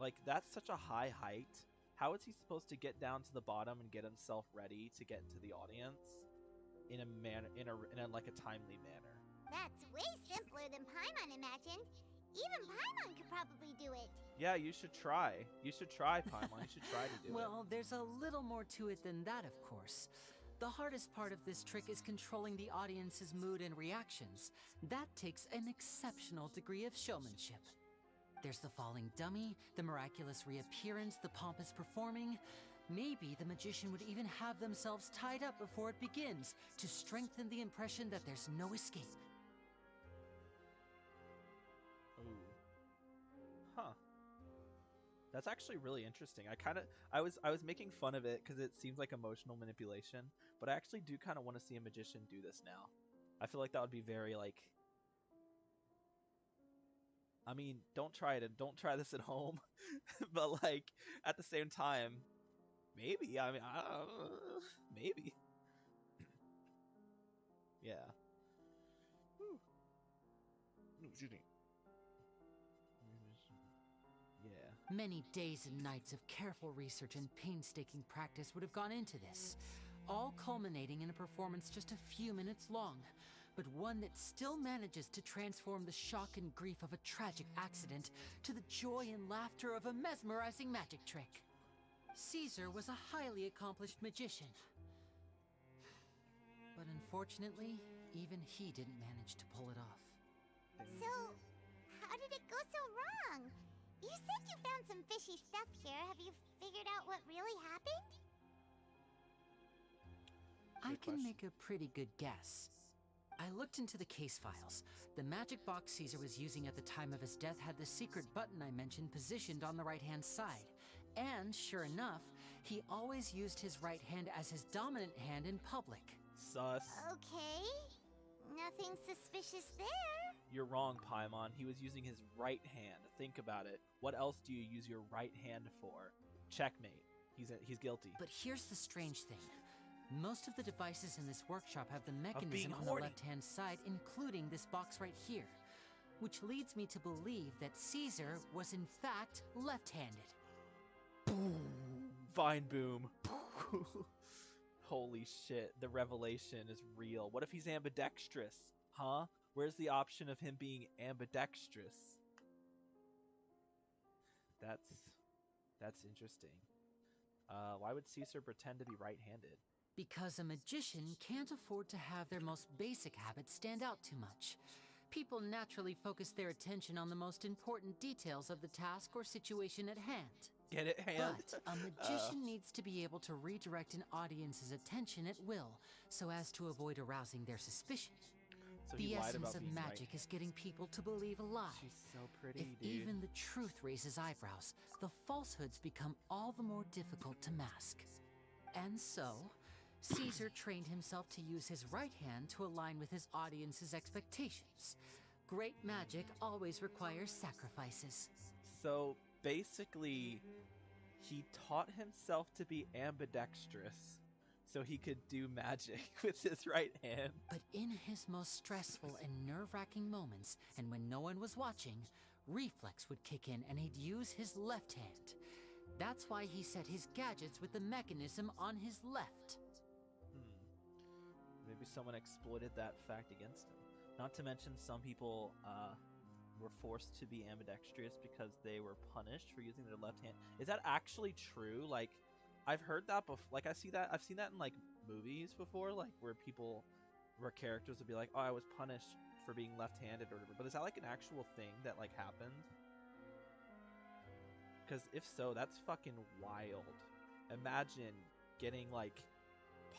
Like, that's such a high height. How is he supposed to get down to the bottom and get himself ready to get into the audience in a like a timely manner? That's way simpler than Paimon imagined. Even Paimon could probably do it. Yeah, you should try. You should try, Paimon. You should try to do it. Well, there's a little more to it than that, of course. The hardest part of this trick is controlling the audience's mood and reactions. That takes an exceptional degree of showmanship. There's the falling dummy, the miraculous reappearance, the pompous performing. Maybe the magician would even have themselves tied up before it begins to strengthen the impression that there's no escape. Ooh. Huh. That's actually really interesting. I was making fun of it because it seems like emotional manipulation, but I actually do kind of want to see a magician do this now. I feel like that would be very like. I mean, don't try this at home, but like at the same time, maybe. I mean, maybe. Yeah. Whew. Excuse me. Yeah. Many days and nights of careful research and painstaking practice would have gone into this, all culminating in a performance just a few minutes long, but one that still manages to transform the shock and grief of a tragic accident to the joy and laughter of a mesmerizing magic trick. Caesar was a highly accomplished magician, but unfortunately, even he didn't manage to pull it off. So, how did it go so wrong? You said you found some fishy stuff here. Have you figured out what really happened? I can make a pretty good guess. I looked into the case files. The magic box Caesar was using at the time of his death had the secret button I mentioned positioned on the right-hand side. And, sure enough, he always used his right hand as his dominant hand in public. Sus. Okay. Nothing suspicious there. You're wrong, Paimon. He was using his right hand. Think about it. What else do you use your right hand for? Checkmate. He's guilty. But here's the strange thing. Most of the devices in this workshop have the mechanism on the left-hand side, including this box right here, which leads me to believe that Caesar was in fact left-handed. Boom. Vine boom. Holy shit, the revelation is real. What if he's ambidextrous? Huh? Where's the option of him being ambidextrous? That's interesting. Why would Caesar pretend to be right-handed? Because a magician can't afford to have their most basic habits stand out too much. People naturally focus their attention on the most important details of the task or situation at hand. Get it, hand? But a magician needs to be able to redirect an audience's attention at will, so as to avoid arousing their suspicion. So The essence of magic is getting people to believe a lie. She's so pretty, If dude. even the truth raises eyebrows, the falsehoods become all the more difficult to mask. And so, Caesar trained himself to use his right hand to align with his audience's expectations. Great magic always requires sacrifices. So basically, he taught himself to be ambidextrous so he could do magic with his right hand. But in his most stressful and nerve-wracking moments, and when no one was watching, reflex would kick in and he'd use his left hand. That's why he set his gadgets with the mechanism on his left. Maybe someone exploited that fact against him. Not to mention, some people were forced to be ambidextrous because they were punished for using their left hand. Is that actually true? Like, I've heard that before. Like, I've seen that in like movies before, like where characters would be like, "Oh, I was punished for being left-handed" or whatever. But is that like an actual thing that like happened? Because if so, that's fucking wild. Imagine getting like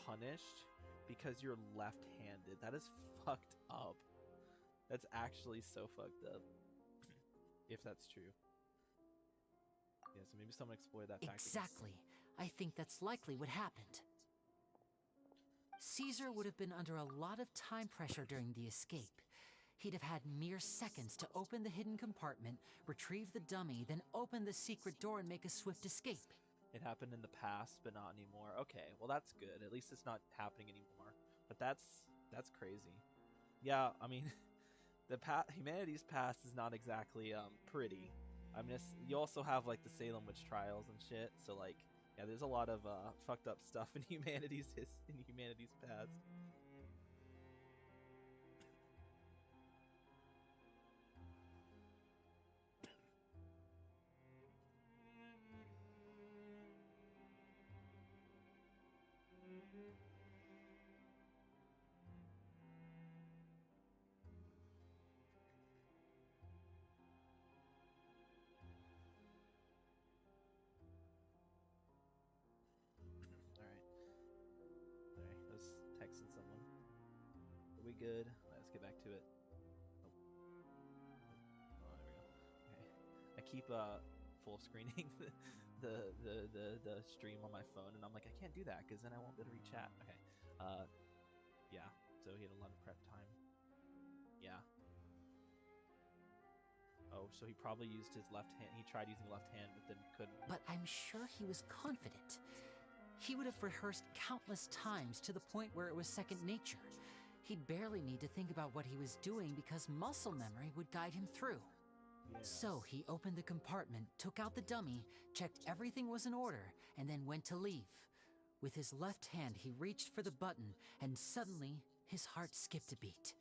punished because you're left-handed. That is fucked up. That's actually so fucked up. If that's true. Yeah, so maybe someone exploited that fact. Exactly. I think that's likely what happened. Caesar would have been under a lot of time pressure during the escape. He'd have had mere seconds to open the hidden compartment, retrieve the dummy, then open the secret door and make a swift escape. It happened in the past, but not anymore. Okay, well that's good. At least it's not happening anymore. But that's crazy. Yeah, I mean, humanity's past is not exactly pretty. I mean, you also have like the Salem witch trials and shit. So like, yeah, there's a lot of fucked up stuff in humanity's past. Alright, I was texting someone. Are we good? Alright, let's get back to it. Oh, there we go. Okay. I keep full screening the stream on my phone, and I'm like, I can't do that because then I won't be able to read chat. Okay. Yeah. So he had a lot of prep time. Yeah. Oh, so he probably used his left hand. He tried using left hand, but then couldn't. But I'm sure he was confident. He would have rehearsed countless times to the point where it was second nature. He'd barely need to think about what he was doing because muscle memory would guide him through. Yes. So he opened the compartment, took out the dummy, checked everything was in order, and then went to leave. With his left hand, he reached for the button, and suddenly, his heart skipped a beat.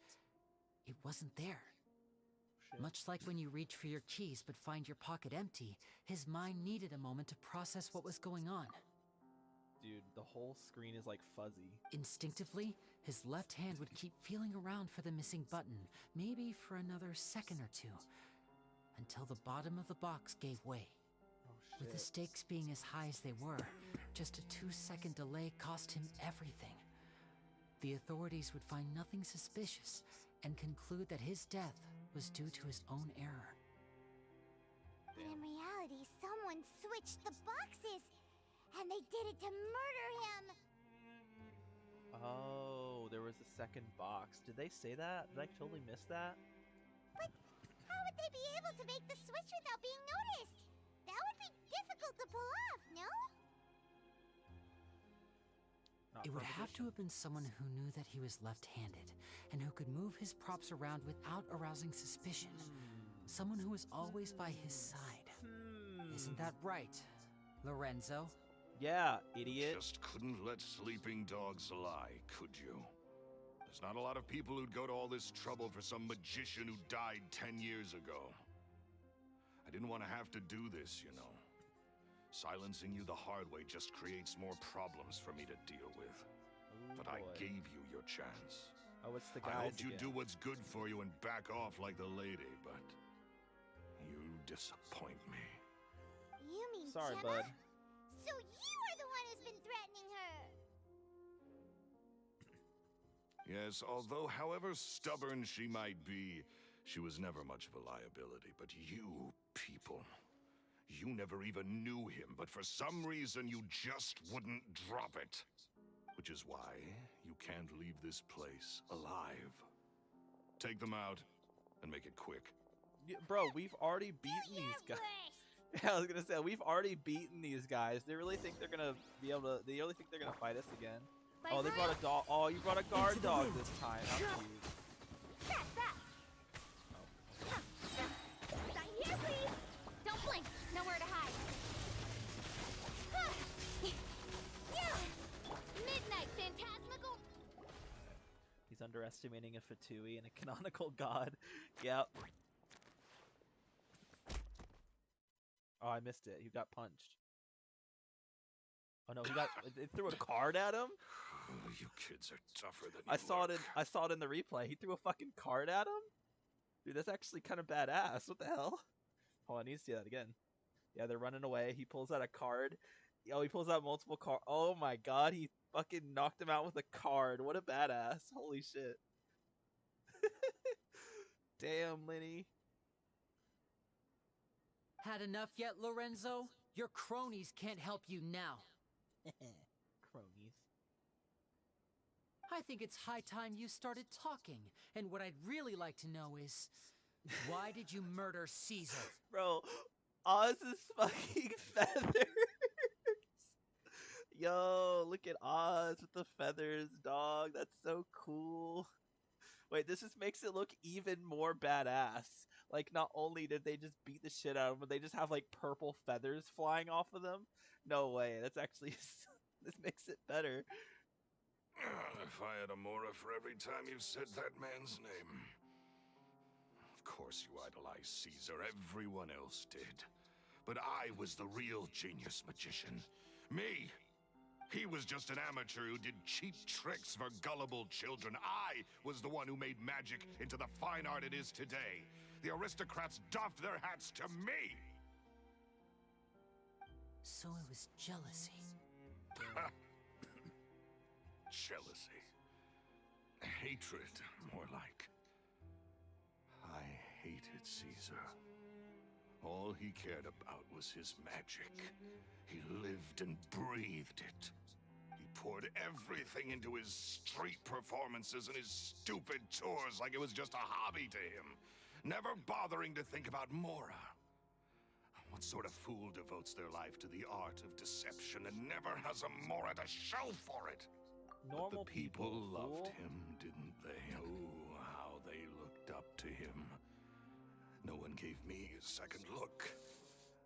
It wasn't there. Shit. Much like when you reach for your keys but find your pocket empty, his mind needed a moment to process what was going on. Dude, the whole screen is like fuzzy. Instinctively, his left hand would keep feeling around for the missing button, maybe for another second or two, until the bottom of the box gave way. Oh shit. With the stakes being as high as they were, just a 2-second delay cost him everything. The authorities would find nothing suspicious and conclude that his death was due to his own error. But in reality, someone switched the boxes, and they did it to murder him. Oh, there was a second box. Did they say that? Did I totally miss that? But how would they be able to make the switch without being noticed? That would be difficult to pull off, no? Not It would from have to addition. have been someone who knew that he was left-handed and who could move his props around without arousing suspicion. Someone who was always by his side. Isn't that right, Lorenzo? Yeah, idiot. Just couldn't let sleeping dogs lie, could you? There's not a lot of people who'd go to all this trouble for some magician who died 10 years ago. I didn't want to have to do this, you know. Silencing you the hard way just creates more problems for me to deal with. Ooh, But I boy. gave you your chance. Oh, it's the I guys hoped you'd again. do what's good for you and back off like the lady, but you disappoint me. You mean Sorry, Gemma? bud. So you are the one who's been threatening her. Yes, although however stubborn she might be, she was never much of a liability. But you people, you never even knew him, but for some reason you just wouldn't drop it. Which is why you can't leave this place alive. Take them out and make it quick. Yeah, bro, we've already beaten these guys. I was gonna say we've already beaten these guys. They really think they're gonna be able to? They really think they're gonna fight us again? Oh, they brought a dog. Oh, you brought a guard dog this time. How cute. Right here, please! Don't blink! Nowhere to hide! Midnight, Phantasmical! He's underestimating a Fatui and a canonical god. Yep. Oh, I missed it. He got punched. Oh no, he got. It threw a card at him. Oh, you kids are tougher than you I saw look. it. I saw it in the replay. He threw a fucking card at him. Dude, that's actually kind of badass. What the hell? Hold on, I need to see that again. Yeah, they're running away. He pulls out a card. Oh, he pulls out multiple cards. Oh my god, he fucking knocked him out with a card. What a badass. Holy shit. Damn, Lyney. Had enough yet, Lorenzo? Your cronies can't help you now. Cronies. I think it's high time you started talking. And what I'd really like to know is, why did you murder Caesar? Bro, Oz's fucking feathers. Yo, look at Oz with the feathers, dog. That's so cool. Wait, this just makes it look even more badass. Like, not only did they just beat the shit out of him, but they just have, like, purple feathers flying off of them. No way. That's actually... this makes it better. If I had a Mora for every time you said that man's name. Of course you idolized Caesar. Everyone else did. But I was the real genius magician. Me. He was just an amateur who did cheap tricks for gullible children. I was the one who made magic into the fine art it is today. The aristocrats doffed their hats to me. So it was jealousy. Jealousy. Hatred, more like. I hated Caesar. All he cared about was his magic. He lived and breathed it. He poured everything into his street performances and his stupid tours like it was just a hobby to him, never bothering to think about Mora. What sort of fool devotes their life to the art of deception and never has a Mora to show for it? Normal But the people loved fool. him, didn't they? Oh, how they looked up to him. No one gave me a second look.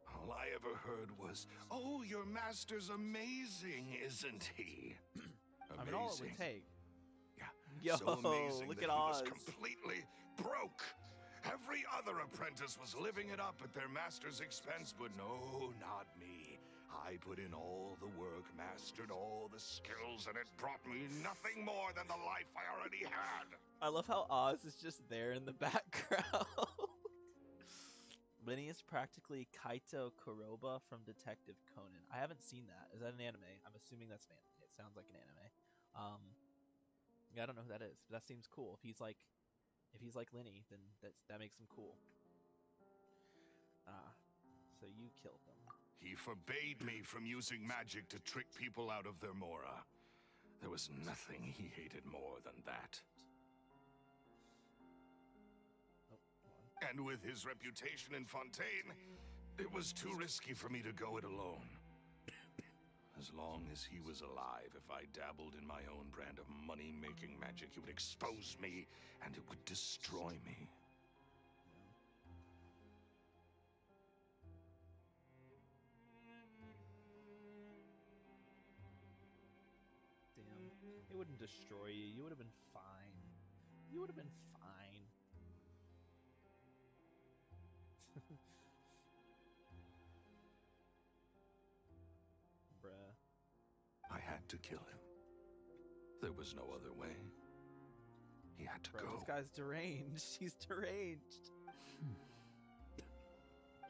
All I ever heard was, "Oh, your master's amazing, isn't he?" Amazing. I mean, all it would take. Yeah. Yo, So amazing look that at he was Oz. completely broke. Every other apprentice was living it up at their master's expense, but no, not me. I put in all the work, mastered all the skills, and it brought me nothing more than the life I already had. I love how Oz is just there in the background. Lyney is practically Kaito Kuroba from Detective Conan. I haven't seen that. Is that an anime? I'm assuming that's an anime. It sounds like an anime. Yeah, I don't know who that is, but that seems cool. If he's like Lyney, then that makes him cool. So you killed them. He forbade me from using magic to trick people out of their Mora. There was nothing he hated more than that. Oh, hold on. And with his reputation in Fontaine, it was too risky for me to go it alone. As long as he was alive, if I dabbled in my own brand of money-making magic, he would expose me, and it would destroy me. Damn. It wouldn't destroy you. You would have been fine. You would have been fine. Bruh. I had to kill him. There was no other way. He had to Bro, go. this guy's deranged. He's deranged.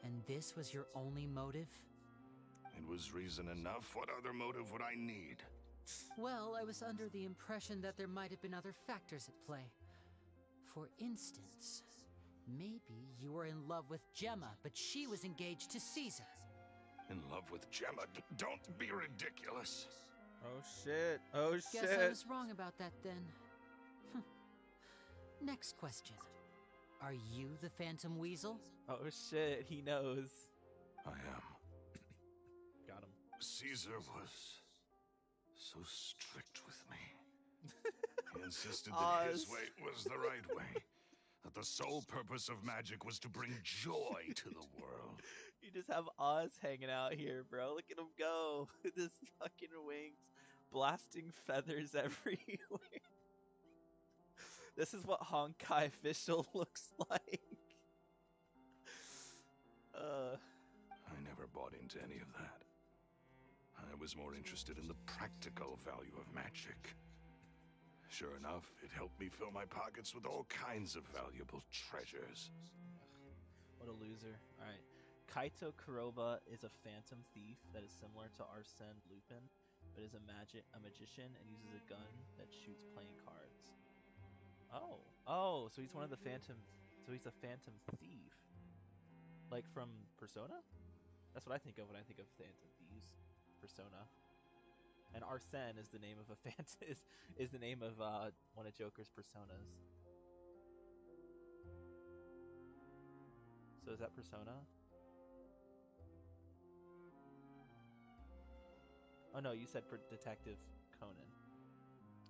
And this was your only motive? It was reason enough. What other motive would I need? Well, I was under the impression that there might have been other factors at play. For instance, maybe you were in love with Gemma, but she was engaged to Caesar. In love with Gemma? Don't be ridiculous. Oh shit. Oh shit. Guess I was wrong about that then. Next question. Are you the Phantom Weasel? Oh shit. He knows. I am. Got him. Caesar was so strict with me. He insisted that his Oz. way was the right way. That the sole purpose of magic was to bring joy to the world. You just have Oz hanging out here, bro. Look at him go. With his fucking wings. Blasting feathers everywhere. This is what Honkai official looks like. I never bought into any of that. I was more interested in the practical value of magic. Sure enough, it helped me fill my pockets with all kinds of valuable treasures. What a loser. Alright. Kaito Kuroba is a phantom thief that is similar to Arsène Lupin, but is a magician and uses a gun that shoots playing cards. Oh, so he's one of the phantom... So he's a phantom thief. Like from Persona? That's what I think of when I think of phantom thieves. Persona. And Arsène is the name of a phantom... is the name of one of Joker's personas. So is that Persona? Oh no, you said Detective Conan.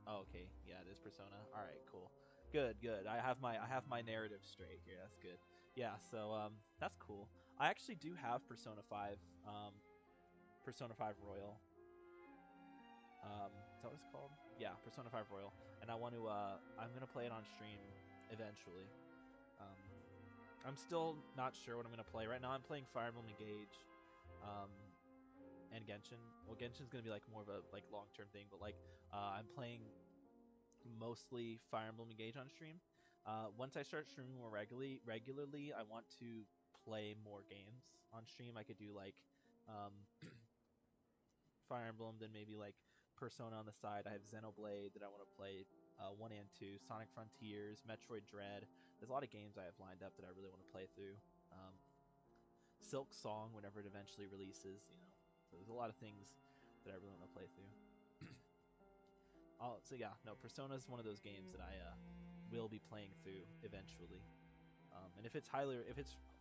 Oh, okay, yeah, it is Persona. All right, cool, good. I have my narrative straight here. That's good. Yeah, so that's cool. I actually do have Persona 5, Persona 5 Royal. Is that what it's called? Yeah, Persona 5 Royal, and I want to. I'm gonna play it on stream eventually. I'm still not sure what I'm gonna play. Right now, I'm playing Fire Emblem Engage. And Genshin. Well, Genshin's gonna be like more of a like long-term thing, but like I'm playing mostly Fire Emblem Engage on stream. Once I start streaming more regularly, I want to play more games on stream. I could do like Fire Emblem, then maybe like Persona on the side. I have Xenoblade that I want to play 1 and 2, Sonic Frontiers, Metroid Dread. There's a lot of games I have lined up that I really want to play through. Silk Song, whenever it eventually releases, you know. So there's a lot of things that I really want to play through. So yeah, no, Persona is one of those games that I will be playing through eventually. And if it's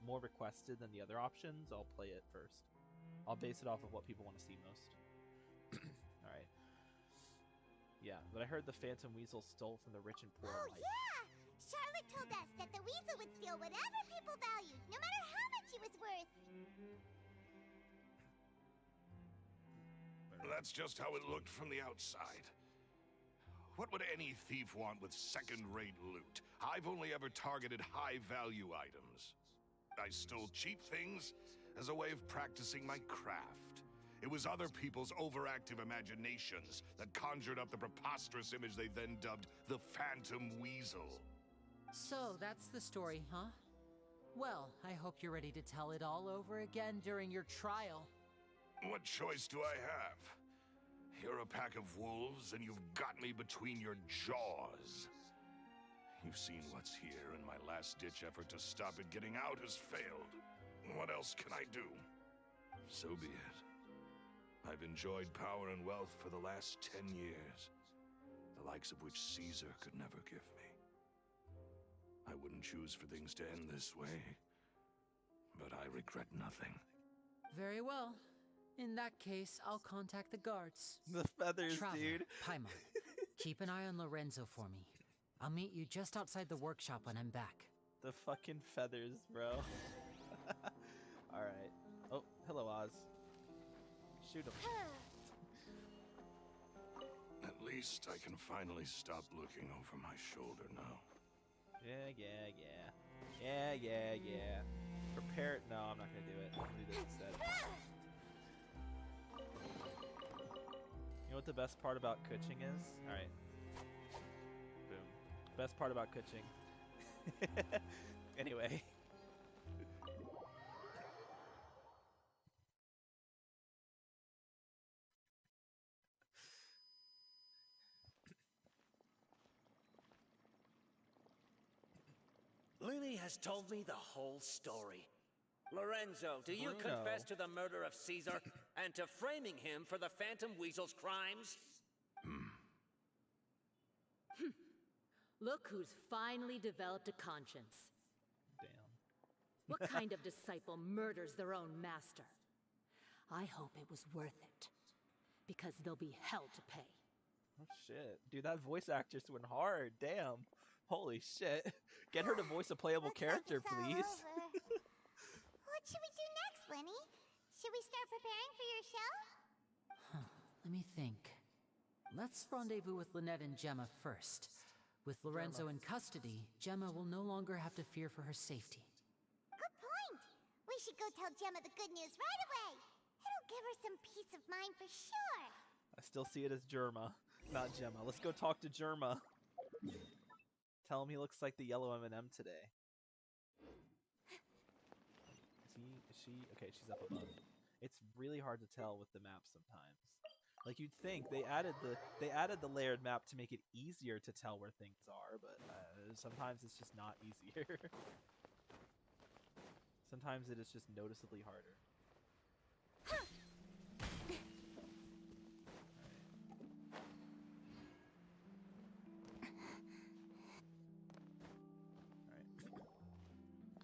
more requested than the other options, I'll play it first. I'll base it off of what people want to see most. All right. Yeah, but I heard the Phantom Weasel stole from the rich and poor alike. Yeah! Charlotte told us that the weasel would steal whatever people valued, no matter how much it was worth. That's just how it looked from the outside. What would any thief want with second-rate loot? I've only ever targeted high-value items. I stole cheap things as a way of practicing my craft. It was other people's overactive imaginations that conjured up the preposterous image they then dubbed the Phantom Weasel. So that's the story, huh? Well, I hope you're ready to tell it all over again during your trial. What choice do I have? You're a pack of wolves, and you've got me between your jaws. You've seen what's here, and my last-ditch effort to stop it getting out has failed. What else can I do? So be it. I've enjoyed power and wealth for the last 10 years, the likes of which Caesar could never give me. I wouldn't choose for things to end this way, but I regret nothing. Very well. In that case, I'll contact the guards. The feathers, Traveler, dude. Paimon, keep an eye on Lorenzo for me. I'll meet you just outside the workshop when I'm back. The fucking feathers, bro. Alright. Oh, hello, Oz. Shoot him. At least I can finally stop looking over my shoulder now. Yeah. Prepare it. No, I'm not gonna do it. I'll do this instead. You know what the best part about Kuching is? Alright. Boom. Best part about Kuching. Anyway. Lyney has told me the whole story. Lorenzo, do you Bruno. confess to the murder of Caesar and to framing him for the Phantom Weasel's crimes? Look who's finally developed a conscience. Damn. What kind of disciple murders their own master? I hope it was worth it. Because they'll be hell to pay. Oh shit. Dude, that voice actress went hard. Damn. Holy shit. Get her to voice a playable character, Looks like please. it's all over. What should we do next, Lyney? Should we start preparing for your show? Let me think. Let's rendezvous with Lynette and Gemma first. With Lorenzo in custody, Gemma will no longer have to fear for her safety. Good point. We should go tell Gemma the good news right away. It'll give her some peace of mind for sure. I still see it as Germa, not Gemma. Let's go talk to Germa. Tell him he looks like the yellow M&M today. Is she? Okay, she's up above. It's really hard to tell with the map sometimes. Like you'd think they added the layered map to make it easier to tell where things are, but sometimes it's just not easier. Sometimes it is just noticeably harder.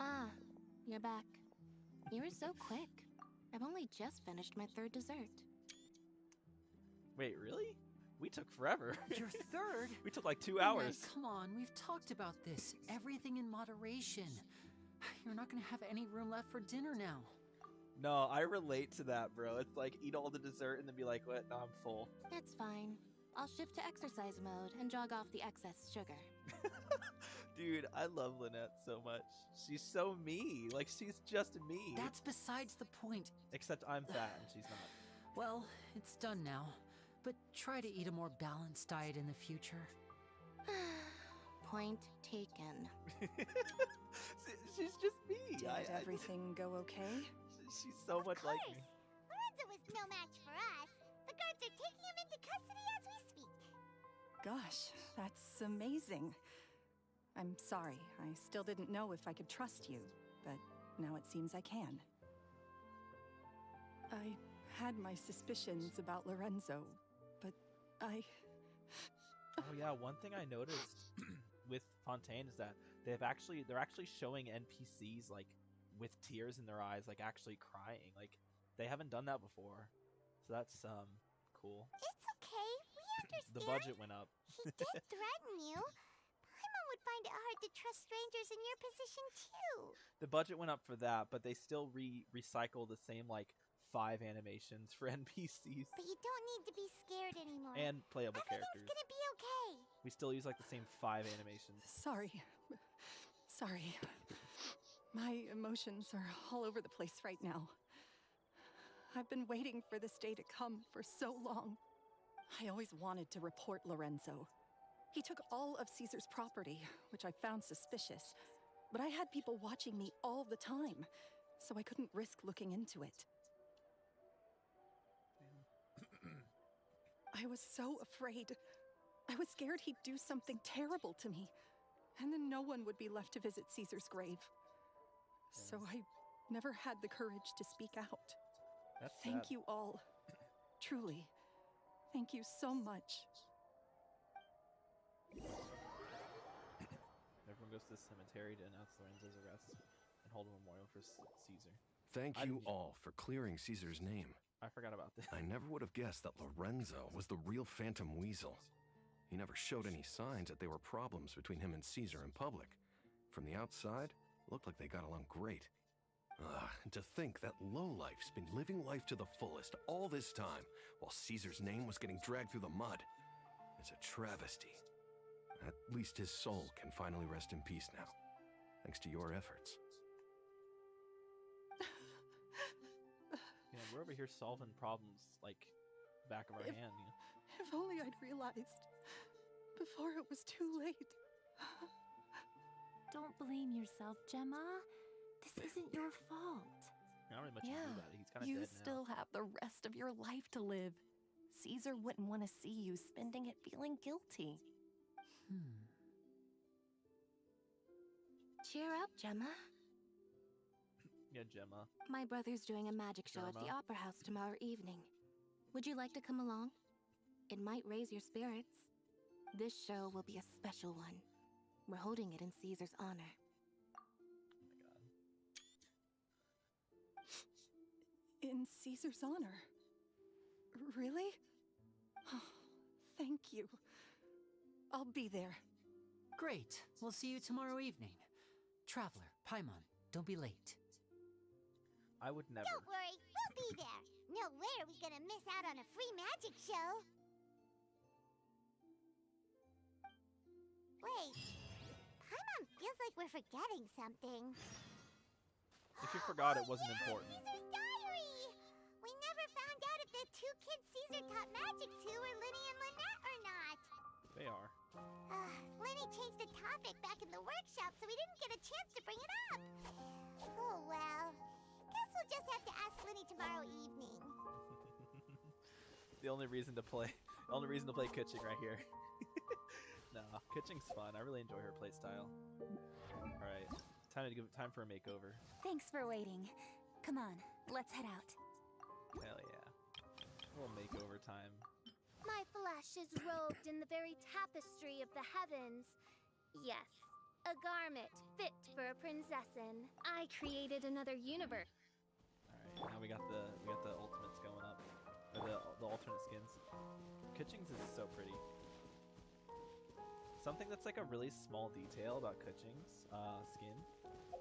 Ah, you're back. You were so quick. I've only just finished my third dessert. Wait, really? We took forever. Your third? We took like 2 Lyney, hours. Come on, we've talked about this. Everything in moderation. You're not gonna have any room left for dinner now. No, I relate to that, bro. It's like eat all the dessert and then be like, what? No, I'm full. It's fine. I'll shift to exercise mode and jog off the excess sugar. Dude, I love Lynette so much. She's so me. Like, she's just me. That's besides the point. Except I'm fat and she's not. Well, it's done now. But try to eat a more balanced diet in the future. Point taken. She's just me. Did everything go okay? She's so much like me. Lorenzo was no match for us. The guards are taking him into custody as we speak. Gosh, that's amazing. I'm sorry. I still didn't know if I could trust you, but now it seems I can. I had my suspicions about Lorenzo, but I... Oh yeah, one thing I noticed with Fontaine is that they're actually showing NPCs like with tears in their eyes, like actually crying. Like they haven't done that before. So that's cool. It's okay. We understand. The budget went up. He did threaten you. Paimon would find it hard to trust strangers in your position too. The budget went up for that, but they still recycle the same like 5 animations for NPCs. But you don't need to be scared anymore. And playable characters. Everything's gonna be okay. We still use like the same 5 animations. Sorry. My emotions are all over the place right now. I've been waiting for this day to come for so long. I always wanted to report Lorenzo. He took all of Caesar's property, which I found suspicious. But I had people watching me all the time, so I couldn't risk looking into it. I was so afraid. I was scared he'd do something terrible to me, and then no one would be left to visit Caesar's grave. So I never had the courage to speak out. Thank you all. Truly. Thank you so much. Everyone goes to the cemetery to announce Lorenzo's arrest and hold a memorial for Caesar. Thank you all for clearing Caesar's name. I forgot about this. I never would have guessed that Lorenzo was the real Phantom Weasel. He never showed any signs that there were problems between him and Caesar in public. From the outside, it looked like they got along great. And to think that lowlife's been living life to the fullest all this time, while Caesar's name was getting dragged through the mud. It's a travesty. At least his soul can finally rest in peace now, thanks to your efforts. Yeah, we're over here solving problems, like, back of our hand, you know? If only I'd realized before it was too late. Don't blame yourself, Gemma. This isn't your fault. Not really much you can do about it. He's kind of you dead still have the rest of your life to live. Caesar wouldn't want to see you spending it feeling guilty. Cheer up, Gemma. Yeah, Gemma. My brother's doing a magic show at the Gemma. Opera House tomorrow evening. Would you like to come along? It might raise your spirits. This show will be a special one. We're holding it in Caesar's honor. In Caesar's honor? Really? Oh, thank you. I'll be there. Great. We'll see you tomorrow evening. Traveler, Paimon, don't be late. I would never. Don't worry, we'll be there. No way are we gonna miss out on a free magic show. Wait. Paimon feels like we're forgetting something. If you forgot, it wasn't important. Caesar's diary! We never found out if the two kids Caesar taught magic to were Lyney and Lynette or not. They are. Lyney changed the topic back in the workshop, so we didn't get a chance to bring it up. Oh well. Guess we'll just have to ask Lyney tomorrow evening. The only reason to play Kuching right here. No, Kuching's fun. I really enjoy her playstyle. Alright. Time for a makeover. Thanks for waiting. Come on, let's head out. Hell yeah. A little makeover time. My flesh is robed in the very tapestry of the heavens. Yes, a garment fit for a princessin. I created another universe. Alright, now we got the ultimates going up. Or the alternate skins. Kuching's is so pretty. Something that's like a really small detail about Kuching's skin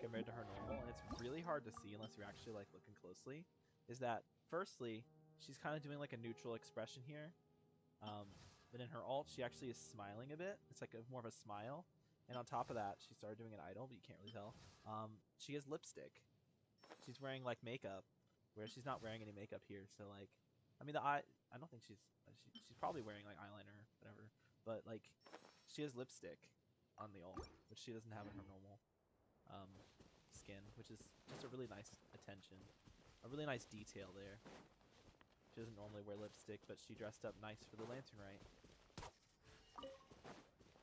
compared to her normal, and it's really hard to see unless you're actually like looking closely, is that firstly, she's kind of doing like a neutral expression here. But in her alt, she actually is smiling a bit. It's like more of a smile. And on top of that, she started doing an idol, but you can't really tell. She has lipstick. She's wearing like makeup, where she's not wearing any makeup here. So like, I mean, I don't think she's probably wearing like eyeliner or whatever. But like, she has lipstick on the alt, which she doesn't have in her normal skin, which is just a really nice attention, a really nice detail there. She doesn't normally wear lipstick, but she dressed up nice for the Lantern Rite.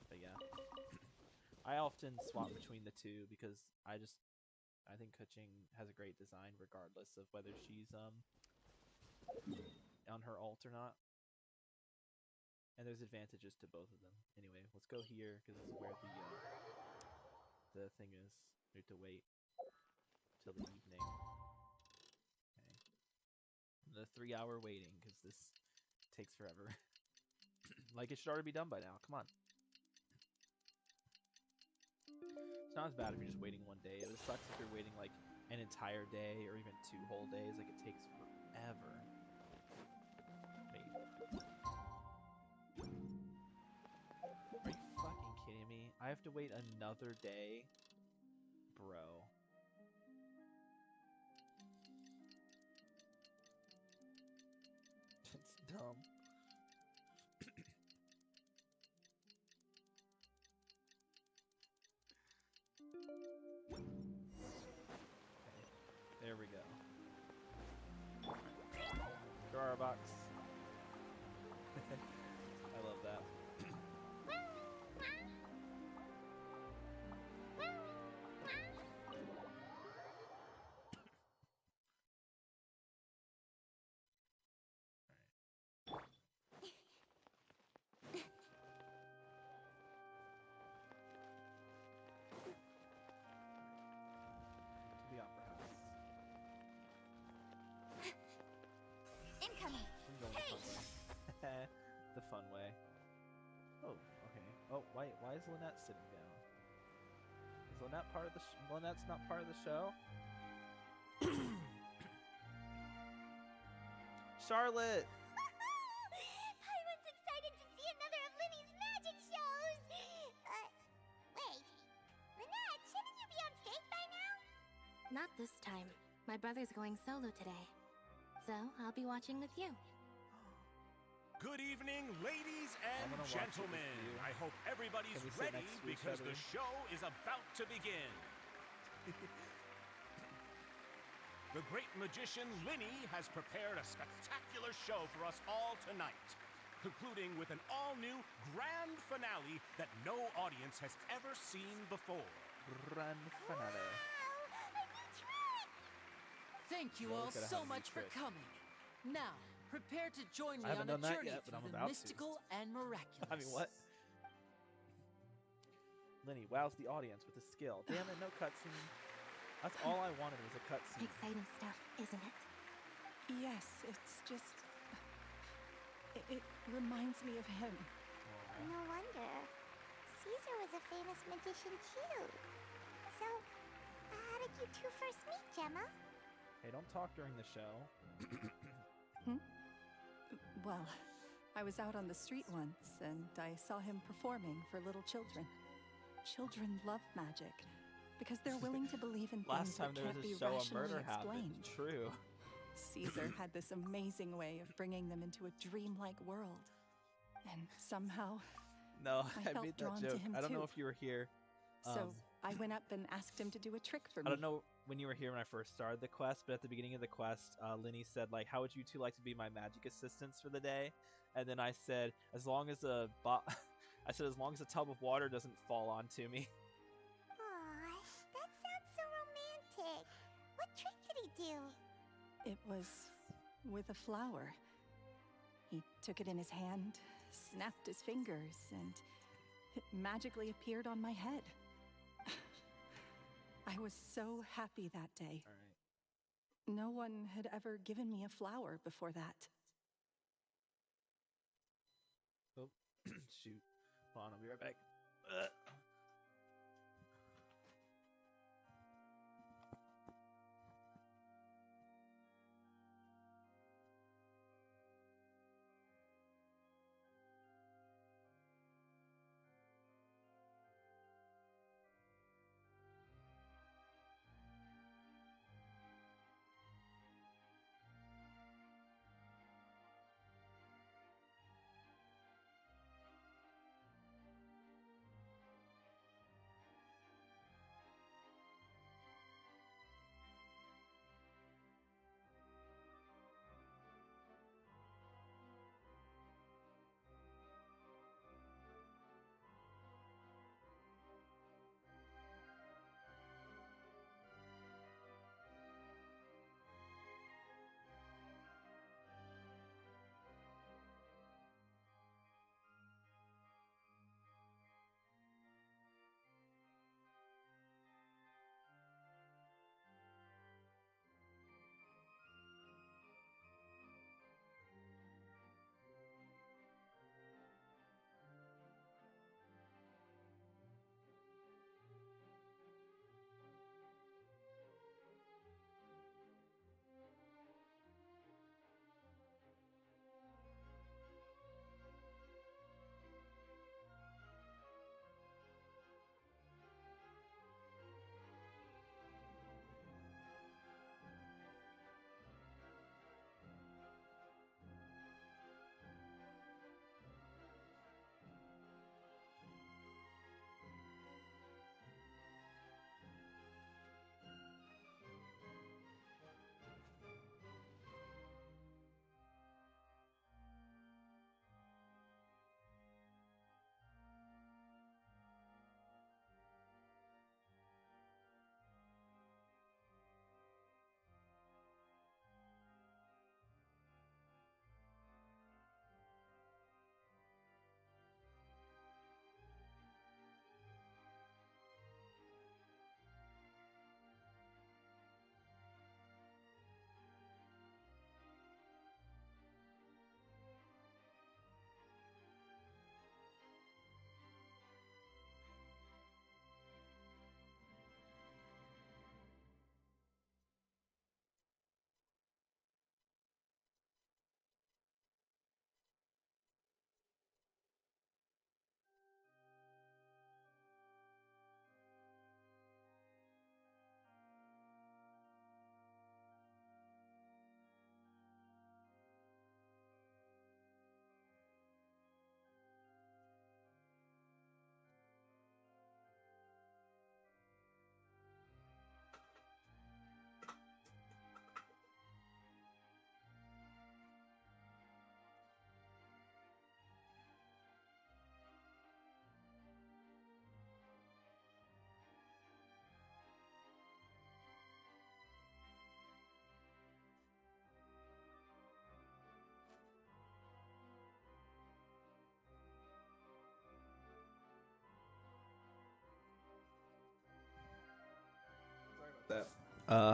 But yeah, I often swap between the two because I think Kuching has a great design regardless of whether she's on her alt or not. And there's advantages to both of them. Anyway, let's go here because this is where the thing is. We have to wait till the evening. Okay. The 3-hour waiting because this takes forever. Like it should already be done by now. Come on. It's not as bad if you're just waiting one day. It just sucks if you're waiting like an entire day or even 2 whole days. Like it takes forever. Are you fucking kidding me? I have to wait another day? Bro. It's dumb. Okay, there we go. Starbucks. I love that. To the opera house. Incoming. I'm going the fun way. The fun way. Oh, okay. Oh, why is Lynette sitting down? Is Lynette part of the Lynette's not part of the show? Charlotte! Paimon's excited to see another of Lyney's magic shows! Wait. Lynette, shouldn't you be on stage by now? Not this time. My brother's going solo today. So I'll be watching with you. Good evening, ladies and I'm gonna watch it with gentlemen. you. I hope everybody's Can we sit ready next to each because other? the show is about to begin. The great magician Lyney has prepared a spectacular show for us all tonight, concluding with an all-new grand finale that no audience has ever seen before. Grand finale. Thank you Yeah, all we gotta so have a new much for trick. coming. Now, prepare to join me I haven't on a done that journey yet, but through I'm the about to. mystical and miraculous. I mean, what? Lyney wows the audience with his skill. Damn it, no cutscene. That's all I wanted was a cutscene. Exciting stuff, isn't it? Yes, it's just... It reminds me of him. No wonder. Caesar was a famous magician too. So, how did you two first meet, Gemma? Hey, don't talk during the show. Well, I was out on the street once, and I saw him performing for little children. Children love magic because they're willing to believe in Last things time that there was can't a be show, a rationally murder happened. explained. True. Caesar had this amazing way of bringing them into a dreamlike world. And somehow, No, I I felt made that drawn to joke. him I don't know too. if you were here. So I went up and asked him to do a trick for me. I don't know when you were here when I first started the quest, but at the beginning of the quest, Lyney said, like, how would you two like to be my magic assistants for the day? And then I said, as long as a as long as a tub of water doesn't fall onto me. Aw, that sounds so romantic. What trick did he do? It was with a flower. He took it in his hand, snapped his fingers, and it magically appeared on my head. I was so happy that day. All right. No one had ever given me a flower before that. Oh, shoot. Hold on, I'll be right back. That.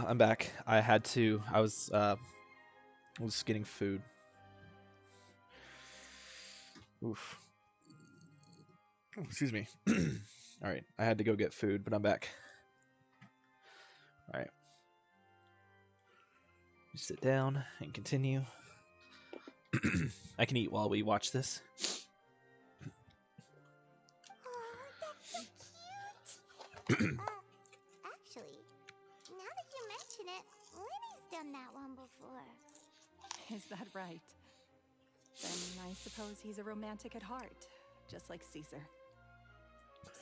I'm back. I was getting food. Oof. Oh, excuse me. All right, I had to go get food, but I'm back. All right. Sit down and continue. I can eat while we watch this. Oh, that's so cute. Actually, now that you mention it, Lyney's done that one before. Is that right? Then I suppose he's a romantic at heart, just like Caesar.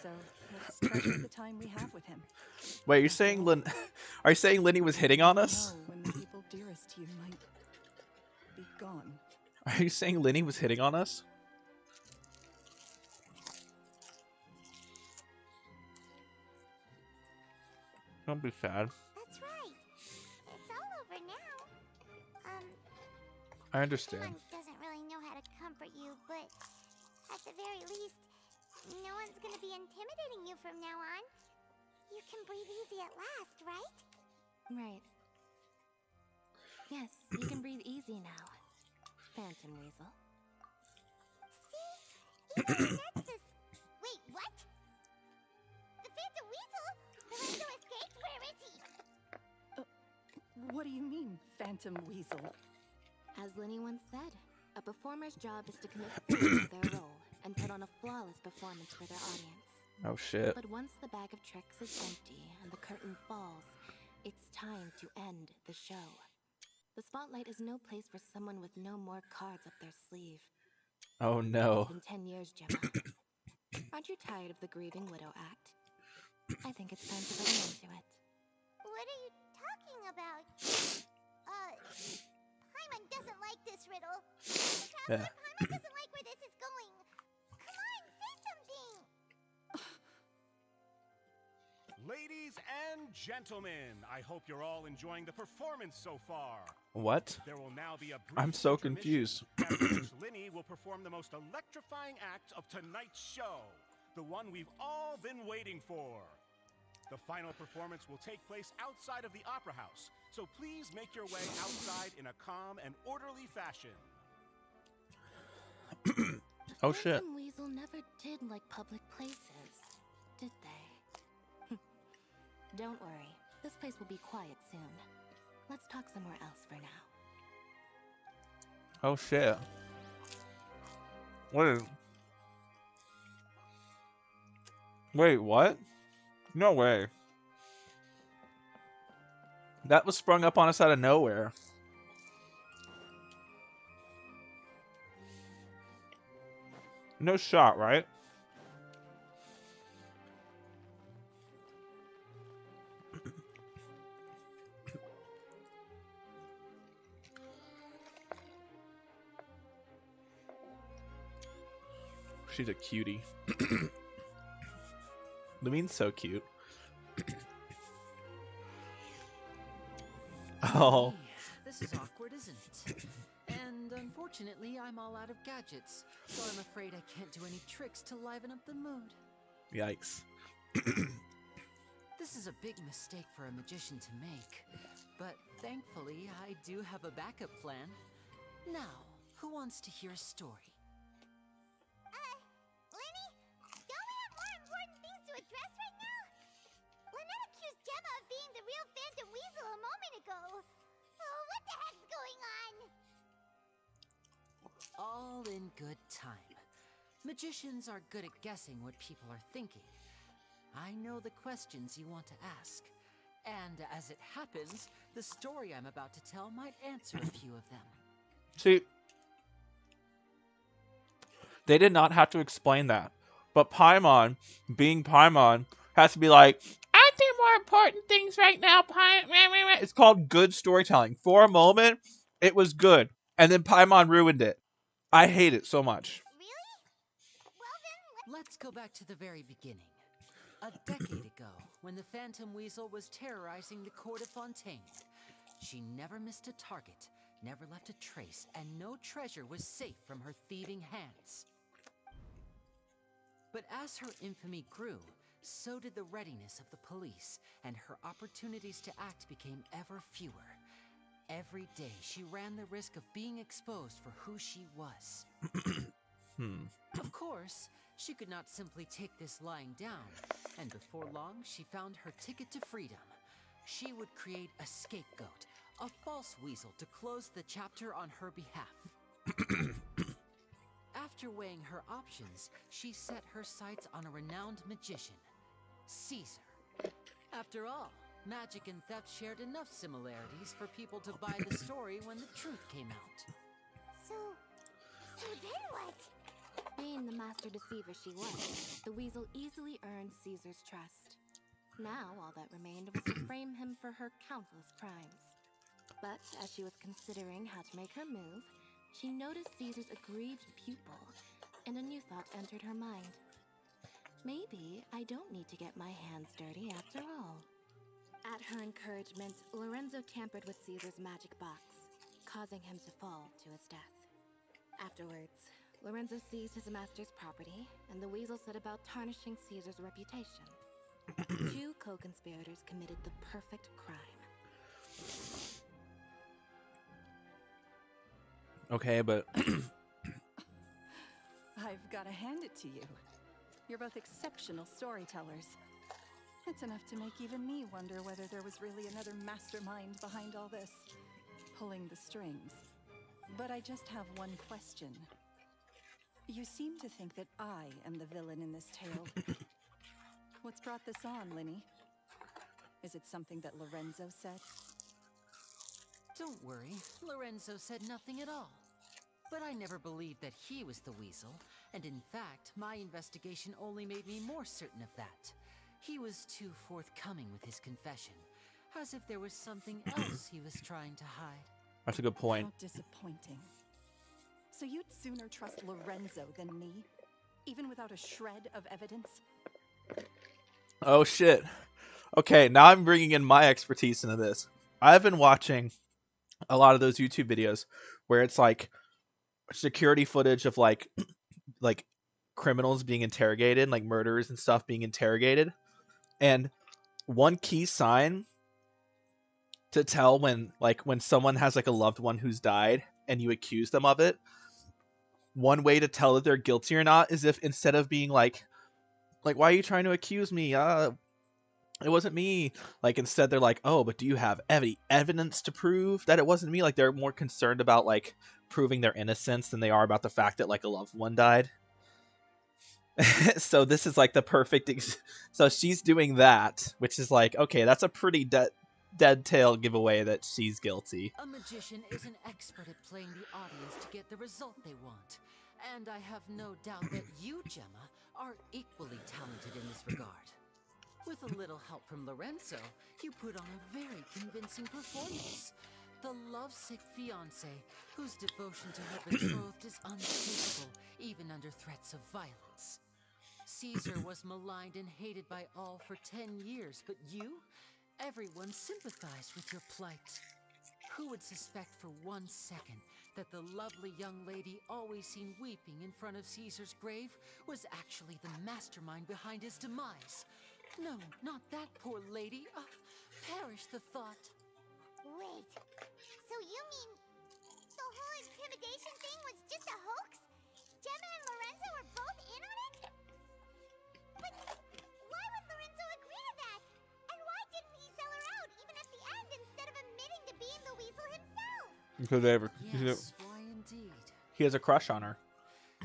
So let's treasure the time we have with him. Wait, you're saying Are you saying Lyney was hitting on us? Know when the people dearest to you might be gone. Are you saying Lyney was hitting on us? Don't be sad. That's right. It's all over now. I understand. Someone doesn't really know how to comfort you, but at the very least, no one's gonna be intimidating you from now on. You can breathe easy at last, right? Right. Yes, you can breathe easy now, Phantom Weasel. See? Even the Nexus... Wait, what? The Phantom Weasel? The Resto escaped? Where is he? What do you mean, Phantom Weasel? As Lyney once said, a performer's job is to commit fully to their role and put on a flawless performance for their audience. Oh shit. But once the bag of tricks is empty and the curtain falls, it's time to end the show. The spotlight is no place for someone with no more cards up their sleeve. Oh no. It's been 10 years, Gemma. Aren't you tired of the grieving widow act? I think it's time to put an end to it. What are you talking about? Paimon doesn't like this riddle. Traveler, Paimon doesn't like where this is going. Come on, say something! Ladies and gentlemen, I hope you're all enjoying the performance so far. What? There will now be a brief I'm so intermission, confused. after which Lyney will perform the most electrifying act of tonight's show, the one we've all been waiting for. The final performance will take place outside of the Opera House, so please make your way outside in a calm and orderly fashion. Oh shit. Phantom Weasel never did like public places, did they? Don't worry, this place will be quiet soon. Let's talk somewhere else for now. Oh shit. Wait, what? No way. That was sprung up on us out of nowhere. No shot, right? She's a cutie. Lumine's so cute. Oh. This is awkward, isn't it? And unfortunately, I'm all out of gadgets, so I'm afraid I can't do any tricks to liven up the mood. Yikes. This is a big mistake for a magician to make, but thankfully, I do have a backup plan. Now, who wants to hear a story? Lyney? Don't we have more important things to address right now? Lynette accused Gemma of being the real Phantom Weasel a moment ago. Oh, what the heck's going on? All in good time. Magicians are good at guessing what people are thinking. I know the questions you want to ask. And as it happens, the story I'm about to tell might answer a few of them. See, they did not have to explain that. But Paimon, being Paimon, has to be like, I think more important things right now, Paimon. It's called good storytelling. For a moment, it was good. And then Paimon ruined it. I hate it so much. Really? Well then, Let's go back to the very beginning. A decade ago, when the Phantom Weasel was terrorizing the court of Fontaine. She never missed a target, never left a trace, and no treasure was safe from her thieving hands. But as her infamy grew, so did the readiness of the police, and her opportunities to act became ever fewer. Every day, she ran the risk of being exposed for who she was. Of course, she could not simply take this lying down, and before long, she found her ticket to freedom. She would create a scapegoat, a false weasel to close the chapter on her behalf. After weighing her options, she set her sights on a renowned magician, Caesar. After all, magic and theft shared enough similarities for people to buy the story when the truth came out. So then what? Being the master deceiver she was, the weasel easily earned Caesar's trust. Now all that remained was to frame him for her countless crimes. But as she was considering how to make her move, she noticed Caesar's aggrieved pupil, and a new thought entered her mind. Maybe I don't need to get my hands dirty after all. At her encouragement, Lorenzo tampered with Caesar's magic box, causing him to fall to his death. Afterwards, Lorenzo seized his master's property, and the weasel set about tarnishing Caesar's reputation. Two co-conspirators committed the perfect crime. Okay, but I've got to hand it to you. You're both exceptional storytellers. It's enough to make even me wonder whether there was really another mastermind behind all this, pulling the strings. But I just have one question. You seem to think that I am the villain in this tale. What's brought this on, Lyney? Is it something that Lorenzo said? Don't worry, Lorenzo said nothing at all. But I never believed that he was the weasel, and in fact, my investigation only made me more certain of that. He was too forthcoming with his confession, as if there was something else he was trying to hide. That's a good point. How disappointing. So you'd sooner trust Lorenzo than me? Even without a shred of evidence? Oh shit. Okay, now I'm bringing in my expertise into this. I've been watching a lot of those YouTube videos where it's like security footage of like criminals being interrogated, like murderers and stuff being interrogated. And one key sign to tell when someone has like a loved one who's died and you accuse them of it, one way to tell that they're guilty or not is if instead of being like why are you trying to accuse me? It wasn't me. Like instead they're like, oh, but do you have evidence to prove that it wasn't me? Like they're more concerned about like proving their innocence than they are about the fact that like a loved one died. So this is like the perfect so she's doing that, which is like, okay, that's a pretty dead tail giveaway that she's guilty. A magician is an expert at playing the audience to get the result they want. And I have no doubt that you, Gemma, are equally talented in this regard. With a little help from Lorenzo, you put on a very convincing performance. The lovesick fiancé, whose devotion to her betrothed is unshakable, even under threats of violence. Caesar was maligned and hated by all for 10 years, but you? Everyone sympathized with your plight. Who would suspect for 1 second that the lovely young lady always seen weeping in front of Caesar's grave was actually the mastermind behind his demise? No, not that poor lady. Perish the thought. Wait, so you mean the whole intimidation thing was just a hoax? Gemma and Lorenzo were both in on it? But why would Lorenzo agree to that? And why didn't he sell her out even at the end instead of admitting to being the weasel himself? Because Yes, why indeed? he has a crush on her.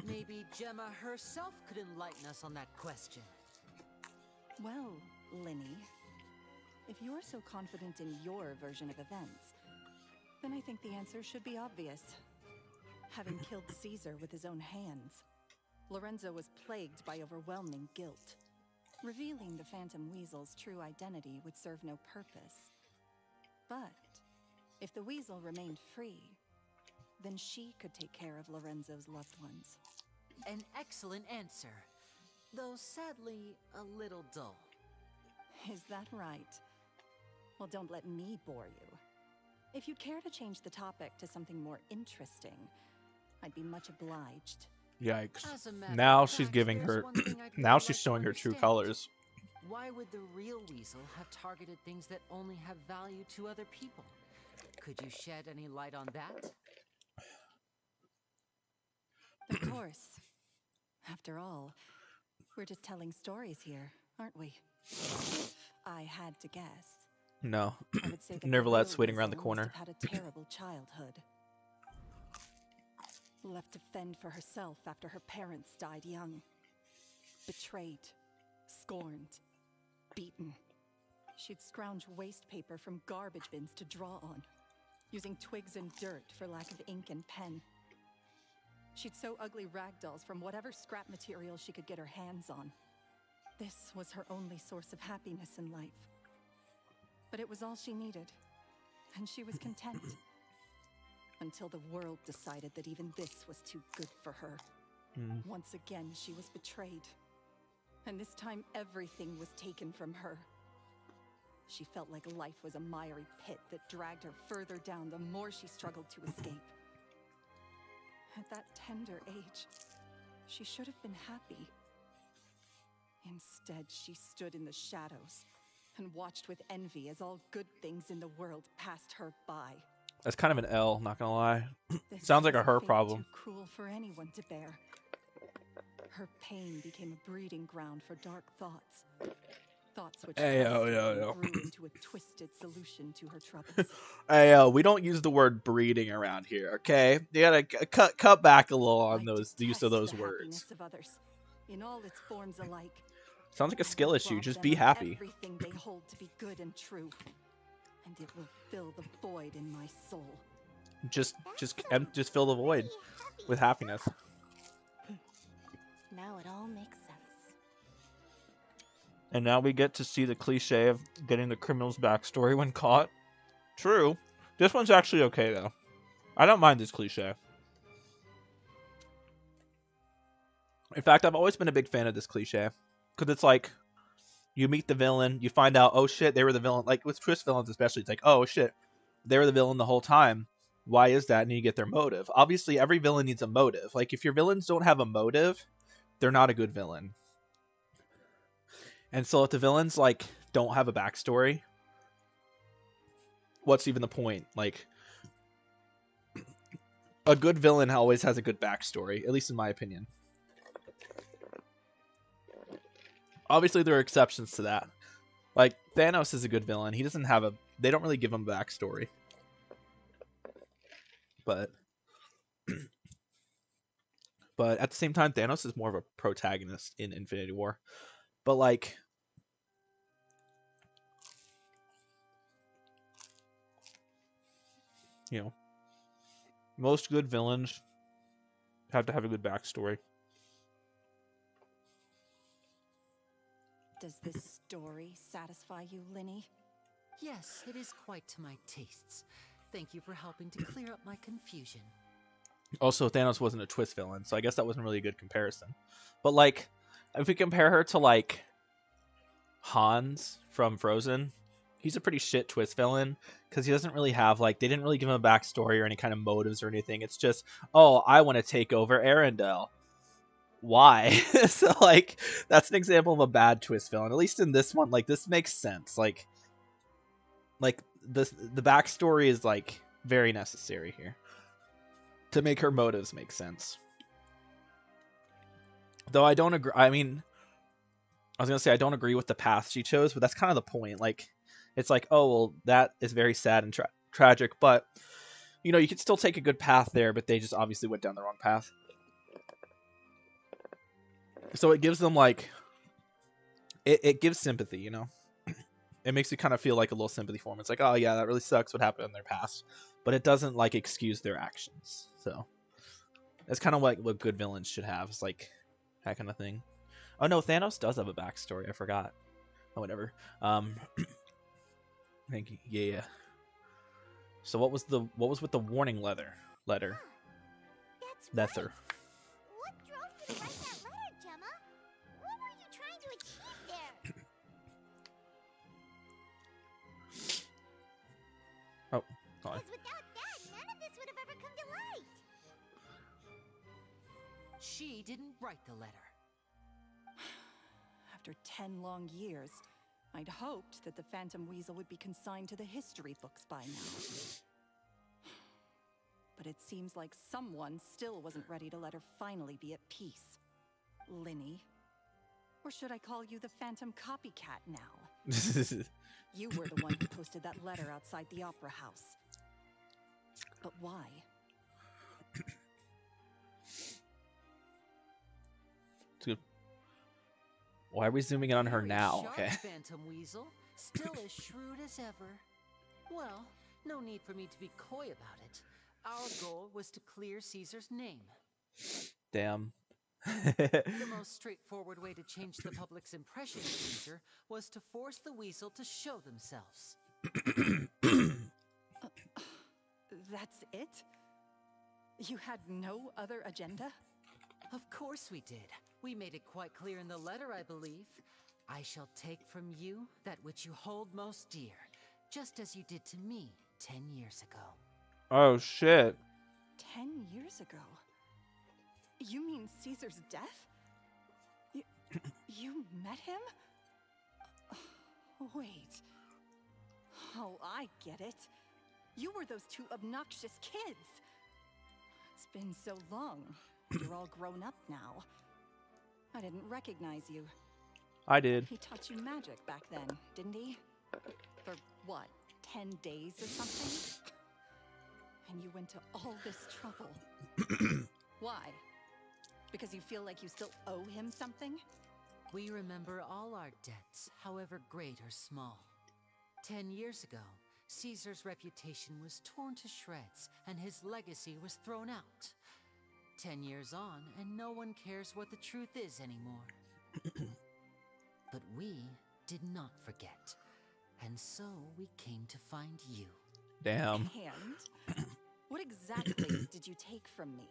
Maybe Gemma herself could enlighten us on that question. Well, Lyney, if you're so confident in your version of events, then I think the answer should be obvious. Having killed Caesar with his own hands, Lorenzo was plagued by overwhelming guilt. Revealing the Phantom Weasel's true identity would serve no purpose. But if the weasel remained free, then she could take care of Lorenzo's loved ones. An excellent answer, though sadly a little dull. Is that right? Well, don't let me bore you. If you'd care to change the topic to something more interesting, I'd be much obliged. Yikes. As a matter Now of she's fact, giving there's her one thing I'd now really she's like to showing her true understand. colors. Why would the real weasel have targeted things that only have value to other people? Could you shed any light on that? Of course. After all, we're just telling stories here, aren't we? If I had to guess, No. I would say that the Nervalette's real waiting around the weasel must corner. have had a terrible childhood. Left to fend for herself after her parents died young. Betrayed, scorned, beaten. She'd scrounge waste paper from garbage bins to draw on, using twigs and dirt for lack of ink and pen. She'd sew ugly rag dolls from whatever scrap material she could get her hands on. This was her only source of happiness in life. But it was all she needed, and she was content. Until the world decided that even this was too good for her. Once again, she was betrayed. And this time, everything was taken from her. She felt like life was a miry pit that dragged her further down the more she struggled to escape. At that tender age, she should have been happy. Instead, she stood in the shadows and watched with envy as all good things in the world passed her by. That's kind of an L, not gonna lie. This Sounds like was a her fate problem. Too cruel for anyone to bear. Her pain became a breeding ground for dark thoughts. Thoughts which grew into a twisted solution to her troubles. Hey, we don't use the word breeding around here, okay? You gotta cut back a little on the use of those words. Of others, in all its forms alike. Sounds like a skill issue. Just be Rob them of happy. Everything they hold to be good and true, and it will fill the void in my soul. Just fill the void with happiness. Now it all makes sense. And now we get to see the cliche of getting the criminal's backstory when caught. True. This one's actually okay, though. I don't mind this cliche. In fact, I've always been a big fan of this cliche. Because it's like, you meet the villain, you find out, oh shit, they were the villain. Like, with twist villains especially, it's like, oh shit, they were the villain the whole time. Why is that? And you get their motive. Obviously, every villain needs a motive. Like, if your villains don't have a motive, they're not a good villain. And so if the villains, like, don't have a backstory, what's even the point? Like, a good villain always has a good backstory, at least in my opinion. Obviously, there are exceptions to that. Like, Thanos is a good villain. He doesn't have a... They don't really give him a backstory. But at the same time, Thanos is more of a protagonist in Infinity War. But, like... You know, most good villains have to have a good backstory. Does this story satisfy you, Lyney? Yes, it is quite to my tastes. Thank you for helping to clear up my confusion. Also, Thanos wasn't a twist villain, so I guess that wasn't really a good comparison. But, like, if we compare her to, like, Hans from Frozen, he's a pretty shit twist villain, because he doesn't really have, like, they didn't really give him a backstory or any kind of motives or anything. It's just, oh, I want to take over Arendelle. Why? So, like, that's an example of a bad twist villain. At least in this one, like, this makes sense. Like the backstory is, like, very necessary here to make her motives make sense. Though I don't agree. I mean, I was gonna say I don't agree with the path she chose, but that's kind of the point. Like, it's like, oh well, that is very sad and tragic, but you know, you could still take a good path there, but they just obviously went down the wrong path. So it gives them, like, it gives sympathy, you know? It makes you kind of feel like a little sympathy for them. It's like, oh yeah, that really sucks what happened in their past. But it doesn't, like, excuse their actions. So that's kind of like what good villains should have. It's like that kind of thing. Oh no, Thanos does have a backstory. I forgot. Oh, whatever. Thank you. Yeah. So what was with the warning letter? That's right. Letter. What drove you to write that letter, Gemma? What were you trying to achieve there? Oh, sorry. Because without that, none of this would have ever come to light. She didn't write the letter. After 10 long years, I'd hoped that the Phantom Weasel would be consigned to the history books by now. But it seems like someone still wasn't ready to let her finally be at peace. Lyney. Or should I call you the Phantom Copycat now? You were the one who posted that letter outside the Opera House. But why? Why are we zooming in on her Very now? sharp, Okay. Phantom Weasel. Still as shrewd as ever. Well, no need for me to be coy about it. Our goal was to clear Caesar's name. Damn. The most straightforward way to change the public's impression of Caesar was to force the weasel to show themselves. That's it? You had no other agenda? Of course we did. We made it quite clear in the letter, I believe. I shall take from you that which you hold most dear, just as you did to me 10 years ago. Oh shit. 10 years ago? You mean Caesar's death? You met him? Wait. Oh, I get it. You were those two obnoxious kids. It's been so long. You're all grown up now. I didn't recognize you. I did. He taught you magic back then, didn't he? For what, 10 days or something? And you went to all this trouble. Why? Because you feel like you still owe him something? We remember all our debts, however great or small. 10 years ago, Caesar's reputation was torn to shreds, and his legacy was thrown out. 10 years on, and no one cares what the truth is anymore. But we did not forget, and so we came to find you. Damn. And what exactly did you take from me?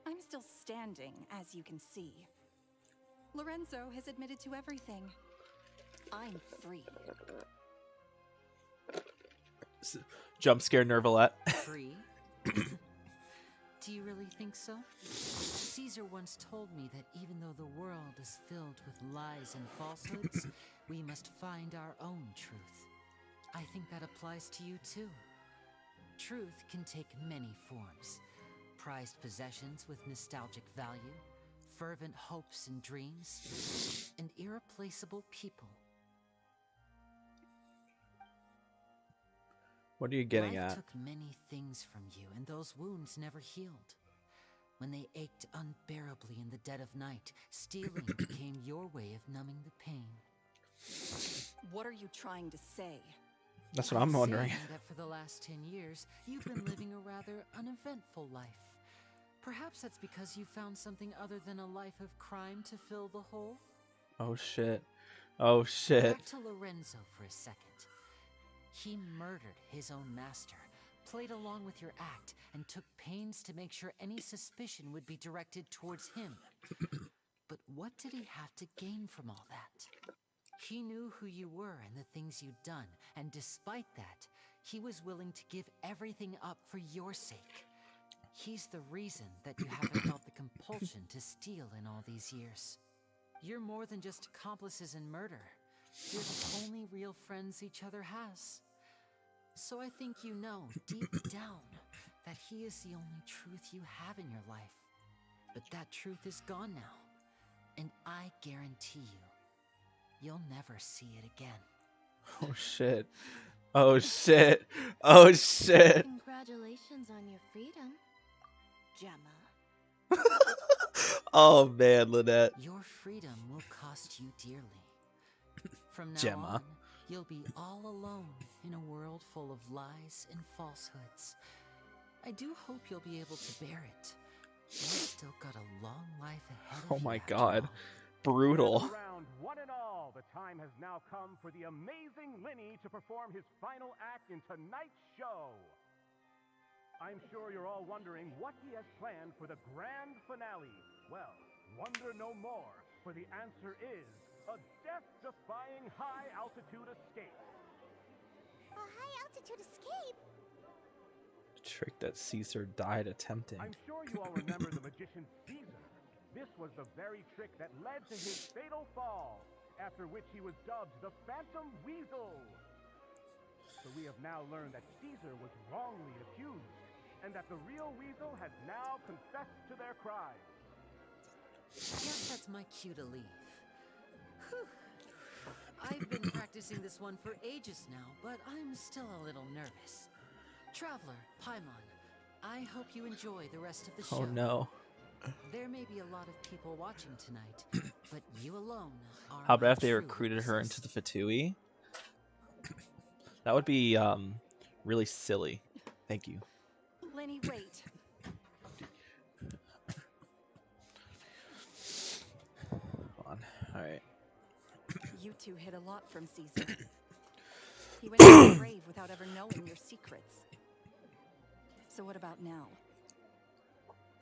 I'm still standing, as you can see. Lorenzo has admitted to everything. I'm free. Jump scare Nervalette. Free? Do you really think so? Caesar once told me that even though the world is filled with lies and falsehoods, we must find our own truth. I think that applies to you too. Truth can take many forms. Prized possessions with nostalgic value, fervent hopes and dreams, and irreplaceable people. What are you getting Life at? took many things from you, and those wounds never healed. When they ached unbearably in the dead of night, stealing became your way of numbing the pain. What are you trying to say? That's what I'm wondering. Saying that for the last 10 years, you've been living a rather uneventful life. Perhaps that's because you found something other than a life of crime to fill the hole? Oh shit. Oh shit. Back to Lorenzo for a second. He murdered his own master, played along with your act, and took pains to make sure any suspicion would be directed towards him. But what did he have to gain from all that? He knew who you were and the things you'd done, and despite that, he was willing to give everything up for your sake. He's the reason that you haven't felt the compulsion to steal in all these years. You're more than just accomplices in murder. You're the only real friends each other has. So I think you know, deep down, that he is the only truth you have in your life. But that truth is gone now. And I guarantee you'll never see it again. Oh shit. Oh shit. Oh shit. Congratulations on your freedom, Gemma. Oh man, Lynette. Your freedom will cost you dearly. From now Gemma. on, you'll be all alone in a world full of lies and falsehoods. I do hope you'll be able to bear it. You've still got a long life ahead of Oh you my after god. all. Brutal. Round one and all, the time has now come for the amazing Lyney to perform his final act in tonight's show. I'm sure you're all wondering what he has planned for the grand finale. Well, wonder no more, for the answer is a death-defying high-altitude escape. A high-altitude escape? Trick that Caesar died attempting. I'm sure you all remember the magician Caesar. This was the very trick that led to his fatal fall, after which he was dubbed the Phantom Weasel. So we have now learned that Caesar was wrongly accused, and that the real Weasel has now confessed to their crimes. Guess that's my cue to leave. Whew. I've been practicing this one for ages now, but I'm still a little nervous. Traveler, Paimon, I hope you enjoy the rest of the show. Oh no. There may be a lot of people watching tonight, But you alone are How my about if they true recruited her into witnesses. the Fatui? That would be really silly. Thank you. Lyney, wait. Hold on. All right. You two hid a lot from Caesar. He went to his grave without ever knowing your secrets. So what about now?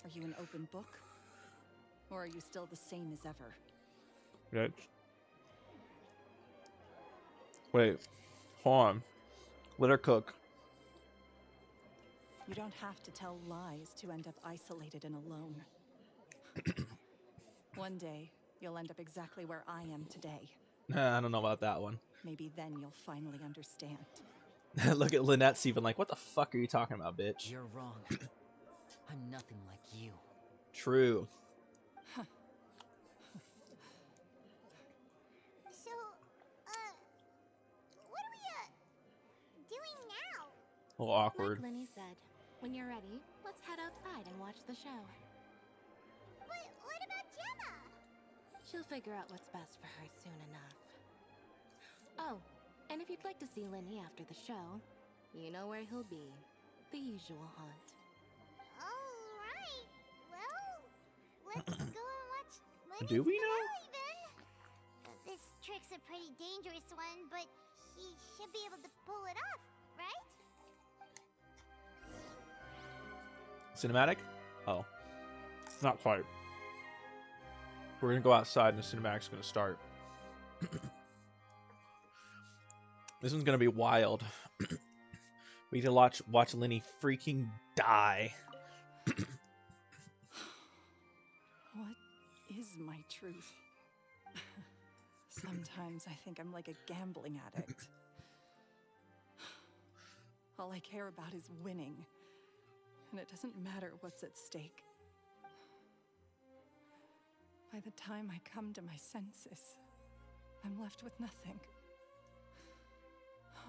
Are you an open book? Or are you still the same as ever? Good. Wait. Hold on. Let her cook. You don't have to tell lies to end up isolated and alone. One day, you'll end up exactly where I am today. I don't know about that one. Maybe then you'll finally understand. Look at Lynette's even like, what the fuck are you talking about, bitch? You're wrong. I'm nothing like you. True. So, what are we, doing now? A little awkward. Like Lyney said, when you're ready, let's head outside and watch the show. What about Gemma? She'll figure out what's best for her soon enough. Oh, and if you'd like to see Lyney after the show, you know where he'll be. The usual haunt. Alright. Well, let's go and watch Lyney's Do we know? finale then. This trick's a pretty dangerous one, but he should be able to pull it off, right? Cinematic? Oh. Not quite. We're gonna go outside and the cinematic's gonna start. This one's gonna be wild. We need to watch Lyney freaking die. What is my truth? Sometimes I think I'm like a gambling addict. All I care about is winning. And it doesn't matter what's at stake. By the time I come to my senses, I'm left with nothing.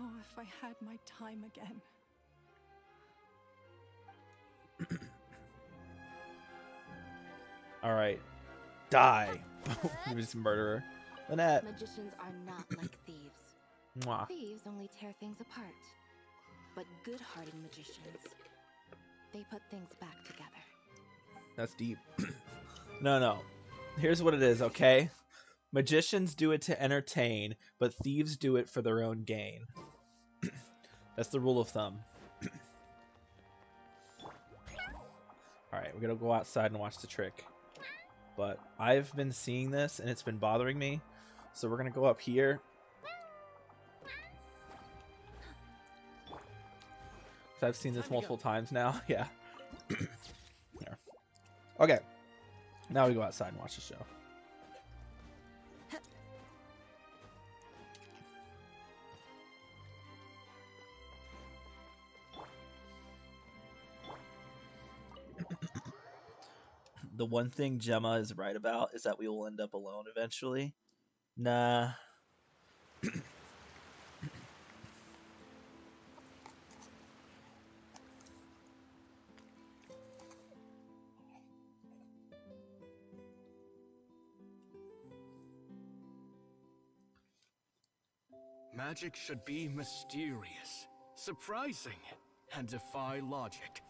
Oh, if I had my time again. All right, die, you just murderer, Lynette. Magicians are not like thieves. Mwah. Thieves only tear things apart. But good-hearted magicians, they put things back together. That's deep. No. Here's what it is, okay? Magicians do it to entertain, but thieves do it for their own gain. That's the rule of thumb. Alright, we're gonna go outside and watch the trick. But I've been seeing this, and it's been bothering me. So we're gonna go up here. So I've seen this multiple times now. Yeah. There. Okay. Now we go outside and watch the show. The one thing Gemma is right about is that we will end up alone eventually. Nah. Magic should be mysterious, surprising, and defy logic.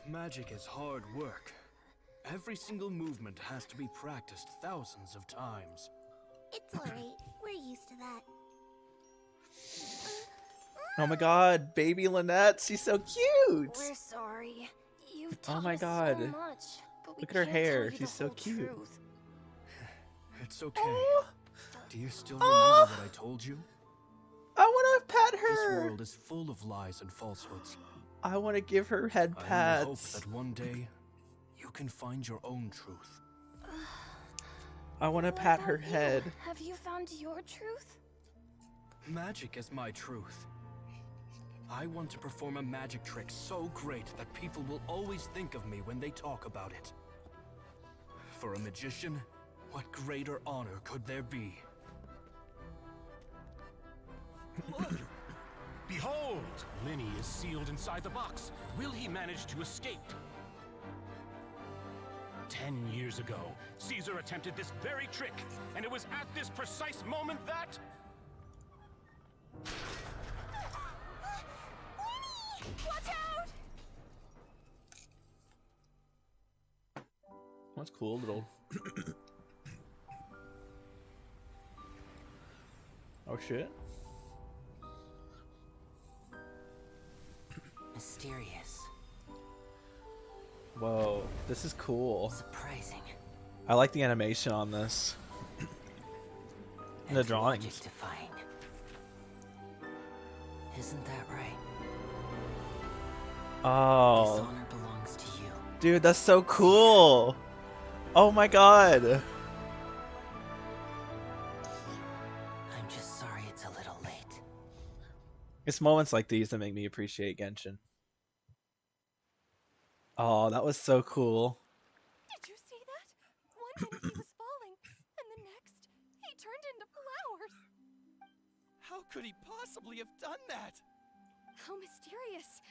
Magic is hard work. Every single movement has to be practiced thousands of times. It's alright. We're used to that. Oh my god, baby Lynette, she's so cute! We're sorry. You've Oh taught my us god. so much, but we Look at her can't tell hair, you the she's so whole cute. truth. It's okay. Oh, Do you still remember what I told you? I want to pet This her! world is full of lies and falsehoods. I want to give her head I only pats. hope that one day you can find your own truth. I want to What pat about her you? head. Have you found your truth? Magic is my truth. I want to perform a magic trick so great that people will always think of me when they talk about it. For a magician, what greater honor could there be? Look! Behold! Lyney is sealed inside the box. Will he manage to escape? 10 years ago, Caesar attempted this very trick, and it was at this precise moment that... Watch out! That's cool, little. Oh shit. Mysterious. Whoa, this is cool. Surprising. I like the animation on this. And the drawings. Defying. Isn't that right? Oh. This honor belongs to you. Dude, that's so cool. Oh my god. I'm just sorry it's a little late. It's moments like these that make me appreciate Genshin. Oh, that was so cool. Did you see that? One minute he was falling, and the next, he turned into flowers. How could he possibly have done that? How mysterious.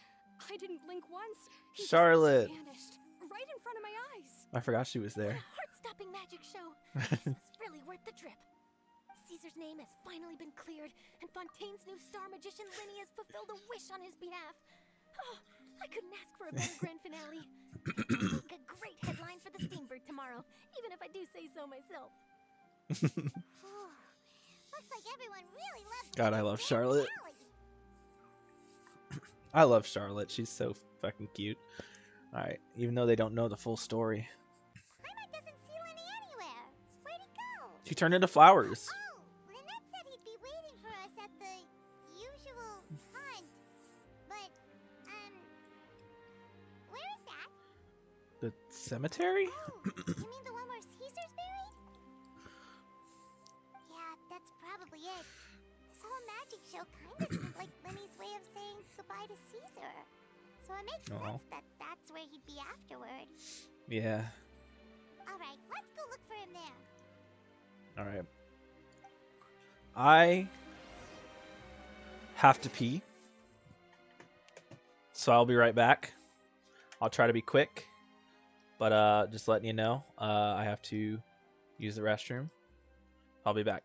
I didn't blink once. He Charlotte. just vanished right in front of my eyes. I forgot she was there. Heart-stopping magic show. This was really worth the trip. Caesar's name has finally been cleared, and Fontaine's new star magician Lyney has fulfilled a wish on his behalf. Oh, I couldn't ask for a better grand finale. It'll make a great headline for the Steambird tomorrow, even if I do say so myself. Looks like everyone really loves God, I love Charlotte. I love Charlotte. She's so fucking cute. Alright, even though they don't know the full story. Paimon doesn't see Lyney anywhere. Where'd he go? She turned into flowers. Oh, Lynette said he'd be waiting for us at the usual hunt. But, where is that? The cemetery? You mean the one where Caesar's buried? Yeah, that's probably it. This whole magic show kinda seemed like Lyney's way of saying goodbye to Caesar. So it makes sense that that's where he'd be afterward. Yeah. Alright, let's go look for him there. Alright. I have to pee. So I'll be right back. I'll try to be quick. But just letting you know, I have to use the restroom. I'll be back.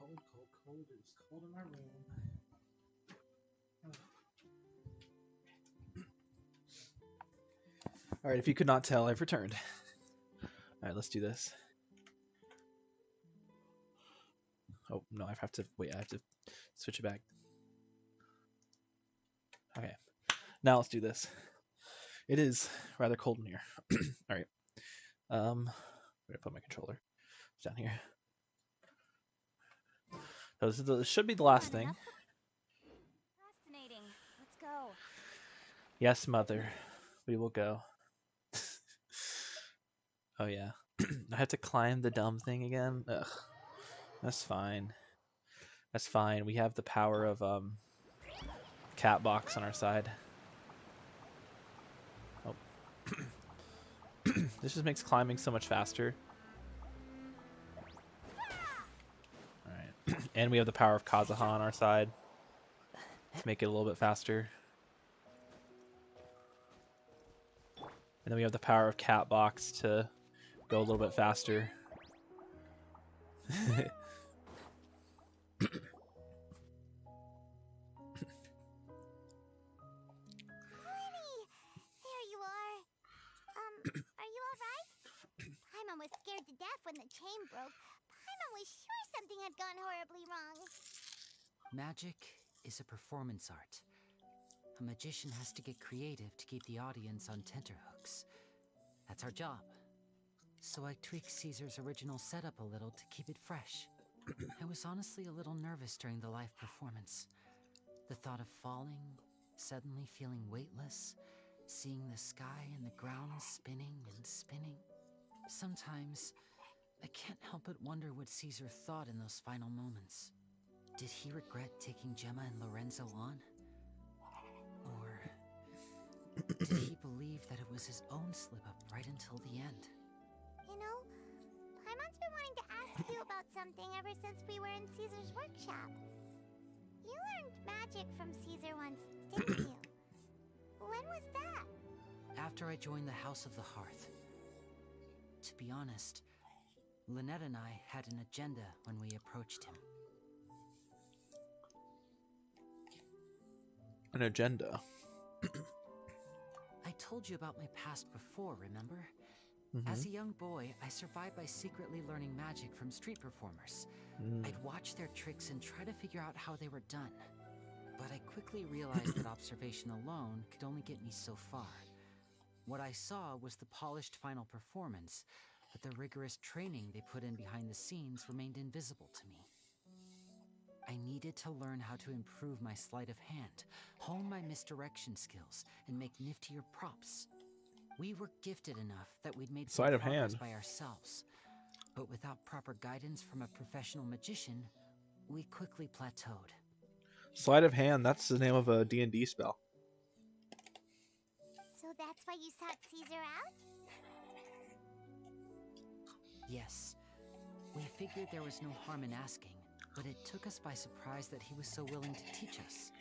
cold, cold, cold. It is cold in my room. Alright, if you could not tell, I've returned. Alright, let's do this. Oh, no, I have to... Wait, I have to switch it back. Okay. Now let's do this. It is rather cold in here. Alright. I'm going to put my controller down here. So this should be the last thing. Fascinating. Let's go. Yes, mother. We will go. Oh, yeah. I have to climb the dumb thing again? Ugh. That's fine. That's fine. We have the power of cat box on our side. Oh. This just makes climbing so much faster. Alright. And we have the power of Kazuha on our side to make it a little bit faster. And then we have the power of cat box to go a little bit faster. There you are. Are you alright? Paimon was scared to death when the chain broke. Paimon was sure something had gone horribly wrong. Magic is a performance art. A magician has to get creative to keep the audience on tenterhooks. That's our job. So I tweaked Caesar's original setup a little to keep it fresh. I was honestly a little nervous during the live performance. The thought of falling, suddenly feeling weightless, seeing the sky and the ground spinning and spinning. Sometimes, I can't help but wonder what Caesar thought in those final moments. Did he regret taking Gemma and Lorenzo on? Or did he believe that it was his own slip-up right until the end? You know, Paimon's been wanting to ask you about something ever since we were in Caesar's workshop. You learned magic from Caesar once, didn't you? When was that? After I joined the House of the Hearth. To be honest, Lynette and I had an agenda when we approached him. An agenda? I told you about my past before, remember? Mm-hmm. As a young boy, I survived by secretly learning magic from street performers. I'd watch their tricks and try to figure out how they were done. But I quickly realized that observation alone could only get me so far. What I saw was the polished final performance, but the rigorous training they put in behind the scenes remained invisible to me. I needed to learn how to improve my sleight of hand, hone my misdirection skills, and make niftier props. We were gifted enough that we'd made some progress by ourselves, but without proper guidance from a professional magician, we quickly plateaued. Sleight of hand, that's the name of a D&D spell. So that's why you sought Caesar out? Yes. We figured there was no harm in asking, but it took us by surprise that he was so willing to teach us.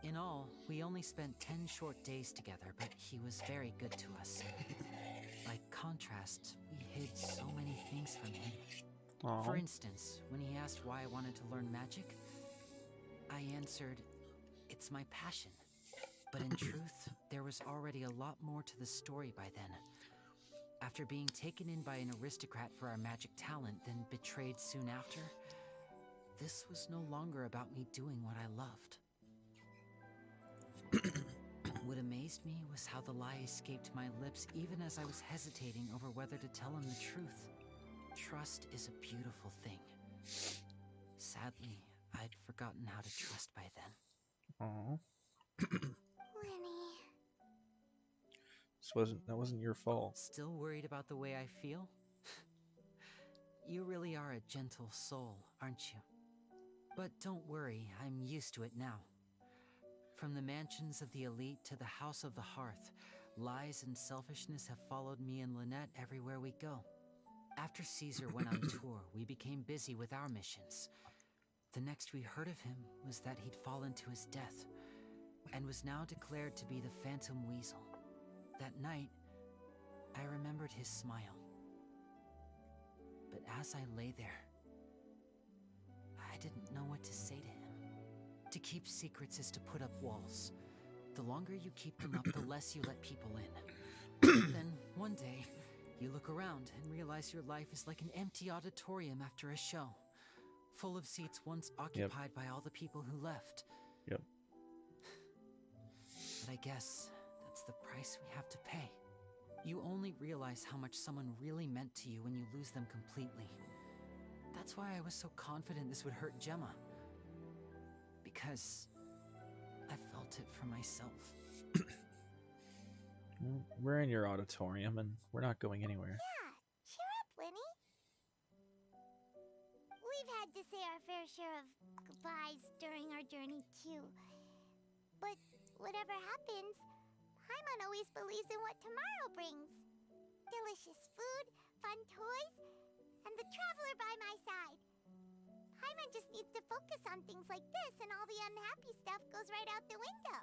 In all, we only spent 10 short days together, but he was very good to us. By contrast, we hid so many things from him. Aww. For instance, when he asked why I wanted to learn magic, I answered, it's my passion. But in truth, there was already a lot more to the story by then. After being taken in by an aristocrat for our magic talent, then betrayed soon after, this was no longer about me doing what I loved. What amazed me was how the lie escaped my lips even as I was hesitating over whether to tell him the truth. Trust is a beautiful thing. Sadly, I'd forgotten how to trust by then. Aww. Lyney. That wasn't your fault. Still worried about the way I feel? You really are a gentle soul, aren't you? But don't worry, I'm used to it now. From the mansions of the elite to the House of the Hearth, lies and selfishness have followed me and Lynette everywhere we go. After Caesar went on tour, we became busy with our missions. The next we heard of him was that he'd fallen to his death, and was now declared to be the Phantom Weasel. That night, I remembered his smile. But as I lay there, I I didn't know what to say to him. To keep secrets is to put up walls. The longer you keep them up, the less you let people in. Then, one day, you look around and realize your life is like an empty auditorium after a show, full of seats once occupied by all the people who left. Yep. But I guess that's the price we have to pay. You only realize how much someone really meant to you when you lose them completely. That's why I was so confident this would hurt Gemma. Because I felt it for myself. We're in your auditorium and we're not going anywhere. Yeah, cheer up, Lyney. We've had to say our fair share of goodbyes during our journey, too. But whatever happens, Paimon always believes in what tomorrow brings. Delicious food, fun toys, and the traveler by my side. Paimon just needs to focus on things like this, and all the unhappy stuff goes right out the window.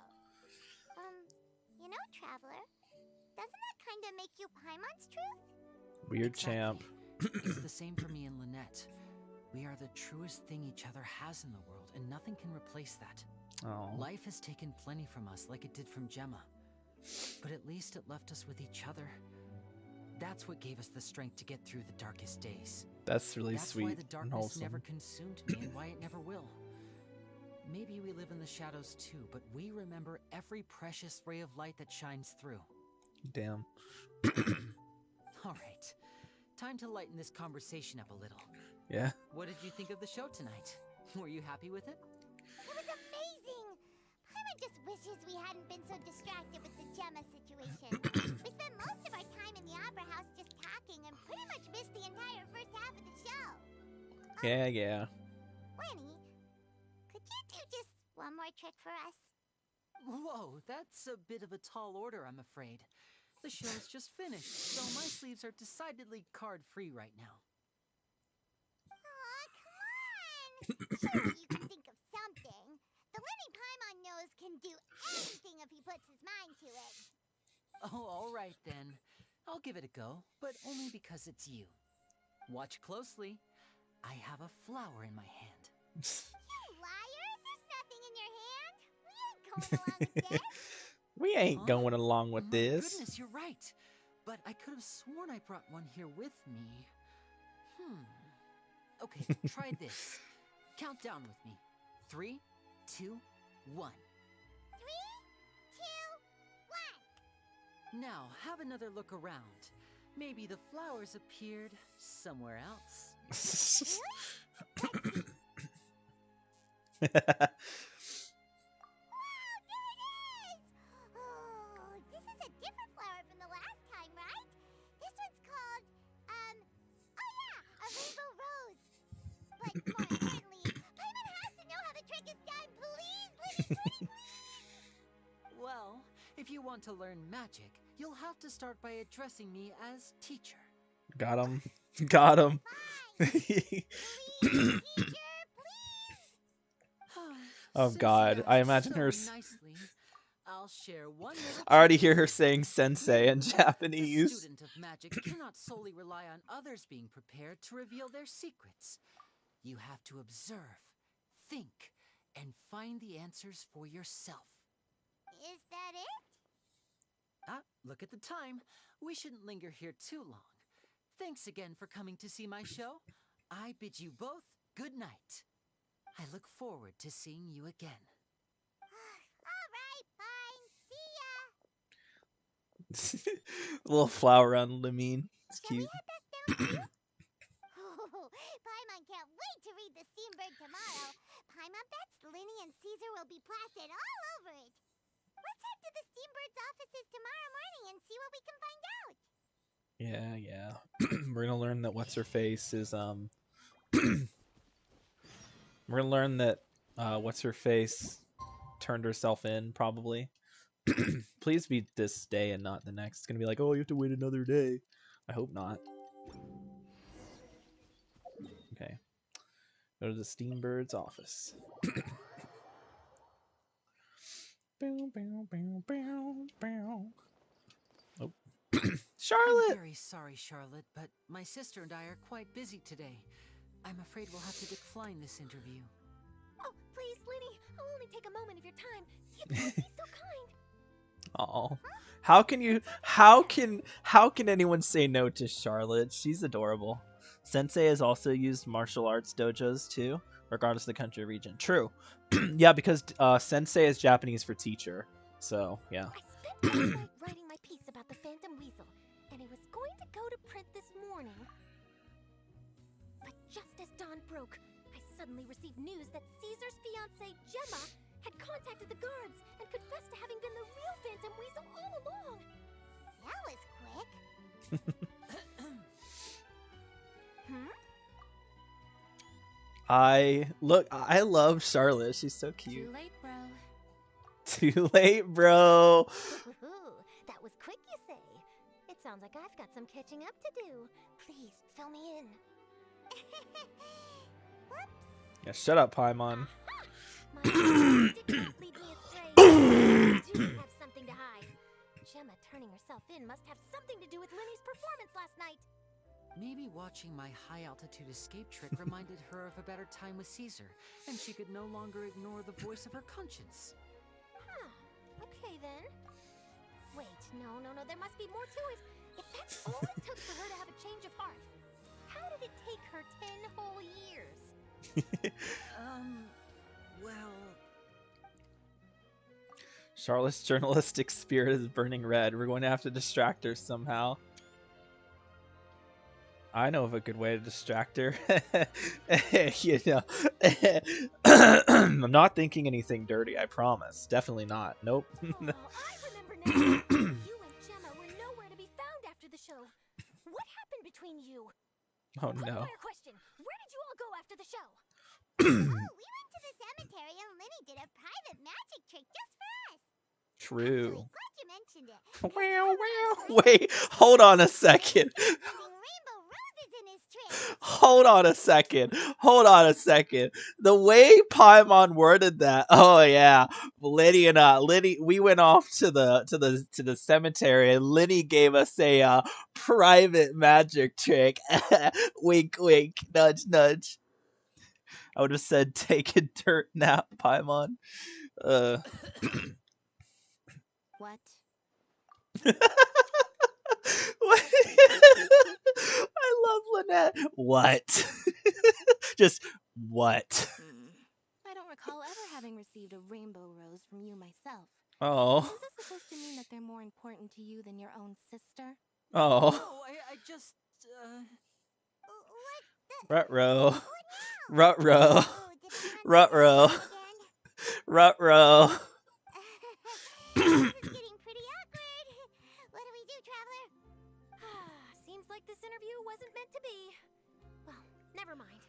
You know, Traveler, doesn't that kind of make you Paimon's truth? Weird Exactly. champ. It's the same for me and Lynette. We are the truest thing each other has in the world, and nothing can replace that. Oh. Life has taken plenty from us, like it did from Gemma. But at least it left us with each other. That's what gave us the strength to get through the darkest days. That's really That's sweet why the and darkness wholesome. never consumed me and why it never will. Maybe we live in the shadows too, but we remember every precious ray of light that shines through. Damn. All right, time to lighten this conversation up a little. Yeah. What did you think of the show tonight? Were you happy with it? It was amazing! Paimon just wishes we hadn't been so distracted with the Gemma situation. We spent most of our time in the opera house just talking and pretty much missed the entire first half of the show. Yeah. Lyney, could you do just one more trick for us? Whoa, that's a bit of a tall order, I'm afraid. The show's just finished, so my sleeves are decidedly card-free right now. Aw, come on! Surely you can think of something. The Lyney Paimon knows can do anything if he puts his mind to it. Oh, all right then. I'll give it a go, but only because it's you. Watch closely. I have a flower in my hand. You liar! There's nothing in your hand. We ain't going along with this. We ain't going along with My this. goodness, you're right. But I could have sworn I brought one here with me. Okay, try this. Count down with me. 3, 2, 1. 3, 2, 1. Now, have another look around. Maybe the flowers appeared somewhere else. Wow, there it is! Oh, this is a different flower from the last time, right? This one's called, oh yeah, a rainbow rose. But more importantly, Paimon has to know how the trick is done. Please, Lyney, pretty please! Well, if you want to learn magic, you'll have to start by addressing me as teacher. Got him. Got him. Please, teacher, please! Oh Since God, you I asked imagine so her. nicely, I'll share one little I already trick hear with her you. saying "sensei" in The Japanese. student of magic cannot solely rely on others being prepared to reveal their secrets. You have to observe, think, and find the answers for yourself. Is that it? Look at the time. We shouldn't linger here too long. Thanks again for coming to see my show. I bid you both good night. I look forward to seeing you again. All right, fine. See ya. Little flower on Limine. It's Shall we cute. head back down too? Oh, Paimon can't wait to read the Steambird tomorrow. Paimon bets Lyney and Caesar will be plastered all over it. Let's head to the Steambird's offices tomorrow morning and see what we can find out. Yeah. We're gonna learn that what's her face is We're gonna learn that what's her face turned herself in probably. Please be this day and not the next. It's gonna be like, oh, you have to wait another day. I hope not. Okay. Go to the Steambird's office. Oh. Charlotte! I'm very sorry, Charlotte, but my sister and I are quite busy today. I'm afraid we'll have to decline this interview. Oh, please, Lyney, I'll only take a moment of your time. You'd be so kind. Oh, how can anyone say no to Charlotte? She's adorable. Sensei has also used martial arts dojos too, regardless of the country or region. True. Yeah, because Sensei is Japanese for teacher. So, yeah. I spent all night writing my piece about the Phantom Weasel, and it was going to go to print this morning. But just as dawn broke, I suddenly received news that Caesar's fiancée, Gemma, had contacted the guards and confessed to having been the real Phantom Weasel all along. That was quick. I love Charlotte. She's so cute. Too late, bro. Too late, bro. That was quick, you say? It sounds like I've got some catching up to do. Please, fill me in. Yeah, shut up, Paimon. My did not lead me astray. I do have something to hide. Gemma turning herself in must have something to do with Lyney's performance last night. Maybe watching my high-altitude escape trick reminded her of a better time with Caesar, and she could no longer ignore the voice of her conscience. Huh. Okay, then. Wait, no, there must be more to it. If that's all it took for her to have a change of heart, how did it take her 10 whole years? Well... Charlotte's journalistic spirit is burning red. We're going to have to distract her somehow. I know of a good way to distract her. You know. I'm not thinking anything dirty, I promise. Definitely not. Nope. Oh, I remember now. You and Gemma were nowhere to be found after the show. What happened between you? Oh no. Fire question. Where did you all go after the show? We went to the cemetery and Lyney did a private magic trick just for us. True. Actually, glad you mentioned it. Wait, hold on a second. Rainbow roses in his trick. Hold on a second. The way Paimon worded that, oh yeah, Lyney, we went off to the cemetery, and Lyney gave us a private magic trick. Wink, wink, nudge, nudge. I would have said, take a dirt nap, Paimon. What? I love Lynette. What? Just what? I don't recall ever having received a rainbow rose from you myself. Oh. Is this supposed to mean that they're more important to you than your own sister? Oh. No, I just, Ruh-roh. Ruh-roh. Ruh-roh. Ruh-roh. This is getting pretty awkward. What do we do, Traveler? Seems like this interview wasn't meant to be. Well, never mind.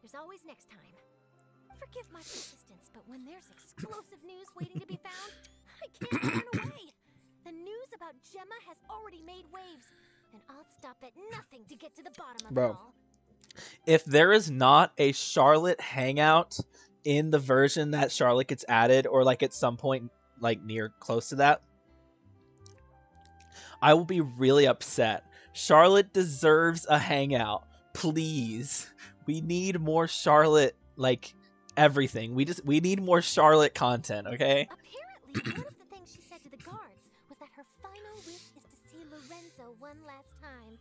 There's always next time. Forgive my persistence, but when there's explosive news waiting to be found, I can't turn away. The news about Gemma has already made waves, and I'll stop at nothing to get to the bottom of it all. If there is not a Charlotte hangout in the version that Charlotte gets added, or like at some point like near close to that, I will be really upset. Charlotte deserves a hangout. Please. We need more Charlotte, like everything. We need more Charlotte content, okay? Apparently, one of the things she said to the guards was that her final wish is to see Lorenzo one last time.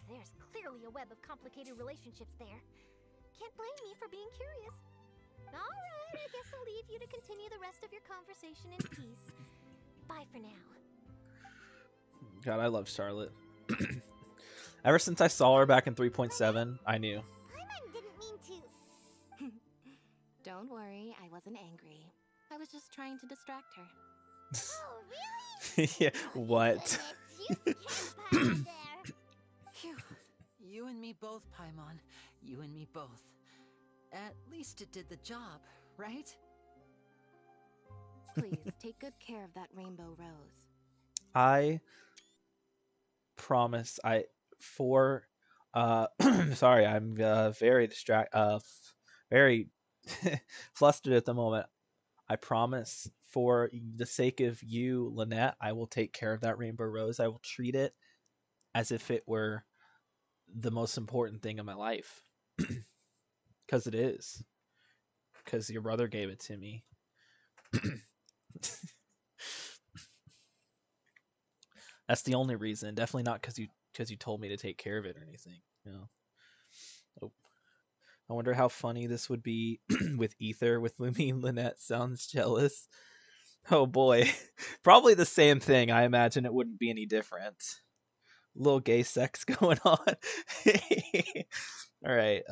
There's clearly a web of complicated relationships there. Can't blame me for being curious. Alright, I guess I'll leave you to continue the rest of your conversation in peace. Bye for now. God, I love Charlotte. Ever since I saw her back in 3.7, I knew. Paimon didn't mean to. Don't worry, I wasn't angry. I was just trying to distract her. Oh, really? Yeah, what? You scared Paimon there. Phew. You and me both, Paimon. You and me both. At least it did the job, right? Please, take good care of that rainbow rose. I promise. Sorry, I'm very very flustered at the moment. I promise, for the sake of you, Lynette, I will take care of that rainbow rose. I will treat it as if it were the most important thing in my life. Because it is. Because your brother gave it to me. That's the only reason. Definitely not because you told me to take care of it or anything. Oh. I wonder how funny this would be with Ether with Lumi and Lynette. Sounds jealous. Oh boy. Probably the same thing. I imagine it wouldn't be any different. Little gay sex going on. All right.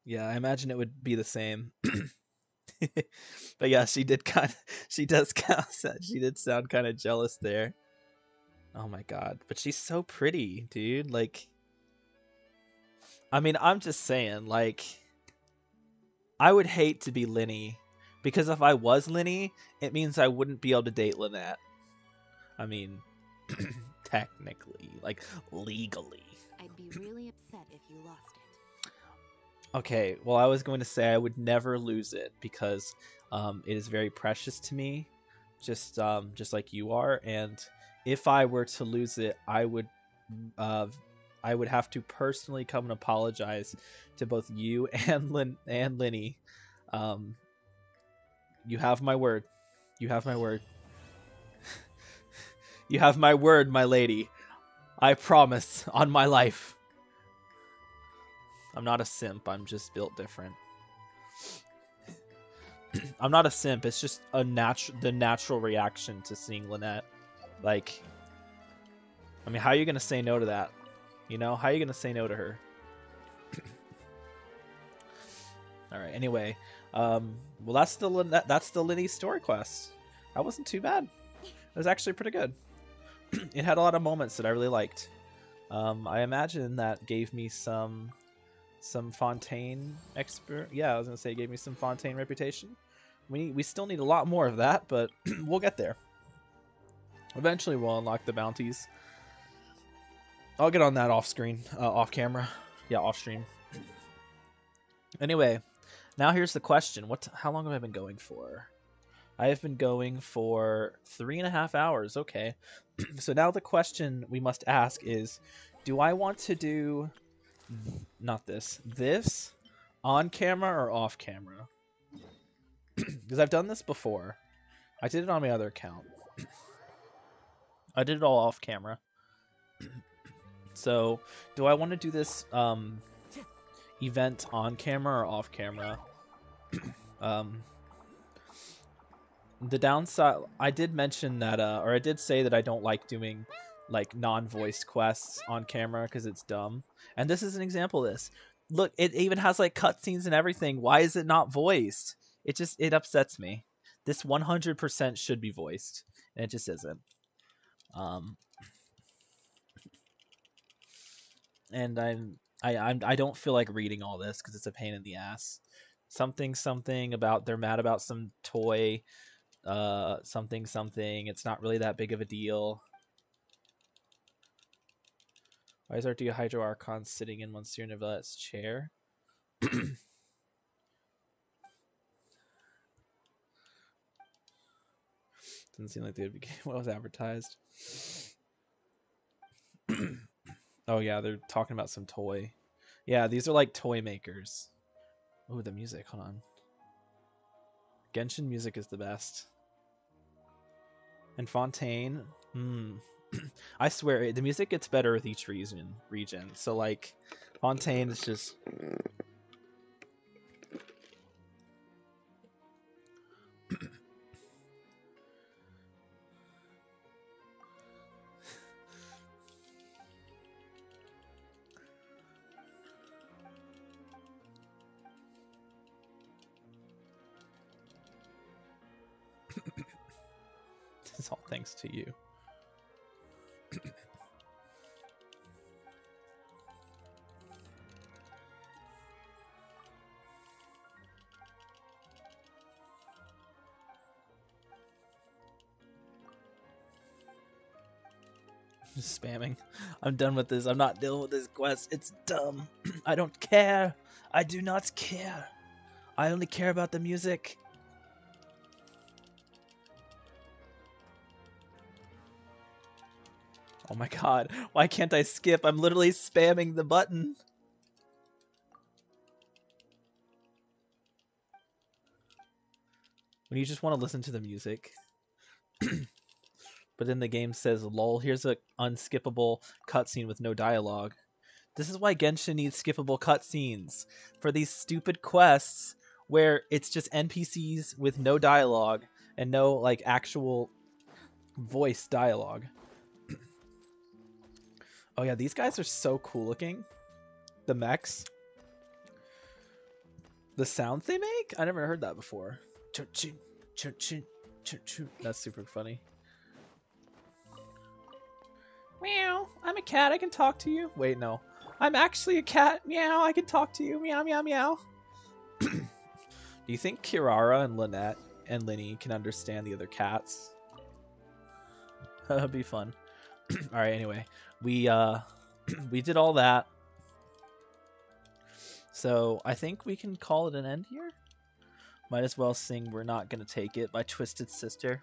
Yeah, I imagine it would be the same. But yeah, she did sound kind of jealous there. Oh my god, but she's so pretty, dude. Like, I mean, I'm just saying, like, I would hate to be Lyney, because if I was Lyney, it means I wouldn't be able to date Lynette. I mean, technically, like, legally. I'd be really upset if you lost it. Okay, well, I was going to say I would never lose it because it is very precious to me, just like you are. And if I were to lose it, I would have to personally come and apologize to both you and Lyney. You have my word. You have my word. You have my word, my lady. I promise on my life. I'm not a simp. I'm just built different. I'm not a simp. It's just the natural reaction to seeing Lynette. Like, I mean, how are you gonna say no to that? You know, how are you gonna say no to her? All right. Anyway, well, that's the Lyney story quest. That wasn't too bad. It was actually pretty good. It had a lot of moments that I really liked. I imagine that gave me some Fontaine yeah, I was gonna say it gave me some Fontaine reputation. We still need a lot more of that, but we'll get there. Eventually we'll unlock the bounties. I'll get on that off screen, off camera. Yeah, off stream. Anyway, now here's the question. How long have I been going for? I have been going for 3.5 hours. Okay. So now the question we must ask is, do I want to do not this on camera or off camera? Because I've done this before. I did it on my other account. I did it all off camera. So, do I want to do this event on camera or off camera? The downside, I did mention that, or I did say that I don't like doing like non-voiced quests on camera because it's dumb. And this is an example of this. Look, it even has like cutscenes and everything. Why is it not voiced? It upsets me. This 100% should be voiced, and it just isn't. And I don't feel like reading all this because it's a pain in the ass. Something about they're mad about some toy. Something. It's not really that big of a deal. Why is our Hydro Archon sitting in Monsieur Nevelette's chair? Doesn't seem like they would be what was advertised. Oh yeah, they're talking about some toy. Yeah, these are like toy makers. Oh, the music. Hold on. Genshin music is the best. And Fontaine. I swear, the music gets better with each region. So like, Fontaine is just... This is all thanks to you. Just spamming. I'm done with this. I'm not dealing with this quest. It's dumb. I don't care. I do not care. I only care about the music. Oh my god. Why can't I skip? I'm literally spamming the button. When you just want to listen to the music. But then the game says, lol, here's a unskippable cutscene with no dialogue. This is why Genshin needs skippable cutscenes. For these stupid quests where it's just NPCs with no dialogue and no, like, actual voice dialogue. Oh yeah, these guys are so cool looking. The mechs. The sounds they make? I never heard that before. That's super funny. Meow, I'm a cat, I can talk to you. Wait, no. I'm actually a cat. Meow, I can talk to you. Meow, meow, meow. Do you think Kirara and Lynette and Lyney can understand the other cats? That'd be fun. Alright, anyway. We we did all that. So I think we can call it an end here. Might as well sing We're Not Gonna Take It by Twisted Sister.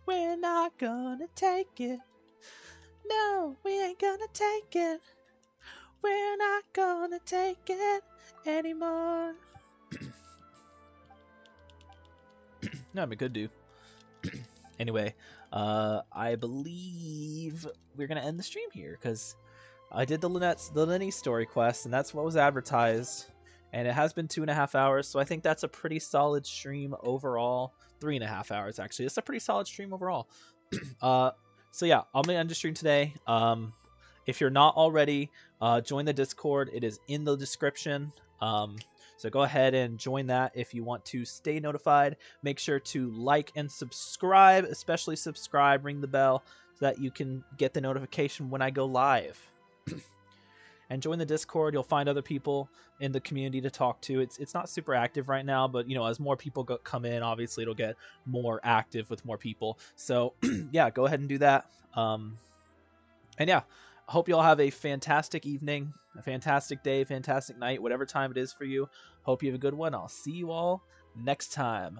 We're not gonna take it. No, we ain't gonna take it. We're not gonna take it anymore. No, I'm a good dude. Anyway, I believe we're gonna end the stream here because I did the Lyney story quest, and that's what was advertised. And it has been 2.5 hours, so I think that's a pretty solid stream overall. 3.5 hours, actually. It's a pretty solid stream overall. So yeah, I'm gonna end the stream today. If you're not already, join the Discord. It is in the description. So go ahead and join that if you want to stay notified. Make sure to like and subscribe, especially subscribe, ring the bell, so that you can get the notification when I go live. And join the Discord. You'll find other people in the community to talk to. It's not super active right now, but you know, as more people come in, obviously it'll get more active with more people. So yeah, go ahead and do that. And yeah, I hope you all have a fantastic evening, a fantastic day, fantastic night, whatever time it is for you. Hope you have a good one. I'll see you all next time.